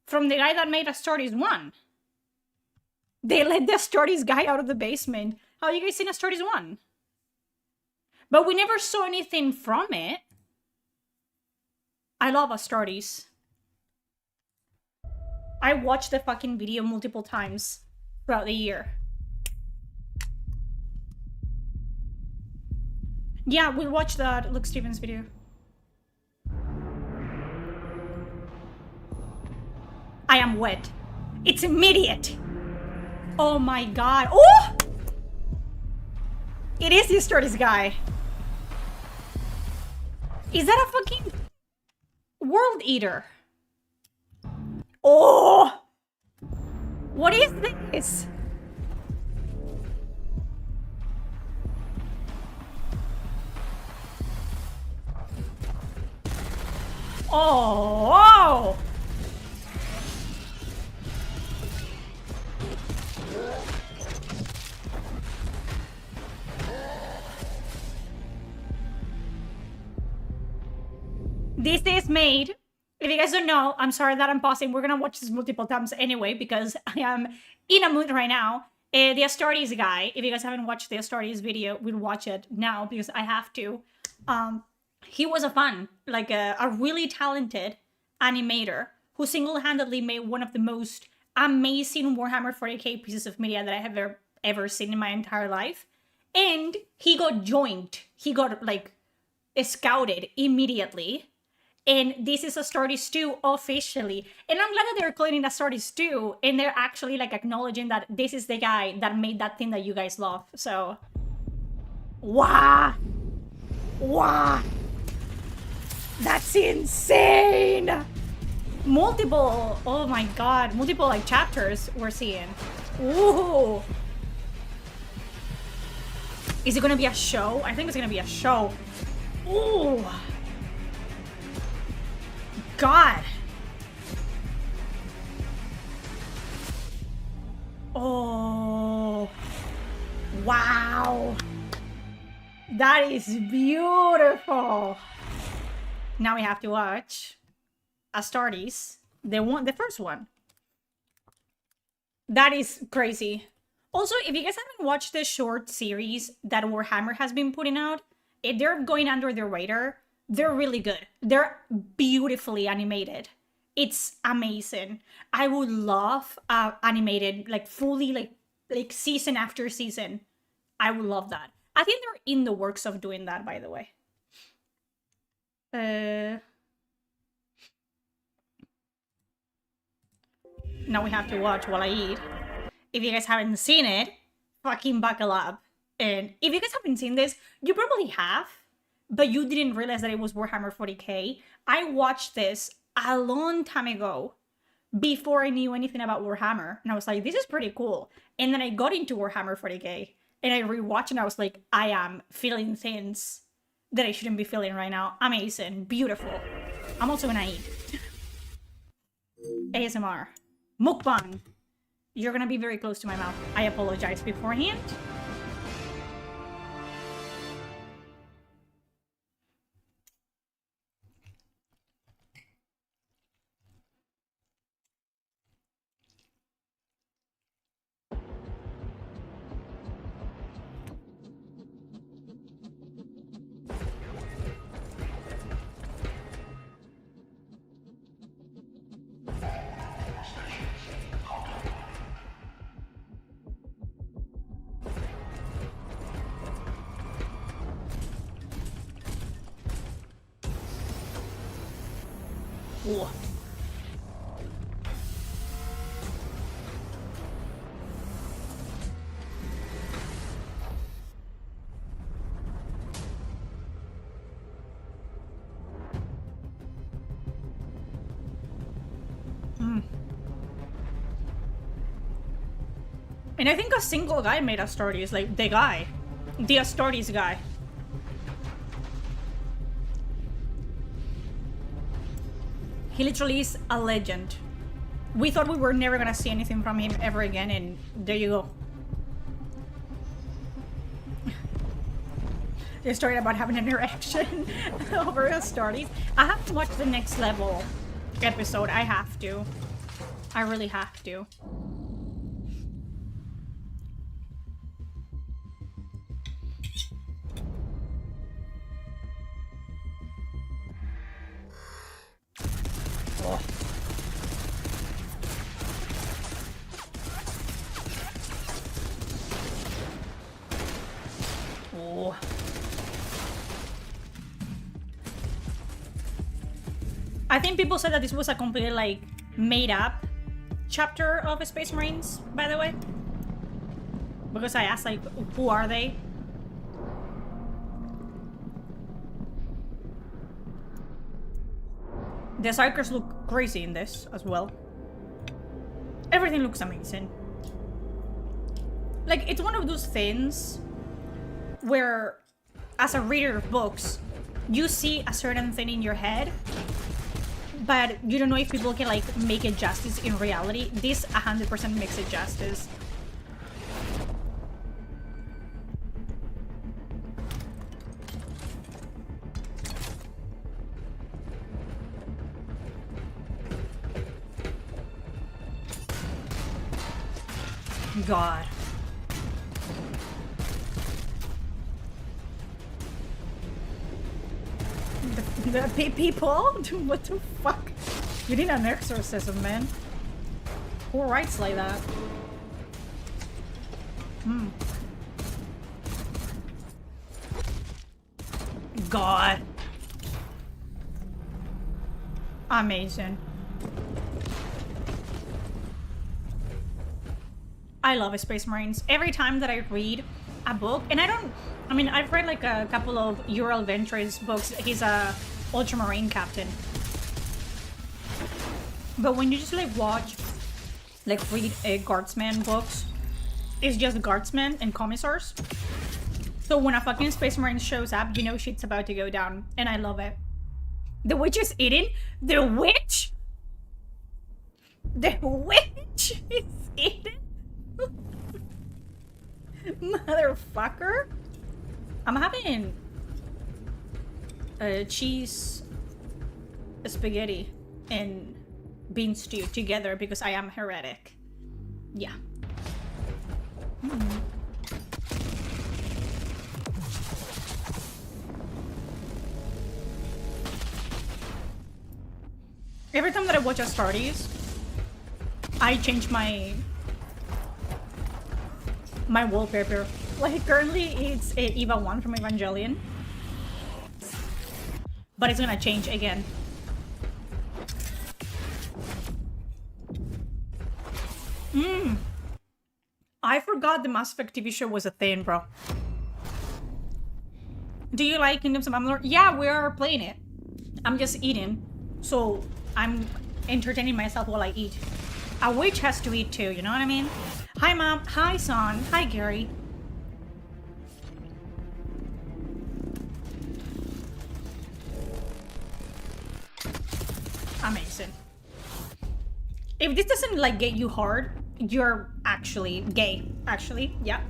from the guy that made Astartes 1. They let the Astartes guy out of the basement. How you guys seen Astartes 1? But we never saw anything from it. I love Astartes. I watched the fucking video multiple times throughout the year. Yeah, we watched that Luke Stevens video. I am wet. It's immediate. Oh my god. Oh! It is the Astartes guy. Is that a fucking world eater? Oh! What is this? Oh! This is made. If you guys don't know, I'm sorry that I'm pausing. We're gonna watch this multiple times anyway because I am in a mood right now. The Astartes guy, if you guys haven't watched the Astartes video, we'll watch it now because I have to. He was a fan, like a really talented animator who single-handedly made one of the most amazing Warhammer 40k pieces of media that I have ever seen in my entire life. And he got joined. He got like scouted immediately. And this is Astartes stew officially. And I'm glad that they're calling it Astartes stew and they're actually like acknowledging that this is the guy that made that thing that you guys love. So, wow. Wow. That's insane. Multiple, oh my god, multiple like chapters we're seeing. Ooh. Is it gonna be a show? I think it's gonna be a show. Ooh. God. Oh. Wow. That is beautiful. Now we have to watch Astartes, the first one. That is crazy. Also, if you guys haven't watched the short series that Warhammer has been putting out, they're going under the radar. They're really good. They're beautifully animated. It's amazing. I would love animated, like fully, like season after season. I would love that. I think they're in the works of doing that, by the way. Now we have to watch while I eat. If you guys haven't seen it, fucking buckle up. And if you guys haven't seen this, you probably have, but you didn't realize that it was Warhammer 40k. I watched this a long time ago before I knew anything about Warhammer. And I was like, this is pretty cool. And then I got into Warhammer 40k and I rewatched and I was like, I am feeling things that I shouldn't be feeling right now. Amazing. Beautiful. I'm also gonna eat. ASMR. Mukbang. You're gonna be very close to my mouth. I apologize beforehand. Ooh. And I think a single guy made Astartes, like the guy. The Astartes guy. He literally is a legend. We thought we were never gonna see anything from him ever again, and there you go. The story about having an erection over Astartes. I have to watch the next level episode. I have to. I really have to. Oh. I think people said that this was a completely like made up chapter of Space Marines, by the way. Because I asked like, who are they? The Psychers look crazy in this as well. Everything looks amazing. Like, it's one of those things where, as a reader of books, you see a certain thing in your head, but you don't know if people can, like, make it justice in reality. This 100% makes it justice. God. The people? What the fuck? You need an exorcism, man. Who writes like that? God. Amazing. I love Space Marines. Every time that I read a book, and I mean, I've read like a couple of Ural Ventress books. He's a Ultramarine captain. But when you just like watch, like read Guardsman books, it's just Guardsmen and Commissars. So when a fucking Space Marine shows up, you know shit's about to go down. And I love it. The witch is eating? The witch? The witch is eating? Motherfucker. I'm having cheese spaghetti and bean stew together because I am heretic. Yeah. Every time that I watch Astartes, I change my wallpaper. Like currently it's Eva 1 from Evangelion. But it's gonna change again. I forgot the Mass Effect TV show was a thing, bro. Do you like Kindgoms of Amalur? Yeah, we are playing it. I'm just eating. So I'm entertaining myself while I eat. A witch has to eat too, you know what I mean? Hi, Mom. Hi, Son. Hi, Gary. Amazing. If this doesn't, like, get you hard, you're actually gay. Actually, yeah.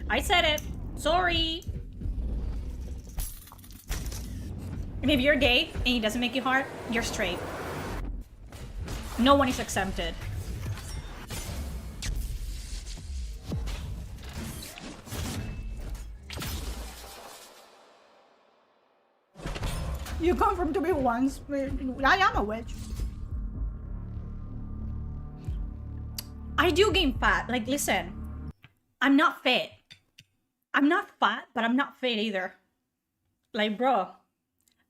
I said it. Sorry. And if you're gay and it doesn't make you hard, you're straight. No one is exempted. You confirmed to me once. I am a witch. I do gain fat. Like, listen. I'm not fit. I'm not fat, but I'm not fit either. Like, bro.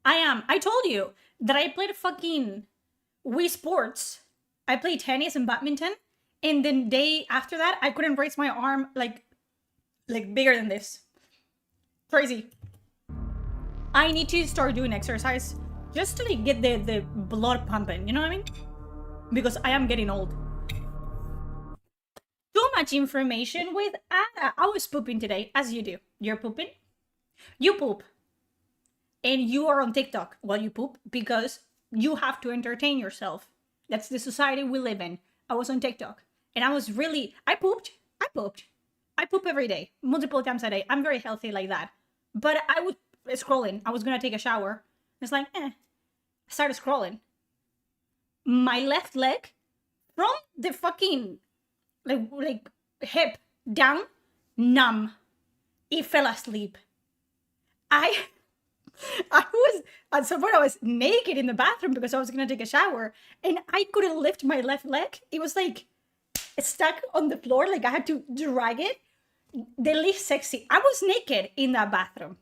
I am. I told you that I played fucking Wii Sports. I played tennis and badminton, and then day after that, I couldn't raise my arm like bigger than this. Crazy. I need to start doing exercise just to like get the blood pumping, you know what I mean? Because I am getting old. Too much information with Anna. I was pooping today, as you do. You're pooping? You poop. And you are on TikTok while you poop because you have to entertain yourself. That's the society we live in. I was on TikTok and I pooped. I poop every day, multiple times a day. I'm very healthy like that. But I was scrolling. I was gonna take a shower. It's like, I started scrolling. My left leg from the fucking like hip down, numb. It fell asleep. I was, at some point I was naked in the bathroom because I was gonna take a shower and I couldn't lift my left leg. It was like stuck on the floor, like I had to drag it. The least sexy. I was naked in that bathroom,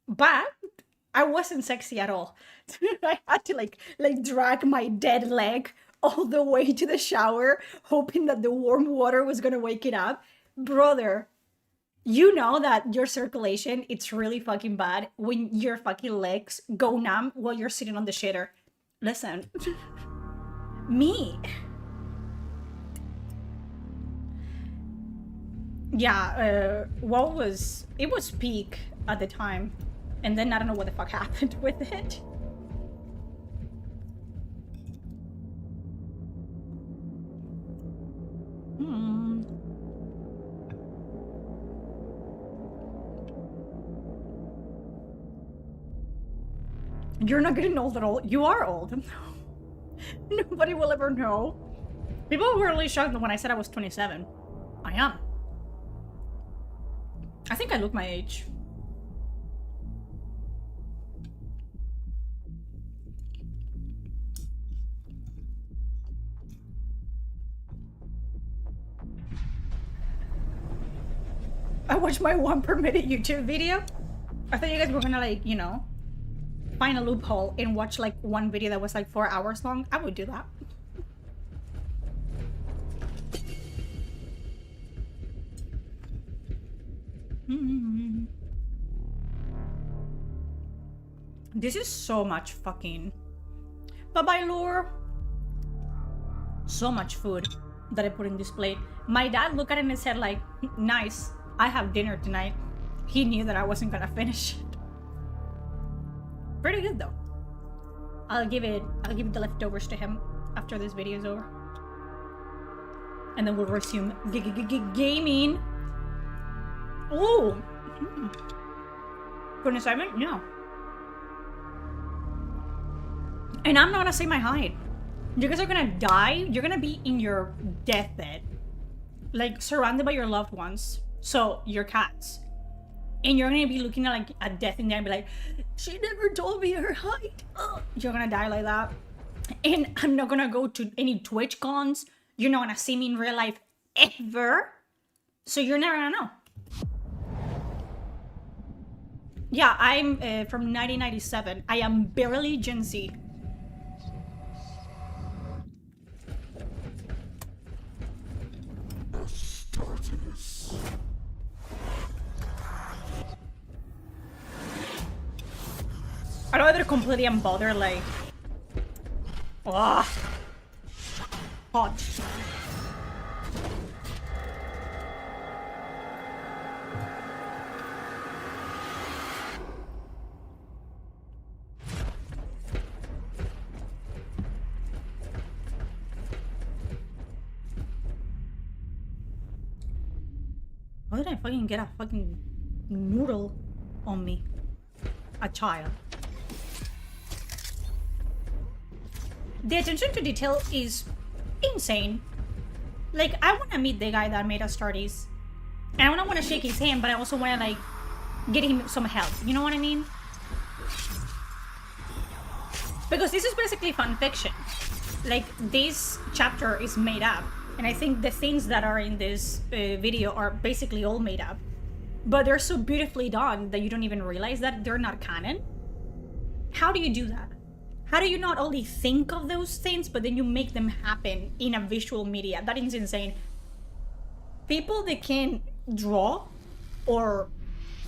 but I wasn't sexy at all. I had to like drag my dead leg all the way to the shower, hoping that the warm water was gonna wake it up. Brother, you know that your circulation, it's really fucking bad when your fucking legs go numb while you're sitting on the shitter. Listen, me. Yeah, it was peak at the time. And then I don't know what the fuck happened with it. You're not getting old at all. You are old. Nobody will ever know. People were really shocked when I said I was 27. I am. I think I look my age. I watched my 1 per minute YouTube video. I thought you guys were gonna like, you know, find a loophole and watch like one video that was like 4 hours long. I would do that. This is so much fucking... Bye-bye, lore. So much food that I put in this plate. My dad looked at it and said like, nice, I have dinner tonight. He knew that I wasn't gonna finish it. Pretty good though. I'll give the leftovers to him after this video is over. And then we'll resume gaming. Oh! For an assignment? No. And I'm not gonna say my height. You guys are gonna die. You're gonna be in your deathbed. Like, surrounded by your loved ones. So, your cats. And you're gonna be looking at like a death in there and be like, she never told me her height. Ugh. You're gonna die like that. And I'm not gonna go to any Twitch cons. You're not gonna see me in real life ever. So you're never gonna know. Yeah, I'm from 1997. I am barely Gen Z. I don't know if they're completely unbothered, like... Ugh. Hot. How did I fucking get a fucking noodle on me? A child. The attention to detail is insane. Like, I want to meet the guy that made us Stardies. And I don't want to shake his hand, but I also want to, like, get him some help. You know what I mean? Because this is basically fan fiction. Like, this chapter is made up. And I think the things that are in this video are basically all made up. But they're so beautifully done that you don't even realize that they're not canon. How do you do that? How do you not only think of those things, but then you make them happen in a visual media? That is insane. People that can draw or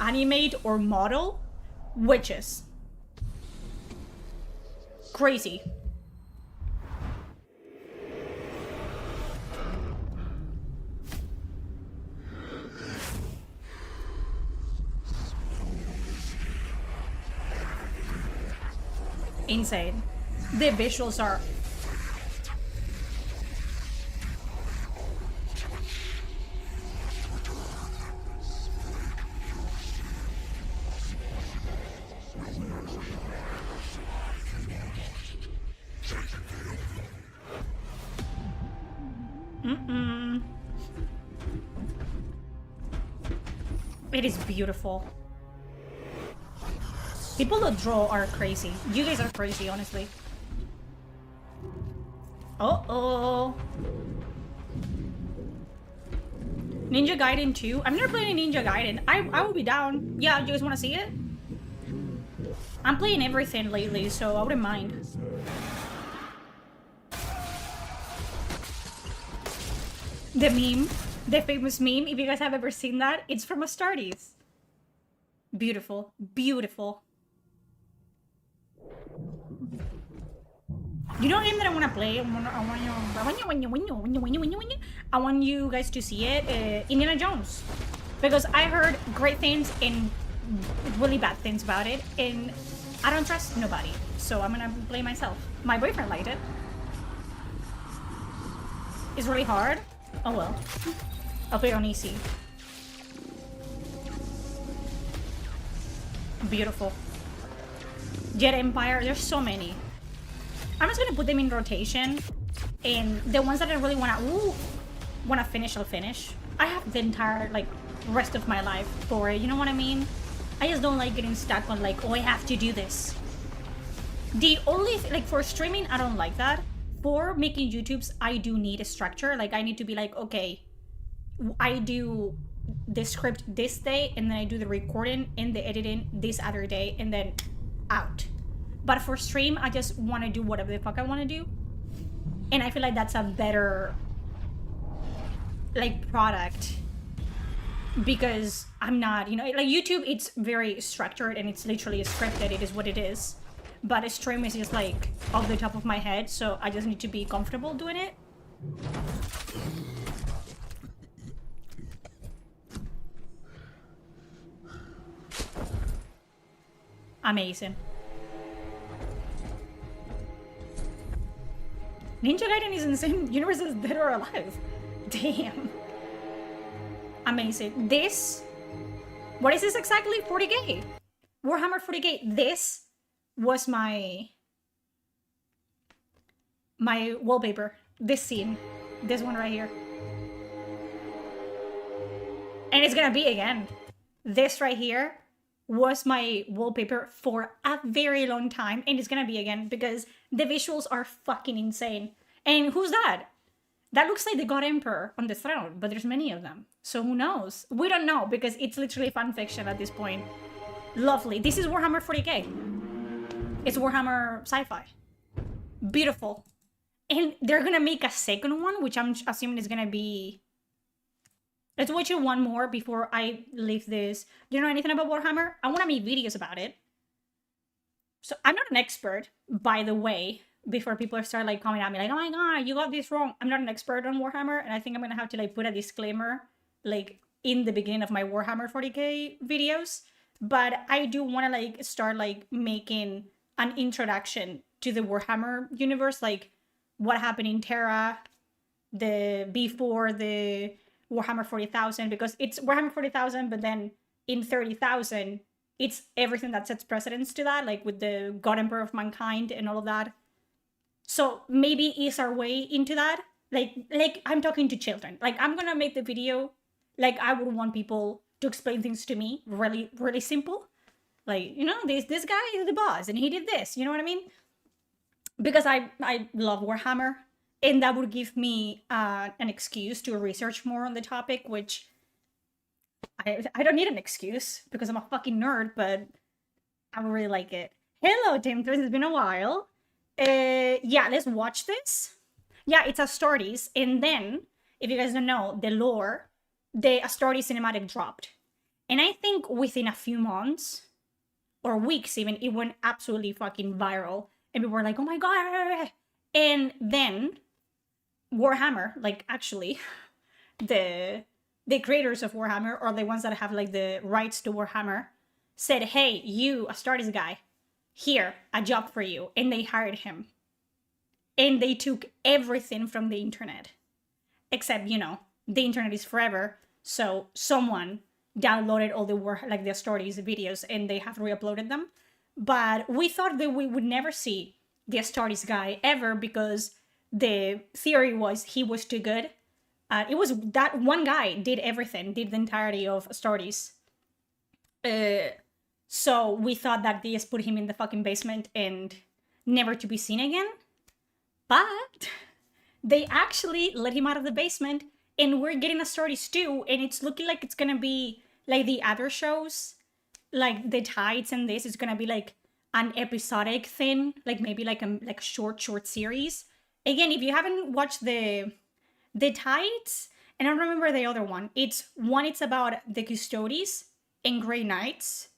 animate or model witches. Crazy. Insane. The visuals are... It is beautiful. People that draw are crazy. You guys are crazy, honestly. Uh-oh. Ninja Gaiden 2? I've never played a Ninja Gaiden. I will be down. Yeah, you guys want to see it? I'm playing everything lately, so I wouldn't mind. The meme, the famous meme, if you guys have ever seen that, it's from Astartes. Beautiful, beautiful. You know a game that I want to play? I want you guys to see it. Indiana Jones. Because I heard great things and really bad things about it. And I don't trust nobody. So I'm gonna play myself. My boyfriend liked it. It's really hard. Oh well. I'll play it on easy. Beautiful. Jet Empire. There's so many. I'm just gonna put them in rotation, and the ones that I really wanna finish, I'll finish. I have the entire like rest of my life for it. You know what I mean? I just don't like getting stuck on like, oh, I have to do this. The only like for streaming, I don't like that. For making YouTubes, I do need a structure. Like I need to be like, okay, I do the script this day, and then I do the recording and the editing this other day, and then out. But for stream, I just want to do whatever the fuck I want to do. And I feel like that's a better, like, product. Because I'm not, you know, like YouTube, it's very structured and it's literally scripted. It is what it is. But a stream is just like off the top of my head. So I just need to be comfortable doing it. Amazing. Ninja Gaiden is in the same universe as Dead or Alive. Damn. Amazing. This... What is this exactly? 40k. Warhammer 40k. This was my wallpaper. This scene. This one right here. And it's gonna be again. This right here was my wallpaper for a very long time, and it's gonna be again because the visuals are fucking insane. And who's that? That looks like the God Emperor on the throne, but there's many of them. So who knows? We don't know because it's literally fan fiction at this point. Lovely. This is Warhammer 40k. It's Warhammer sci-fi. Beautiful. And they're gonna make a second one, which I'm assuming is gonna be... Let's watch it one more before I leave this. Do you know anything about Warhammer? I want to make videos about it. So I'm not an expert, by the way, before people start like coming at me like, oh my god, you got this wrong. I'm not an expert on Warhammer, and I think I'm going to have to like put a disclaimer like in the beginning of my Warhammer 40k videos. But I do want to like start like making an introduction to the Warhammer universe, like what happened in Terra, before the Warhammer 40,000, because it's Warhammer 40,000, but then in 30,000, it's everything that sets precedence to that, like with the God Emperor of Mankind and all of that. So maybe ease our way into that. Like I'm talking to children. Like I'm gonna make the video like I would want people to explain things to me, really, really simple. Like, you know, this guy is the boss and he did this, you know what I mean? Because I love Warhammer. And that would give me an excuse to research more on the topic, which I don't need an excuse because I'm a fucking nerd, but I would really like it. Hello, Tim. It's been a while. Yeah, let's watch this. Yeah, it's Astartes, and then if you guys don't know the lore, the Astartes cinematic dropped, and I think within a few months or weeks even, it went absolutely fucking viral, and people were like, "Oh my god!" And then Warhammer, like actually, the creators of Warhammer, or the ones that have like the rights to Warhammer, said, "Hey, you Astartes guy, here, a job for you," and they hired him. And they took everything from the internet, except, you know, the internet is forever, so someone downloaded all the like the Astartes videos and they have re-uploaded them. But we thought that we would never see the Astartes guy ever, because the theory was he was too good. It was that one guy did everything, did the entirety of Astartes. So we thought that they just put him in the fucking basement and never to be seen again. But they actually let him out of the basement, and we're getting Astartes too, and it's looking like it's gonna be like the other shows, like the Tides and this is gonna be like an episodic thing, like maybe like a short series. Again, if you haven't watched the Tides, and I don't remember the other one, it's about the Custodes and Grey Knights,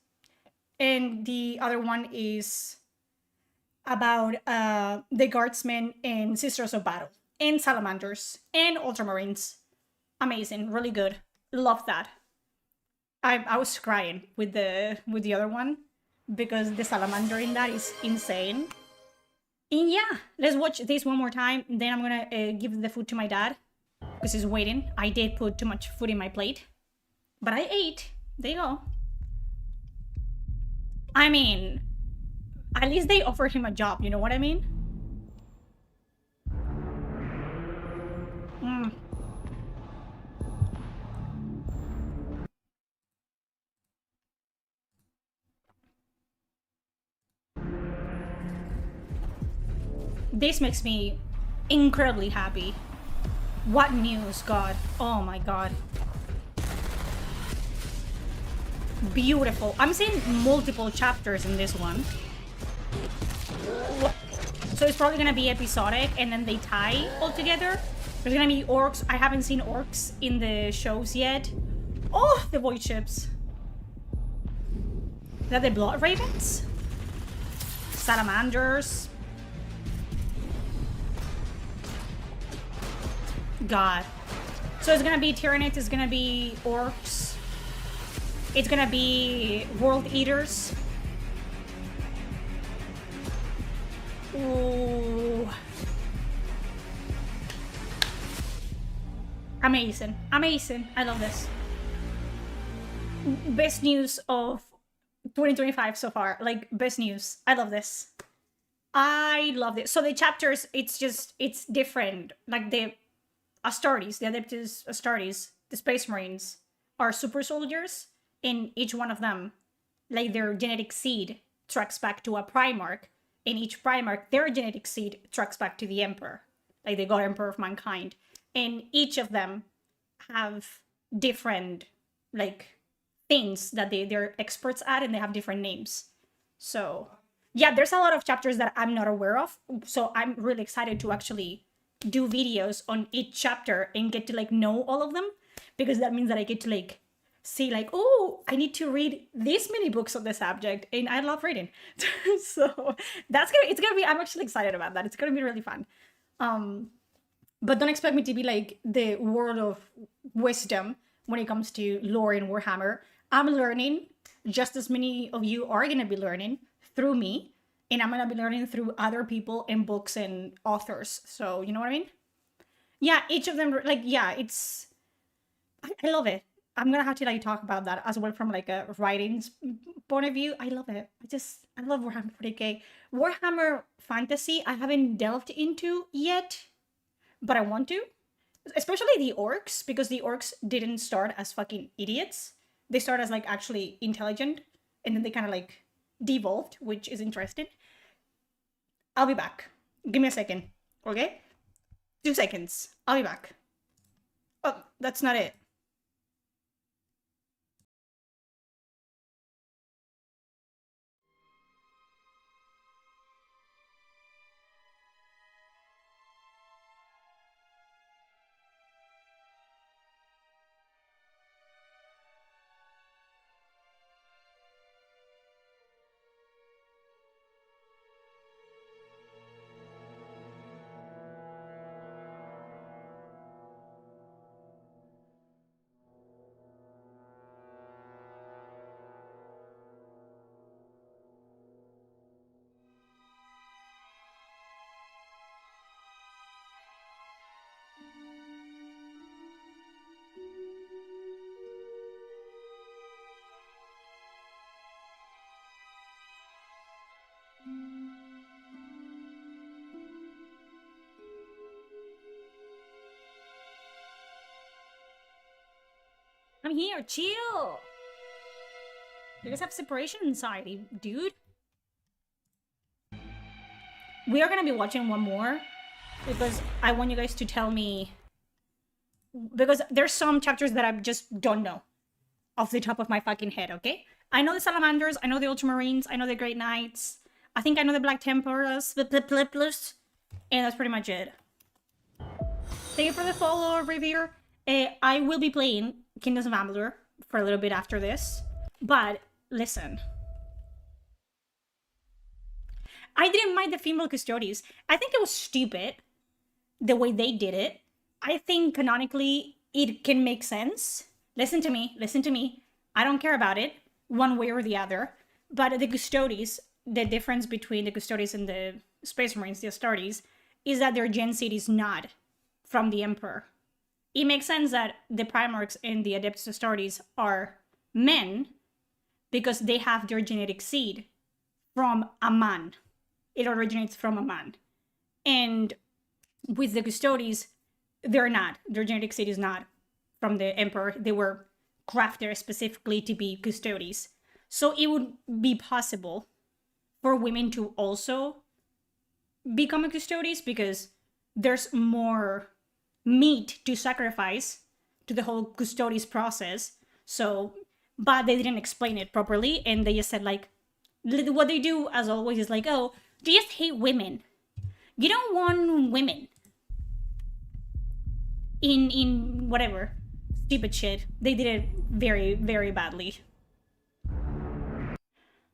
and the other one is about the Guardsmen and Sisters of Battle and Salamanders and Ultramarines. Amazing, really good. Love that. I was crying with the other one because the salamander in that is insane. And yeah, let's watch this one more time. Then I'm gonna give the food to my dad because he's waiting. I did put too much food in my plate, but I ate. There you go. I mean, at least they offered him a job, you know what I mean? Mm. This makes me incredibly happy. What news, God. Oh my God. Beautiful. I'm seeing multiple chapters in this one. So it's probably gonna be episodic and then they tie all together. There's gonna be orcs. I haven't seen orcs in the shows yet. Oh, the void ships. Is that the blood ravens? Salamanders. God. So it's gonna be Tyranids, it's gonna be orcs. It's gonna be world eaters. Ooh. Amazing. Amazing. I love this. Best news of 2025 so far. Like, best news. I love this. I love it. So the chapters, it's different. Like the Astartes, the Adeptus Astartes, the Space Marines are super soldiers, and each one of them, like their genetic seed tracks back to a Primarch, and each Primarch, their genetic seed tracks back to the Emperor, like the God Emperor of mankind. And each of them have different, like, things that they're experts at, and they have different names. So, yeah, there's a lot of chapters that I'm not aware of, so I'm really excited to actually do videos on each chapter and get to, like, know all of them, because that means that I get to, like, see, like, oh, I need to read this many books on the subject, and I love reading. So it's gonna be, I'm actually excited about that. It's gonna be really fun. But don't expect me to be like the world of wisdom when it comes to lore in Warhammer. I'm learning, just as many of you are gonna be learning through me, and I'm gonna be learning through other people and books and authors. So you know what I mean? Yeah, each of them, like, yeah, it's, I love it. I'm gonna have to, like, talk about that as well from, like, a writing point of view. I love it. I love Warhammer 40k. Warhammer Fantasy I haven't delved into yet, but I want to. Especially the orcs, because the orcs didn't start as fucking idiots. They start as, like, actually intelligent, and then they kind of, like, devolved, which is interesting. I'll be back. Give me a second, okay? 2 seconds. I'll be back. Oh, that's not it. I'm here. Chill. You guys have separation anxiety, dude. We are gonna be watching one more because I want you guys to tell me, because there's some chapters that I just don't know off the top of my fucking head, okay? I know the Salamanders, I know the Ultramarines, I know the Great Knights, I think I know the Black Templars, and that's pretty much it. Thank you for the follow, Revere. I will be playing Kindgoms of Amalur for a little bit after this, but listen. I didn't mind the female custodies. I think it was stupid the way they did it. I think canonically it can make sense. Listen to me, listen to me. I don't care about it one way or the other. But the custodies, the difference between the custodies and the Space Marines, the Astartes, is that their gen seed is not from the Emperor. It makes sense that the Primarchs and the Adeptus Astartes are men because they have their genetic seed from a man. It originates from a man. And with the Custodies, they're not. Their genetic seed is not from the Emperor. They were crafted specifically to be Custodies. So it would be possible for women to also become a Custodies because there's more meat to sacrifice to the whole Custodies process. So, but they didn't explain it properly, and they just said, like, what they do, as always, is like, oh, you just hate women. You don't want women. In whatever. Stupid shit. They did it very, very badly.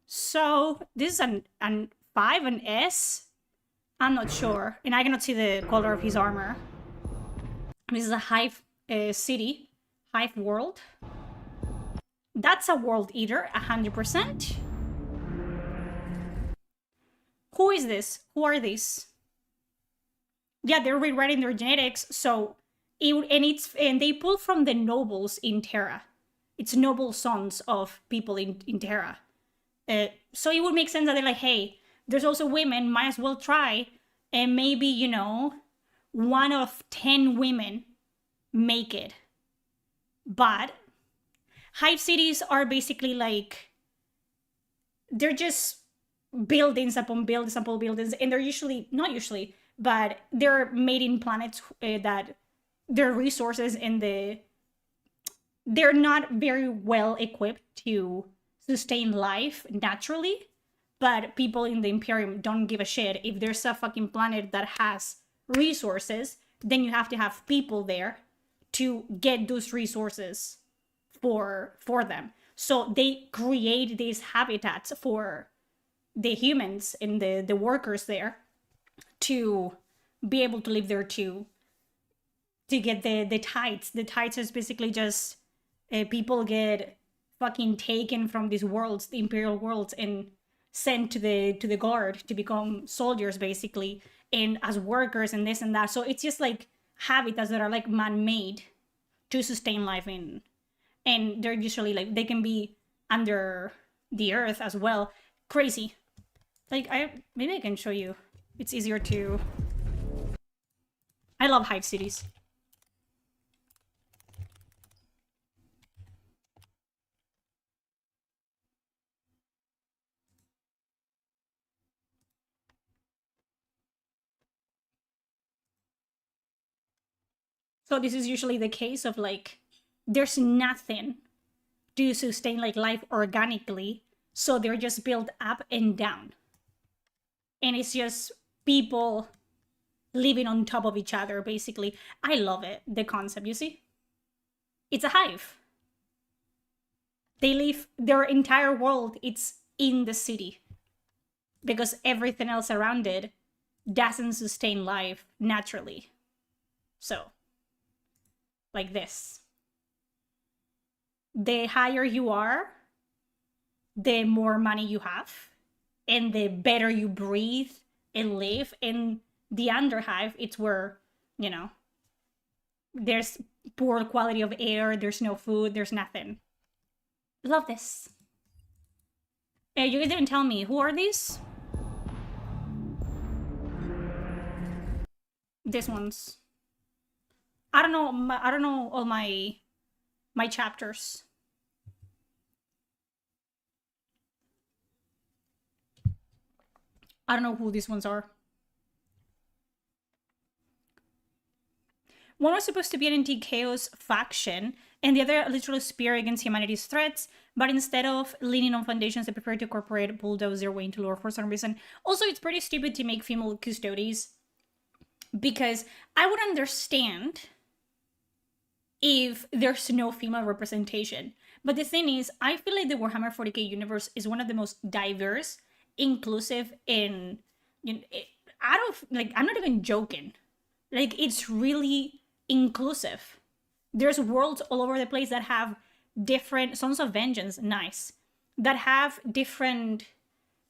So, this is an 5, an S? I'm not sure. And I cannot see the color of his armor. This is a hive city. Hive world. That's a world eater, 100%. Who is this? Who are these? Yeah, they're rewriting their genetics, so and they pull from the nobles in Terra. It's noble sons of people in Terra. So it would make sense that they're like, hey, there's also women, might as well try, and maybe, you know, 1 of 10 women make it. But hive cities are basically like, they're just buildings upon buildings upon buildings, and they're usually, not usually, but they're made in planets that their resources and they're not very well equipped to sustain life naturally, but people in the Imperium don't give a shit. If there's a fucking planet that has resources, then you have to have people there to get those resources for them. So they create these habitats for the humans and the workers there to be able to live there to get the tides. The tides is basically just people get fucking taken from these worlds, the imperial worlds, and sent to the guard to become soldiers basically, and as workers and this and that. So it's just like habitats that are like man-made to sustain life in, and they're usually like, they can be under the earth as well. Crazy. Like, maybe I can show you. It's easier to... I love hive cities. So this is usually the case of like, there's nothing to sustain like life organically, so they're just built up and down. And it's just people living on top of each other, basically. I love it, the concept, you see? It's a hive. They live, their entire world, it's in the city. Because everything else around it doesn't sustain life naturally. So, like this. The higher you are, the more money you have, and the better you breathe and live. And the underhive, it's where, you know, there's poor quality of air, there's no food, there's nothing. Love this. You guys didn't tell me, who are these? These ones. I don't know all my my chapters. I don't know who these ones are. One was supposed to be an anti-chaos faction, and the other a literal spear against humanity's threats, but instead of leaning on foundations, they prefer to corporate bulldoze their way into lore for some reason. Also, it's pretty stupid to make female custodies, because I would understand if there's no female representation. But the thing is, I feel like the Warhammer 40k universe is one of the most diverse, inclusive, and I'm not even joking. Like, it's really inclusive. There's worlds all over the place that have different Sons of Vengeance, nice, that have different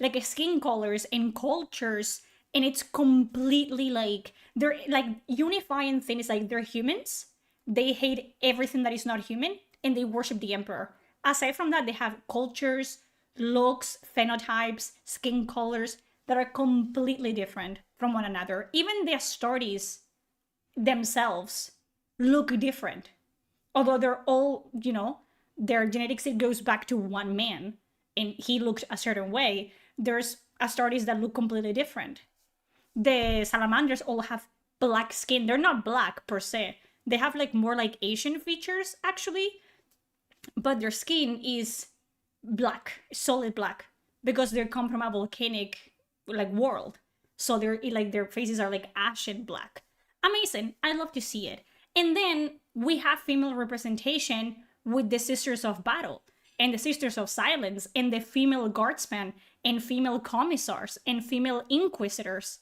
like skin colors and cultures, and it's completely like they're like unifying thing is like they're humans. They hate everything that is not human, and they worship the Emperor. Aside from that, they have cultures, looks, phenotypes, skin colors that are completely different from one another. Even the Astartes themselves look different. Although they're all, you know, their genetics, it goes back to one man, and he looked a certain way. There's Astartes that look completely different. The Salamanders all have black skin. They're not black per se. They have like more like Asian features actually, but their skin is black, solid black, because they come from a volcanic like world. So they're like their faces are like ashen black. Amazing. I love to see it. And then we have female representation with the Sisters of Battle and the Sisters of Silence and the female guardsmen and female commissars and female inquisitors.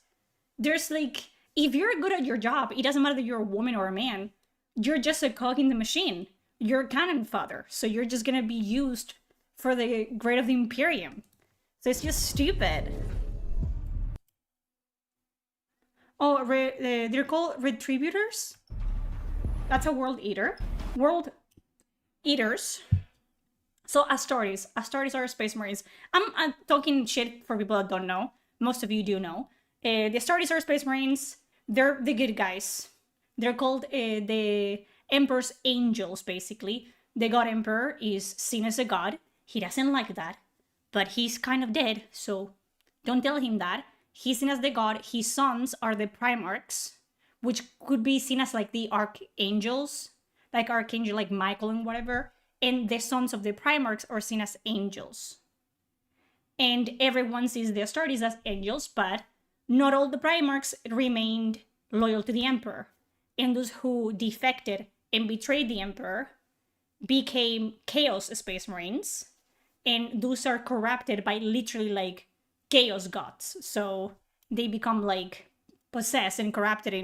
There's like, if you're good at your job, it doesn't matter that you're a woman or a man, you're just a cog in the machine. You're a cannon fodder. So you're just gonna be used for the great of the Imperium. So it's just stupid. Oh, they're called Retributors? That's a World Eater. World Eaters. So Astartes. Astartes are Space Marines. I'm talking shit for people that don't know. Most of you do know. The Astartes are Space Marines. They're the good guys. They're called the Emperor's Angels, basically. The God Emperor is seen as a god. He doesn't like that. But he's kind of dead, so don't tell him that. He's seen as the god. His sons are the Primarchs, which could be seen as like the Archangels, like Archangel like Michael and whatever. And the sons of the Primarchs are seen as angels. And everyone sees the Astartes as angels, but not all the Primarchs remained loyal to the Emperor. And those who defected and betrayed the Emperor became Chaos Space Marines. And those are corrupted by literally like chaos gods. So they become like possessed and corrupted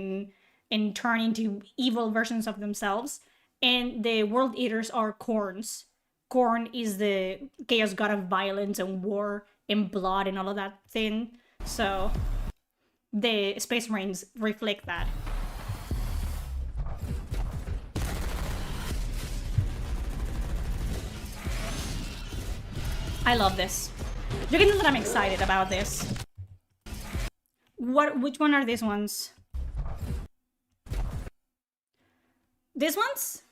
and turn into evil versions of themselves. And the World Eaters are Khorns. Khorn is the chaos god of violence and war and blood and all of that thing. So the Space Marines reflect that. I love this. You can tell that I'm excited about this. Which one are these ones? These ones?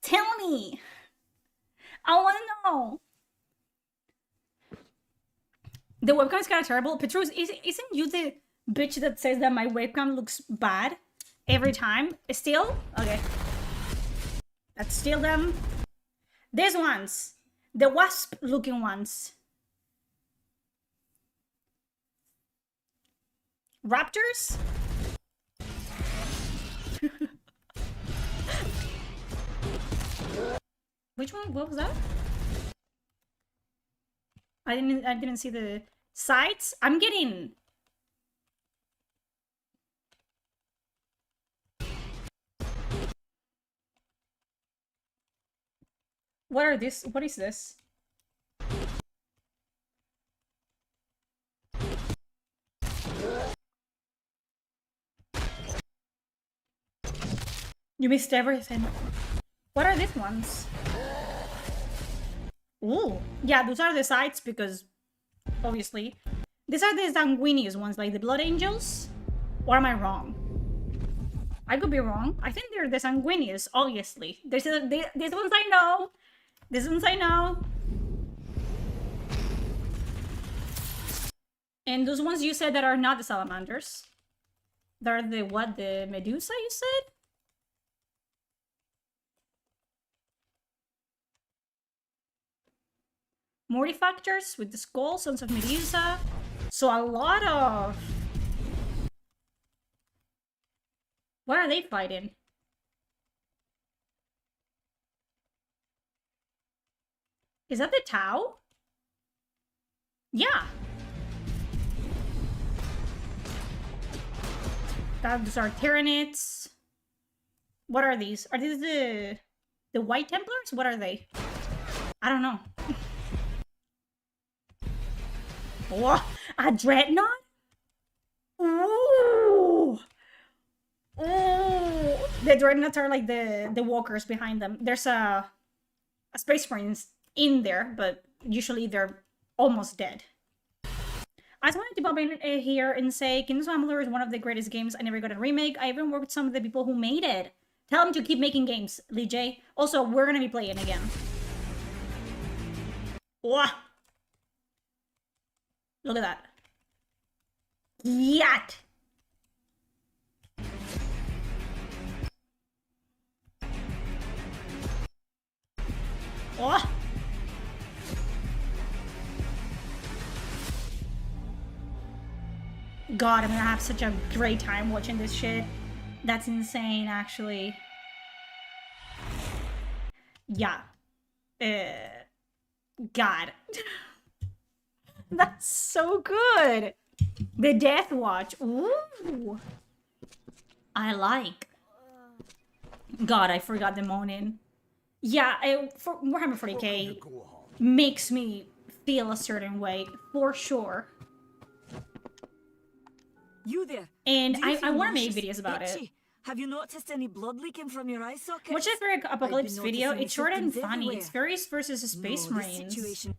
Tell me. I want to know. The webcam is kind of terrible. Petrus, isn't you the bitch that says that my webcam looks bad every time? Still? Okay. Let's steal them. These ones. The wasp looking ones. Raptors? Which one? What was that? I didn't see the sights. I'm getting... What are this? What is this? You missed everything. What are these ones? Ooh. Yeah, those are the sights because, obviously. These are the sanguineous ones, like the Blood Angels? Or am I wrong? I could be wrong. I think they're the sanguineous, obviously. These ones I know. These ones I know. And those ones you said that are not the salamanders. They're the what? The Medusa, you said? Mortifactors with the skull, Sons of Medusa. So a lot of... What are they fighting? Is that the Tau? Yeah. Those are Tyranids. What are these? Are these the White Templars? What are they? I don't know. What? A Dreadnought? Ooh! Ooh! The Dreadnoughts are like the walkers behind them. There's a Space Marines in there, but usually they're almost dead. I just wanted to pop in here and say Kindgoms of Amalur is one of the greatest games. I never got a remake. I even worked with some of the people who made it. Tell them to keep making games, Lee J. Also, we're gonna be playing again. Wah! Look at that. Yat! Oh! God, I'm gonna have such a great time watching this shit. That's insane, actually. Yeah. God. That's so good. The Death Watch. Ooh. I like. God, I forgot the moaning. Yeah, for Warhammer 40k makes me feel a certain way, for sure. You there? And Do you I want to make nauseous, videos about itchy? it. Have you noticed any blood leaking from your eye socket? Watch it for an Apocalypse video. It's short and funny. Everywhere. It's Fairies versus Space No, Marines. Situation...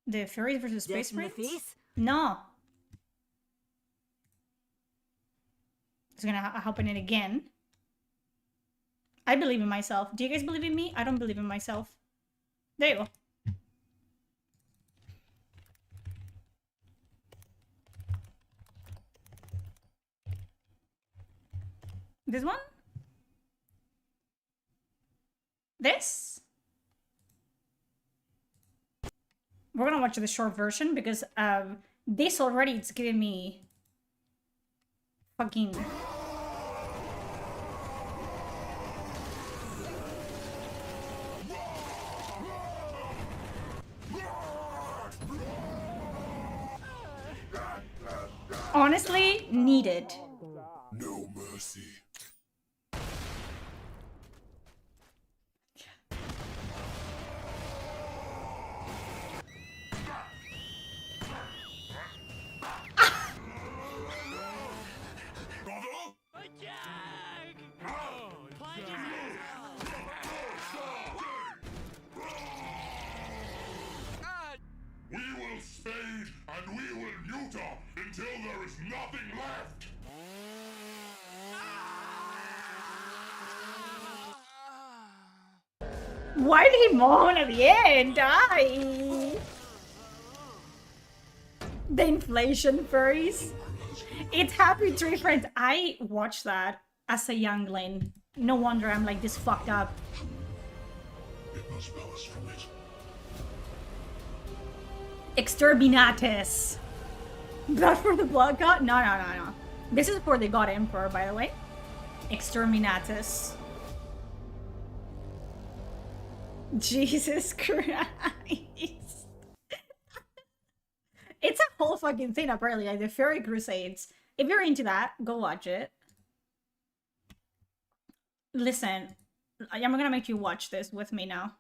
The Fairies versus Space Death in the Marines? face? No. It's gonna happen it again. I believe in myself. Do you guys believe in me? I don't believe in myself. There you go. This one? This? We're gonna watch the short version because this already it's giving me fucking... Honestly, needed. No mercy. We will spade and we will neuter until there is nothing left. Why did he moan at the end? Die! The inflation furries. It's Happy Tree Friends. I watched that as a youngling. No wonder I'm like this fucked up. It must spell us from it. Exterminatus. Blood for the Blood God? No, no, no, no. This is for the God Emperor, by the way. Exterminatus. Jesus Christ. It's a whole fucking thing, apparently, like the Fairy Crusades. If you're into that, go watch it. Listen, I'm gonna make you watch this with me now.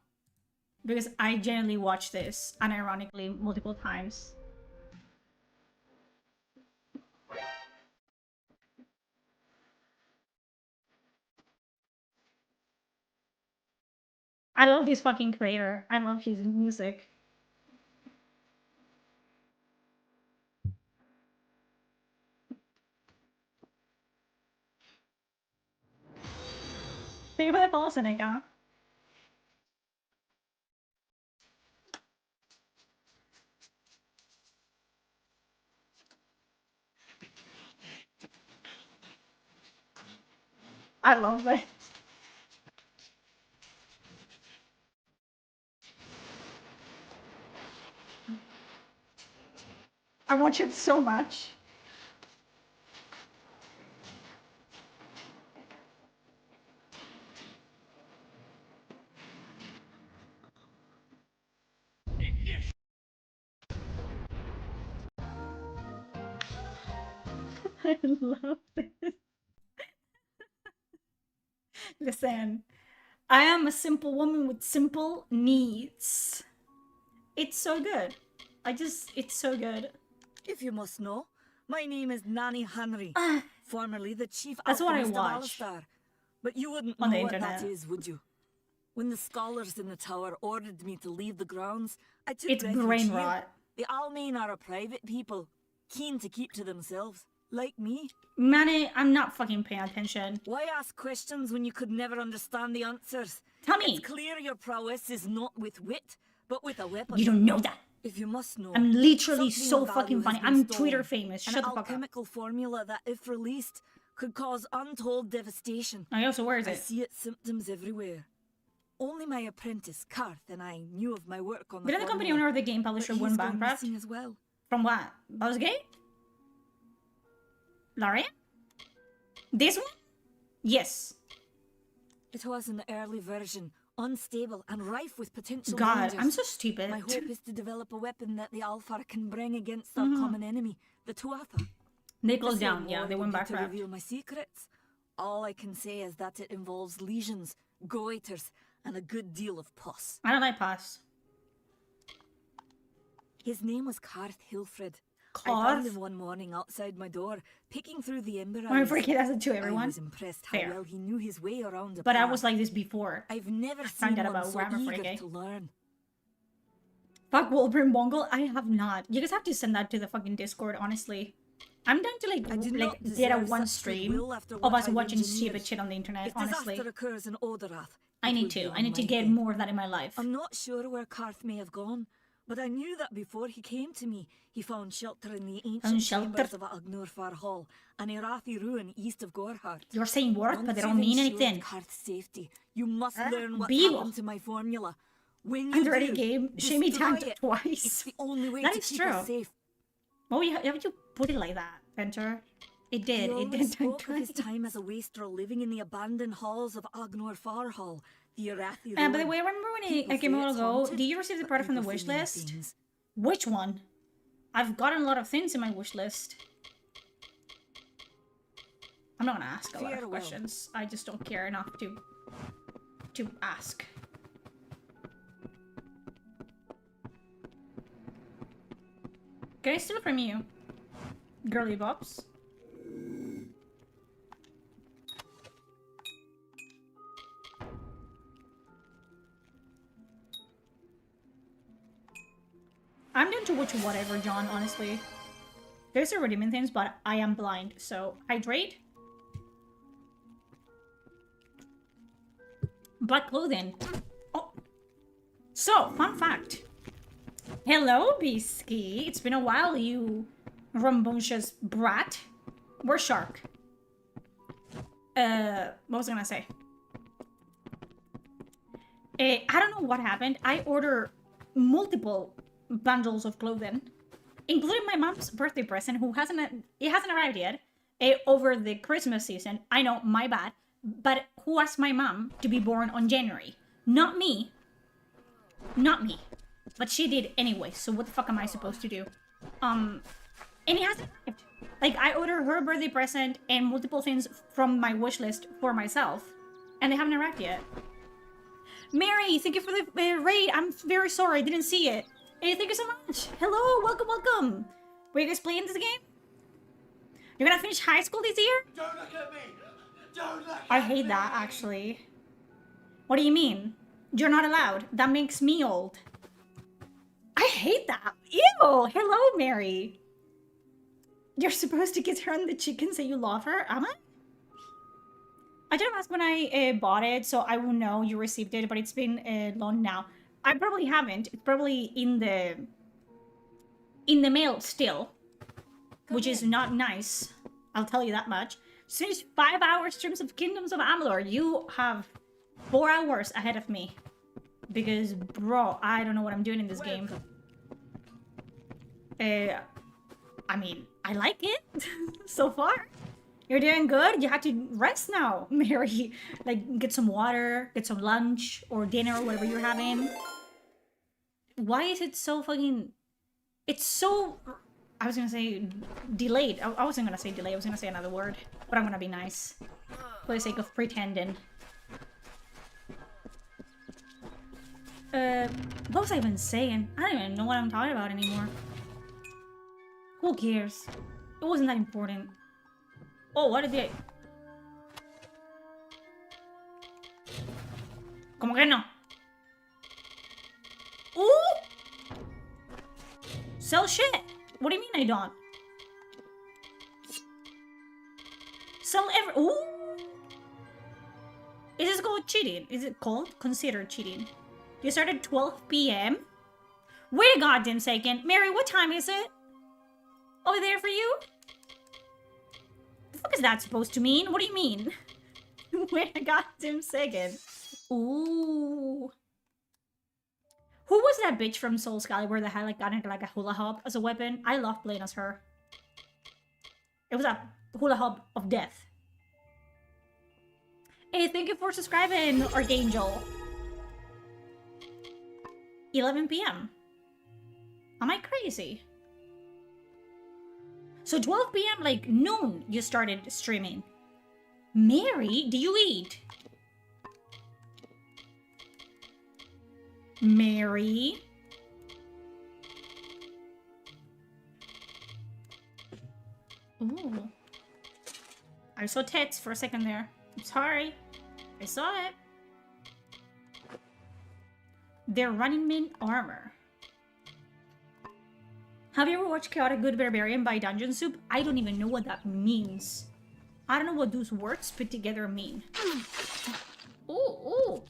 Because I genuinely watched this, unironically, multiple times. I love this fucking creator. I love his music. Thank you for the follow, Seneca. I love it. I want you so much. I love this. Listen, I am a simple woman with simple needs. It's so good. It's so good. If you must know, my name is Nanny Henry, formerly the chief That's what I alchemist of watch Alistar. But you wouldn't on know the what internet. that is, would you? When the scholars in the tower ordered me to leave the grounds, I took It's refuge brain here. rot. The Almain are a private people, keen to keep to themselves, like me. Manny, I'm not fucking paying attention. Why ask questions when you could never understand the answers? Tell me. It's clear your prowess is not with wit, but with a weapon. You don't know that. If you must know, I'm literally something so of fucking value funny. has been I'm stolen. Twitter famous. Shut An the fuck up. alchemical formula that, if released, could cause untold devastation. I also, where is I it? see its symptoms everywhere. Only my apprentice, Karth, and I knew of my work on the Didn't the company formula, owner of the game publisher but went he's gone bankrupt? missing as well. From what? Buzzgate? Larian? This one? Yes. It was an early version, unstable and rife with potential God, dangers. I'm so stupid. My hope is to develop a weapon that the Alfar can bring against our common enemy, the Tuatha. They To closed say down, yeah, more they would went be to bankrupt. reveal my secrets. All I can say is that it involves lesions, goiters, and a good deal of pus. I don't like pus. His name was Karth Hilfred. I Karth? found him one morning outside my door, picking through the ember I'm eyes. freaking out to everyone. I was impressed how Fair. well he knew his way around a But I path. was like this before. I've never found seen out one about so grammar eager freaking. to learn. Fuck Wolverine Bongle? I have not. You guys have to send that to the fucking Discord, honestly. I'm down to I do like not get a deserve one such stream goodwill after of what us I've watching engineered. stupid shit on the internet, If honestly. disaster occurs in Odorath, I it need will to. be I on need to my get head. more of that in my life. I'm not sure where Karth may have gone, but I knew that before he came to me, he found shelter in the ancient chambers of Agnurfar Hall, an Irathi ruin east of Gorhart. You're saying words, but Once they don't you've mean ensured anything. Karth's safety, you must learn what Beagle. happened to my formula. When you I'm ready do, game. Shimmy destroy tanked it. twice. It's the only way That to is keep true. us safe. Oh, yeah, how would you put it like that, Venter? It did. He It always did. spoke of his time as a wastrel living in the abandoned halls of Agnurfar Hall, the Irathi By the ruin. way, remember when People I came a say while it's ago? haunted, Did you receive the but product from the people wish say many list? things. Which one? I've gotten a lot of things in my wish list. I'm not gonna ask a lot of Farewell. questions. I just don't care enough to ask. Can I steal it from you? Girly Bobs? I'm down to watch whatever, John, honestly. There's already been things, but I am blind, so hydrate. Black clothing. Oh. So, fun fact. Hello, Bisky. It's been a while, you rambunctious brat. Where's Shark? What was I gonna say? I don't know what happened. I ordered multiple bundles of clothing, including my mom's birthday present, who hasn't arrived yet, over the Christmas season. I know, my bad. But who asked my mom to be born on January? Not me. Not me. But she did anyway, so what the fuck am I supposed to do? And it hasn't arrived. Like, I ordered her birthday present and multiple things from my wish list for myself, and they haven't arrived yet. Mary, thank you for the raid. I'm very sorry, I didn't see it. Hey, thank you so much. Hello, welcome, welcome. Were you guys playing this game? You're gonna finish high school this year? Don't look at me! Don't look I at hate me! that, actually. What do you mean? You're not allowed. That makes me old. I hate that. Ew! Hello, Mary. You're supposed to kiss her on the cheek and say you love her, am I? I didn't ask when I bought it, so I will know you received it, but it's been long now. I probably haven't. It's probably in the mail still, which is not nice. I'll tell you that much. Since 5-hour streams of Kindgoms of Amalur, you have 4 hours ahead of me. Because, bro, I don't know what I'm doing in this game. I mean, I like it so far. You're doing good. You have to rest now, Mary. Like, get some water, get some lunch or dinner or whatever you're having. Why is it so fucking... It's so... I was gonna say delayed. I wasn't gonna say delay. I was gonna say another word. But I'm gonna be nice. For the sake of pretending. What was I even saying? I don't even know what I'm talking about anymore. Who cares? It wasn't that important. Oh, what did they... Como que no? Ooh! Sell shit! What do you mean I don't? Sell Ooh! Is this called cheating? Is it called considered cheating? You start at 12 p.m.? Wait a goddamn second. Mary, what time is it? Over there for you? The fuck is that supposed to mean? What do you mean? Wait a goddamn second. Ooh. Who was that bitch from Soul Calibur that had like a hula hoop as a weapon? I love playing as her. It was a hula hoop of death. Hey, thank you for subscribing, Archangel. 11 p.m. Am I crazy? So 12 p.m. like noon you started streaming. Mary, do you eat? Mary? Ooh. I saw tits for a second there. I'm sorry. I saw it. They're running min armor. Have you ever watched Chaotic Good Barbarian by Dungeon Soup? I don't even know what that means. I don't know what those words put together mean. Ooh, ooh.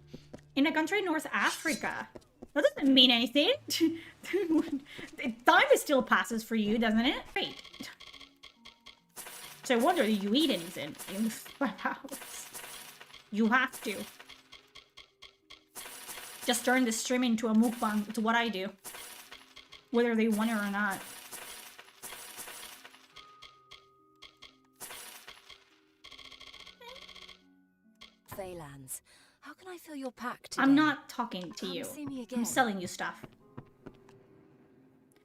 In a country in North Africa. That doesn't mean anything. Time still passes for you, doesn't it? Wait. So I wonder, do you eat anything in 5 hours? You have to. Just turn the stream into a mukbang to what I do. Whether they want it or not. Phalanx, how can I fill your pack today? I'm not talking to you. See me again. I'm selling you stuff.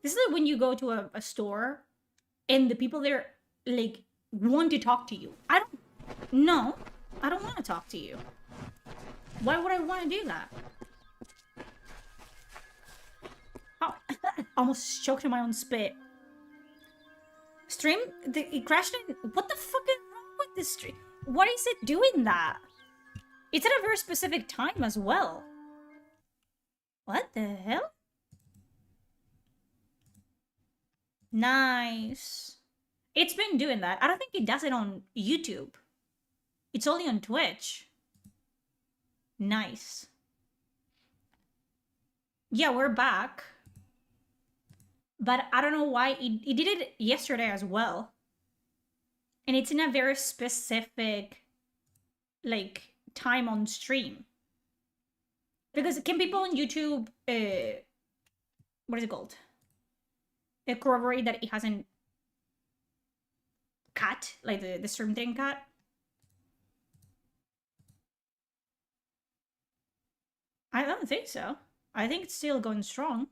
This is like when you go to a store and the people there like want to talk to you. I don't want to talk to you. Why would I want to do that? Oh, almost choked on my own spit. Stream? It crashed in? What the fuck is wrong with this stream? Why is it doing that? It's at a very specific time as well. What the hell? Nice. It's been doing that. I don't think it does it on YouTube. It's only on Twitch. Nice. Yeah, we're back. But I don't know why. It did it yesterday as well. And it's in a very specific, like, time on stream. Because can people on YouTube, what is it called? Corroborate that it hasn't cut? Like the stream didn't cut? I don't think so. I think it's still going strong.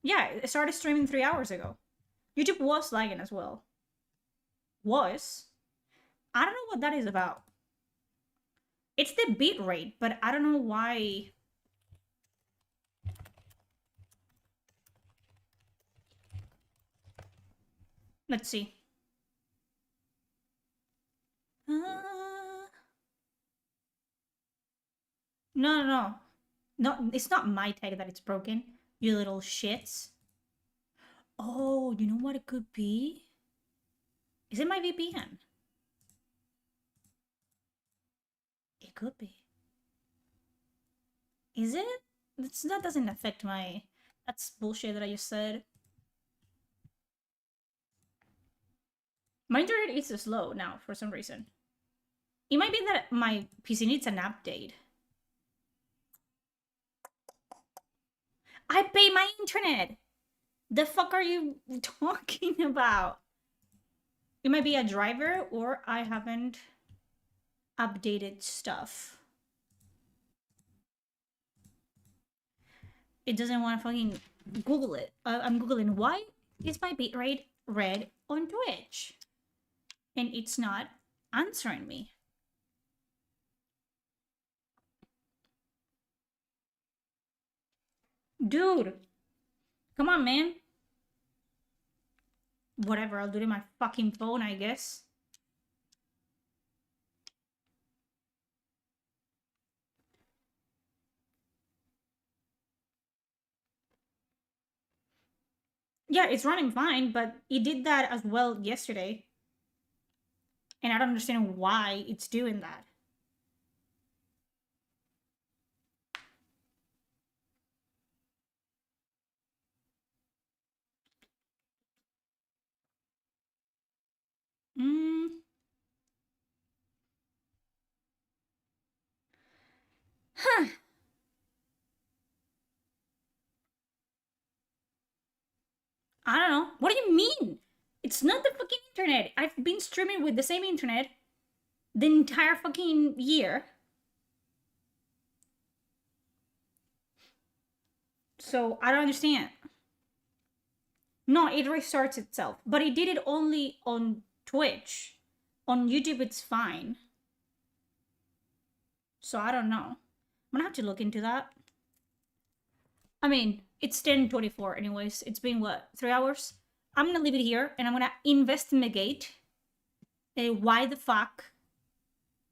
Yeah, it started streaming 3 hours ago. YouTube was lagging as well. Was. I don't know what that is about. It's the bit rate, but I don't know why. Let's see. No. No, it's not my tag that it's broken. You little shits. Oh, you know what it could be? Is it my VPN? could be. Is it? That doesn't affect my... That's bullshit that I just said. My internet is slow now for some reason. It might be that my PC needs an update. I pay my internet! The fuck are you talking about? It might be a driver, or I haven't updated stuff. It doesn't want to fucking Google it. I'm Googling, why is my bitrate red on Twitch? And it's not answering me. Dude, come on, man. Whatever, I'll do it on my fucking phone, I guess. Yeah, it's running fine, but it did that as well yesterday. And I don't understand why it's doing that. Huh. I don't know. What do you mean? It's not the fucking internet. I've been streaming with the same internet the entire fucking year. So, I don't understand. No, it restarts itself. But it did it only on Twitch. On YouTube, it's fine. So, I don't know. I'm gonna have to look into that. I mean, it's 10:24 anyways. It's been, what, 3 hours? I'm gonna leave it here, and I'm gonna investigate why the fuck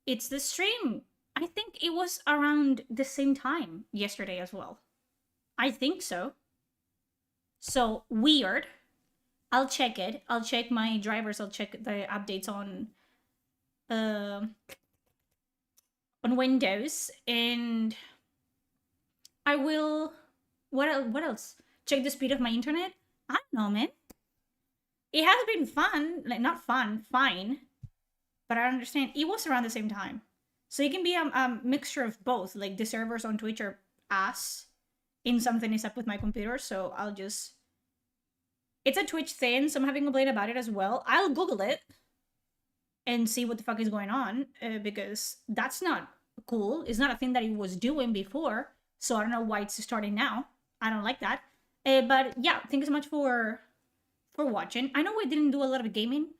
it's the stream. I think it was around the same time yesterday as well. I think so. So, weird. I'll check it. I'll check my drivers. I'll check the updates on Windows. And I will... What else? Check the speed of my internet? I don't know, man. It has been fun. Like, not fun. Fine. But I don't understand. It was around the same time. So it can be a mixture of both. Like, the servers on Twitch are ass. And something is up with my computer. So I'll just... It's a Twitch thing, so I'm having a complaint about it as well. I'll Google it and see what the fuck is going on, because that's not cool. It's not a thing that it was doing before, so I don't know why it's starting now. I don't like that. But yeah, thank you so much for watching. I know we didn't do a lot of gaming,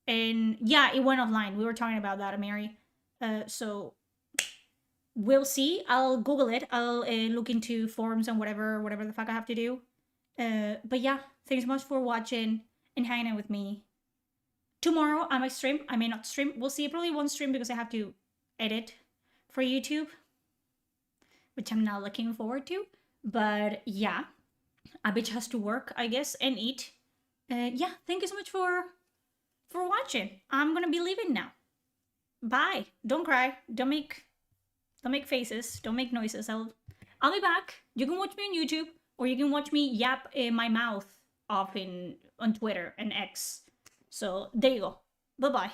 and yeah, it went offline. We were talking about that, Mary. So we'll see. I'll Google it. I'll look into forums and whatever the fuck I have to do. But yeah, thanks so much for watching and hanging out with me. Tomorrow I might stream. I may not stream. We'll see. I probably won't stream because I have to edit for YouTube, which I'm not looking forward to. But yeah, a bitch has to work, I guess, and eat. Yeah, thank you so much for watching. I'm gonna be leaving now. Bye. Don't cry. Don't make faces. Don't make noises. I'll be back. You can watch me on YouTube. Or you can watch me yap my mouth off on Twitter and X. So there you go. Bye-bye.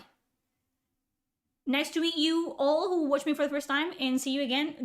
Nice to meet you all who watch me for the first time, and see you again.